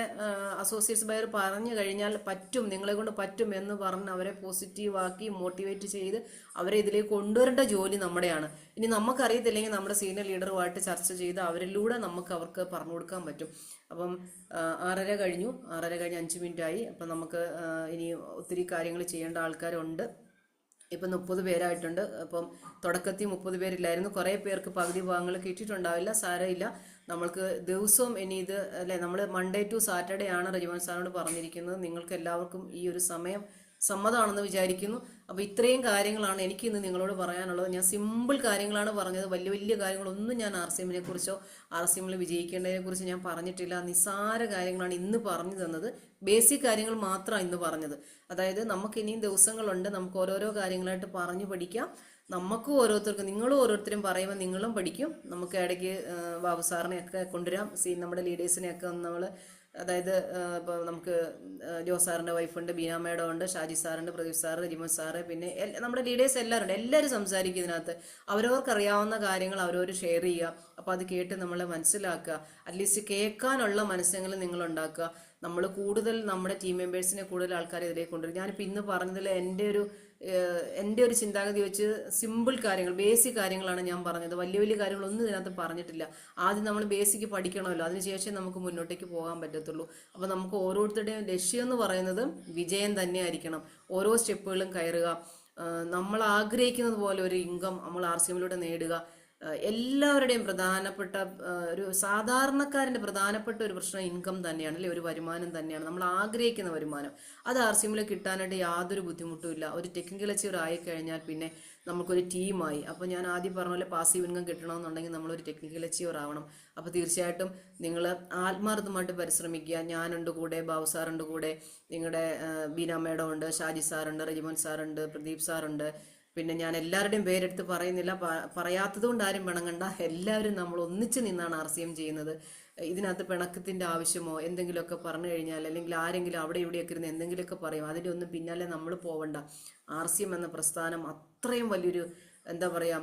അസോസിയേറ്റ്സ് ബയർ പറഞ്ഞു കഴിഞ്ഞാൽ പറ്റും, നിങ്ങളെ കൊണ്ട് പറ്റും എന്ന് പറഞ്ഞ് അവരെ പോസിറ്റീവാക്കി മോട്ടിവേറ്റ് ചെയ്ത് അവരെ ഇതിലേക്ക് കൊണ്ടുവരേണ്ട ജോലി നമ്മുടെയാണ്. ഇനി നമുക്കറിയത്തില്ലെങ്കിൽ നമ്മുടെ സീനിയർ ലീഡറുമായിട്ട് ചർച്ച ചെയ്ത് അവരിലൂടെ അവർക്ക് പറഞ്ഞു കൊടുക്കാൻ പറ്റും. അപ്പം 6:30 കഴിഞ്ഞു, 5 മിനിറ്റായി. അപ്പം നമുക്ക് ഇനി ഒത്തിരി കാര്യങ്ങൾ ചെയ്യേണ്ട ആൾക്കാരുണ്ട്. ഇപ്പം 30 പേരായിട്ടുണ്ട്. അപ്പം തുടക്കത്തിൽ 30 പേരില്ലായിരുന്നു. കുറേ പേർക്ക് പകുതി ഭാഗങ്ങൾ കിട്ടിയിട്ടുണ്ടാവില്ല, സാരമില്ല. നമ്മൾക്ക് ദിവസവും ഇനി ഇത് അല്ലേ, നമ്മൾ Monday to Saturday ആണ് റജിമോൻ സാറിനോട് പറഞ്ഞിരിക്കുന്നത്. നിങ്ങൾക്ക് എല്ലാവർക്കും ഈ ഒരു സമയം സമ്മതമാണെന്ന് വിചാരിക്കുന്നു. അപ്പോൾ ഇത്രയും കാര്യങ്ങളാണ് എനിക്ക് ഇന്ന് നിങ്ങളോട് പറയാനുള്ളത്. ഞാൻ സിമ്പിൾ കാര്യങ്ങളാണ് പറഞ്ഞത്. വലിയ വലിയ കാര്യങ്ങളൊന്നും ഞാൻ RCMനെ കുറിച്ചോ RCMൽ വിജയിക്കേണ്ടതിനെ കുറിച്ച് ഞാൻ പറഞ്ഞിട്ടില്ല. നിസ്സാര കാര്യങ്ങളാണ് ഇന്ന് പറഞ്ഞു തന്നത്. ബേസിക് കാര്യങ്ങൾ മാത്രമാണ് ഇന്ന് പറഞ്ഞത്. അതായത് നമുക്ക് ഇനിയും ദിവസങ്ങളുണ്ട്, നമുക്ക് ഓരോരോ കാര്യങ്ങളായിട്ട് പറഞ്ഞു പഠിക്കാം. നമുക്കും ഓരോരുത്തർക്കും, നിങ്ങളും ഓരോരുത്തരും പറയുമ്പോൾ നിങ്ങളും പഠിക്കും. നമുക്ക് ഇടയ്ക്ക് ബാബു സാറിനെയൊക്കെ കൊണ്ടുവരാം, നമ്മുടെ ലീഡേഴ്സിനെയൊക്കെ നമ്മൾ, അതായത് ഇപ്പോൾ നമുക്ക് ജോസ് സാറിൻ്റെ വൈഫുണ്ട്, ബീന മേഡം ഉണ്ട്, ഷാജി സാറുണ്ട്, പ്രദീപ് സാറ്, രിമോൻ സാറ്, പിന്നെ നമ്മുടെ ലീഡേഴ്സ് എല്ലാവരും ഉണ്ട്. എല്ലാവരും സംസാരിക്കും ഇതിനകത്ത്. അവരവർക്ക് അറിയാവുന്ന കാര്യങ്ങൾ അവരവർ ഷെയർ ചെയ്യുക. അപ്പോൾ അത് കേട്ട് നമ്മൾ മനസ്സിലാക്കുക. അറ്റ്ലീസ്റ്റ് കേൾക്കാനുള്ള മനസ്സെങ്കിലും നിങ്ങൾ ഉണ്ടാക്കുക. നമ്മൾ കൂടുതൽ നമ്മുടെ ടീം മെമ്പേഴ്സിനെ കൂടുതൽ ആൾക്കാരെ ഇതിലേക്ക് കൊണ്ടുവരും. ഞാനിപ്പോൾ ഇന്ന് പറഞ്ഞതിൽ എൻ്റെ ഒരു ചിന്താഗതി വെച്ച് സിമ്പിൾ കാര്യങ്ങൾ, ബേസിക് കാര്യങ്ങളാണ് ഞാൻ പറഞ്ഞത്. വലിയ വലിയ കാര്യങ്ങളൊന്നും ഇതിനകത്ത് പറഞ്ഞിട്ടില്ല. ആദ്യം നമ്മൾ ബേസിക് പഠിക്കണമല്ലോ, അതിനുശേഷം നമുക്ക് മുന്നോട്ടേക്ക് പോകാൻ പറ്റത്തുള്ളൂ. അപ്പോൾ നമുക്ക് ഓരോരുത്തരുടെയും ലക്ഷ്യം എന്ന് പറയുന്നത് വിജയം തന്നെയായിരിക്കണം. ഓരോ സ്റ്റെപ്പുകളും കയറുക, നമ്മൾ ആഗ്രഹിക്കുന്നത് പോലെ ഒരു ഇൻകം നമ്മൾ RCMലൂടെ നേടുക. എല്ലാവരുടെയും പ്രധാനപ്പെട്ട ഒരു സാധാരണക്കാരൻ്റെ പ്രധാനപ്പെട്ട ഒരു പ്രശ്നം ഇൻകം തന്നെയാണ്, അല്ലെ? ഒരു വരുമാനം തന്നെയാണ്, നമ്മൾ ആഗ്രഹിക്കുന്ന വരുമാനം. അത് RCMൽ കിട്ടാനായിട്ട് യാതൊരു ബുദ്ധിമുട്ടും ഇല്ല. ഒരു ടെക്നിക്കൽ അച്ചീവർ ആയിക്കഴിഞ്ഞാൽ പിന്നെ നമുക്കൊരു ടീമായി. അപ്പോൾ ഞാൻ ആദ്യം പറഞ്ഞ പോലെ പാസീവ് ഇൻകം കിട്ടണമെന്നുണ്ടെങ്കിൽ നമ്മളൊരു ടെക്നിക്കൽ അച്ചീവർ ആവണം. അപ്പോൾ തീർച്ചയായിട്ടും നിങ്ങൾ ആത്മാർത്ഥമായിട്ട് പരിശ്രമിക്കുക. ഞാനുണ്ട് കൂടെ, ബാബു സാറുണ്ട് കൂടെ, നിങ്ങളുടെ ബീന മേഡം ഉണ്ട്, ഷാജി സാറുണ്ട്, റജിമോൻ സാറുണ്ട്, പ്രദീപ് സാറുണ്ട്. പിന്നെ ഞാൻ എല്ലാവരുടെയും പേരെടുത്ത് പറയുന്നില്ല, പറയാത്തത് കൊണ്ട് ആരും പിണങ്ങണ്ട. എല്ലാവരും നമ്മൾ ഒന്നിച്ച് നിന്നാണ് RCM ചെയ്യുന്നത്. ഇതിനകത്ത് പിണക്കത്തിന്റെ ആവശ്യമോ എന്തെങ്കിലുമൊക്കെ പറഞ്ഞു കഴിഞ്ഞാൽ, അല്ലെങ്കിൽ ആരെങ്കിലും അവിടെ ഇവിടെയൊക്കെ ഇരുന്ന് എന്തെങ്കിലുമൊക്കെ പറയും, അതിൻ്റെ ഒന്നും പിന്നാലെ നമ്മൾ പോവണ്ട. RCM എന്ന പ്രസ്ഥാനം അത്രയും വലിയൊരു, എന്താ പറയാ,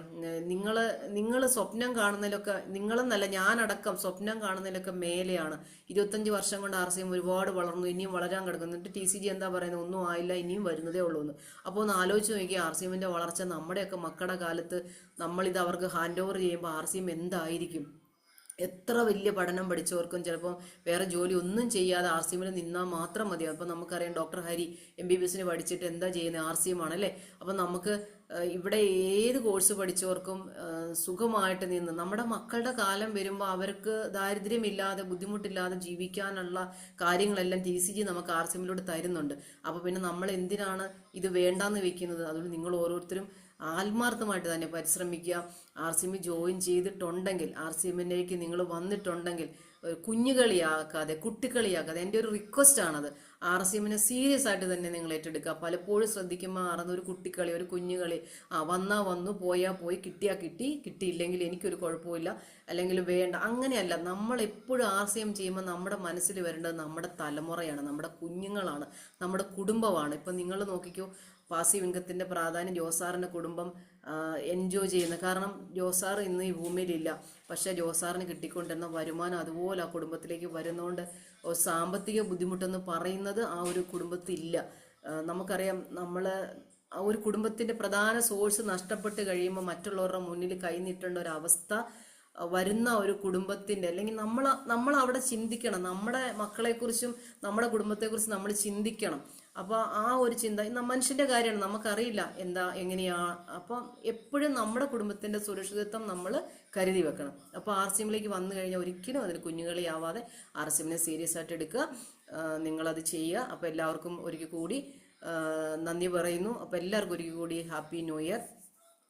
നിങ്ങൾ സ്വപ്നം കാണുന്നതിലൊക്കെ, നിങ്ങളെന്നല്ല ഞാനടക്കം സ്വപ്നം കാണുന്നതിലൊക്കെ മേലെയാണ്. 25 വർഷം കൊണ്ട് RCM ഒരുപാട് വളർന്നു, ഇനിയും വളരാൻ കിടക്കുന്നു. എന്നിട്ട് TCG എന്താ പറയുന്നത്, ഒന്നും ആയില്ല, ഇനിയും വരുന്നതേ ഉള്ളൂ എന്ന്. അപ്പോൾ ഒന്ന് ആലോചിച്ച് നോക്കിയാൽ RCMന്റെ വളർച്ച, നമ്മുടെയൊക്കെ മക്കളുടെ കാലത്ത് നമ്മളിത് അവർക്ക് ഹാൻഡ് ഓവർ ചെയ്യുമ്പോൾ RCM എന്തായിരിക്കും? എത്ര വലിയ പഠനം പഠിച്ചവർക്കും ചിലപ്പോൾ വേറെ ജോലി ഒന്നും ചെയ്യാതെ RCMൽ നിന്നാൽ മാത്രം മതിയാവും. അപ്പോൾ നമുക്കറിയാം ഡോക്ടർ ഹരി MBBSന് പഠിച്ചിട്ട് എന്താ ചെയ്യുന്നത്, RCM ആണല്ലേ. അപ്പം നമുക്ക് ഇവിടെ ഏത് കോഴ്സ് പഠിച്ചവർക്കും സുഖമായിട്ട് നിന്ന് നമ്മുടെ മക്കളുടെ കാലം വരുമ്പോൾ അവർക്ക് ദാരിദ്ര്യമില്ലാതെ ബുദ്ധിമുട്ടില്ലാതെ ജീവിക്കാനുള്ള കാര്യങ്ങളെല്ലാം TCG നമുക്ക് RCMലൂടെ തരുന്നുണ്ട്. അപ്പോൾ പിന്നെ നമ്മൾ എന്തിനാണ് ഇത് വേണ്ടാന്ന് വെക്കുന്നത്? അതുകൊണ്ട് നിങ്ങൾ ഓരോരുത്തരും ആത്മാർത്ഥമായിട്ട് തന്നെ പരിശ്രമിക്കുക. RCM ജോയിൻ ചെയ്തിട്ടുണ്ടെങ്കിൽ, RCMലേക്ക് നിങ്ങൾ വന്നിട്ടുണ്ടെങ്കിൽ കുഞ്ഞുകളിയാക്കാതെ, കുട്ടിക്കളിയാക്കാതെ, എൻ്റെ ഒരു റിക്വസ്റ്റ് ആണത്. RCMനെ സീരിയസ് ആയിട്ട് തന്നെ നിങ്ങൾ ഏറ്റെടുക്കുക. പലപ്പോഴും ശ്രദ്ധിക്കുമ്പോൾ ആറുന്ന ഒരു കുട്ടിക്കളി, ഒരു കുഞ്ഞുകളി, വന്നാ വന്നു, പോയാൽ പോയി, കിട്ടിയാൽ കിട്ടി, കിട്ടിയില്ലെങ്കിൽ എനിക്കൊരു കുഴപ്പമില്ല, അല്ലെങ്കിൽ വേണ്ട, അങ്ങനെയല്ല. നമ്മൾ എപ്പോഴും RCM ചെയ്യുമ്പോൾ നമ്മുടെ മനസ്സിൽ വരേണ്ടത് നമ്മുടെ തലമുറയാണ്, നമ്മുടെ കുഞ്ഞുങ്ങളാണ്, നമ്മുടെ കുടുംബമാണ്. ഇപ്പം നിങ്ങൾ നോക്കിക്കോ, പാസീവ് ഇൻകത്തിന്റെ പ്രാധാന്യം ജോസാറിന്റെ കുടുംബം എൻജോയ് ചെയ്യുന്നത്. കാരണം ജോസാർ ഇന്ന് ഈ ഭൂമിയിലില്ല, പക്ഷെ ജോസാറിന് കിട്ടിക്കൊണ്ടിരുന്ന വരുമാനം അതുപോലെ ആ കുടുംബത്തിലേക്ക് വരുന്നതുകൊണ്ട് സാമ്പത്തിക ബുദ്ധിമുട്ടെന്ന് പറയുന്നത് ആ ഒരു കുടുംബത്തില്ല. നമുക്കറിയാം, ആ ഒരു കുടുംബത്തിന്റെ പ്രധാന സോഴ്സ് നഷ്ടപ്പെട്ട് കഴിയുമ്പോൾ മറ്റുള്ളവരുടെ മുന്നിൽ കൈനീട്ടേണ്ട ഒരു അവസ്ഥ വരുന്ന ഒരു കുടുംബത്തിന്റെ, അല്ലെങ്കിൽ നമ്മൾ അവിടെ ചിന്തിക്കണം. നമ്മുടെ മക്കളെക്കുറിച്ചും നമ്മുടെ കുടുംബത്തെക്കുറിച്ചും നമ്മൾ ചിന്തിക്കണം. അപ്പോൾ ആ ഒരു ചിന്ത മനുഷ്യന്റെ കാര്യമാണ്, നമുക്കറിയില്ല എങ്ങനെയാ. അപ്പം എപ്പോഴും നമ്മുടെ കുടുംബത്തിന്റെ സുരക്ഷിതത്വം നമ്മൾ കരുതി വെക്കണം. അപ്പോൾ RCMലേക്ക് വന്നു കഴിഞ്ഞാൽ ഒരിക്കലും അതിന് കുഞ്ഞുകളിയാവാതെ RCMനെ സീരിയസ് ആയിട്ട് എടുക്കുക, നിങ്ങളത് ചെയ്യുക. അപ്പോൾ എല്ലാവർക്കും ഒരിക്കൽ കൂടി നന്ദി പറയുന്നു. അപ്പോൾ എല്ലാവർക്കും ഒരിക്കൽ കൂടി ഹാപ്പി ന്യൂ ഇയർ.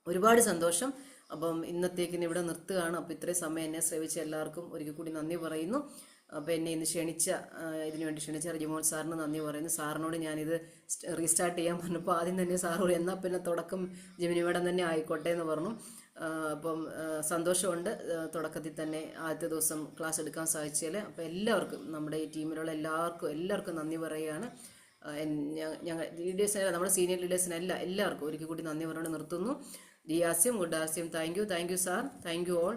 ഒരുപാട് സന്തോഷം. അപ്പം ഇന്നത്തേക്കിന് ഇവിടെ നിർത്തുകയാണ്. അപ്പോൾ ഇത്രയും സമയം എന്നെ ശ്രമിച്ച എല്ലാവർക്കും ഒരിക്കൽ കൂടി നന്ദി പറയുന്നു. അപ്പോൾ എന്നെ ഇന്ന് ഇതിനുവേണ്ടി ക്ഷണിച്ച റിജിമോൻ സാറിന് നന്ദി പറയുന്നു. സാറിനോട് ഞാനിത് റീസ്റ്റാർട്ട് ചെയ്യാൻ പറഞ്ഞപ്പോൾ ആദ്യം തന്നെ സാറോട് എന്നാൽ പിന്നെ തുടക്കം ജെമിനി മേഡം തന്നെ ആയിക്കോട്ടെ എന്ന് പറഞ്ഞു. അപ്പം സന്തോഷമുണ്ട്, തുടക്കത്തിൽ തന്നെ ആദ്യത്തെ ദിവസം ക്ലാസ് എടുക്കാൻ സാധിച്ചതിൽ. അപ്പോൾ എല്ലാവർക്കും, നമ്മുടെ ഈ ടീമിലുള്ള എല്ലാവർക്കും നന്ദി പറയുകയാണ്. ഞങ്ങൾ ലീഡേഴ്സിനല്ല, നമ്മുടെ സീനിയർ ലീഡേഴ്സിനല്ല, എല്ലാവർക്കും ഒരിക്കൽ കൂടി നന്ദി പറഞ്ഞുകൊണ്ട് നിർത്തുന്നു. D RCM, good RCM. Thank you sir, thank you all.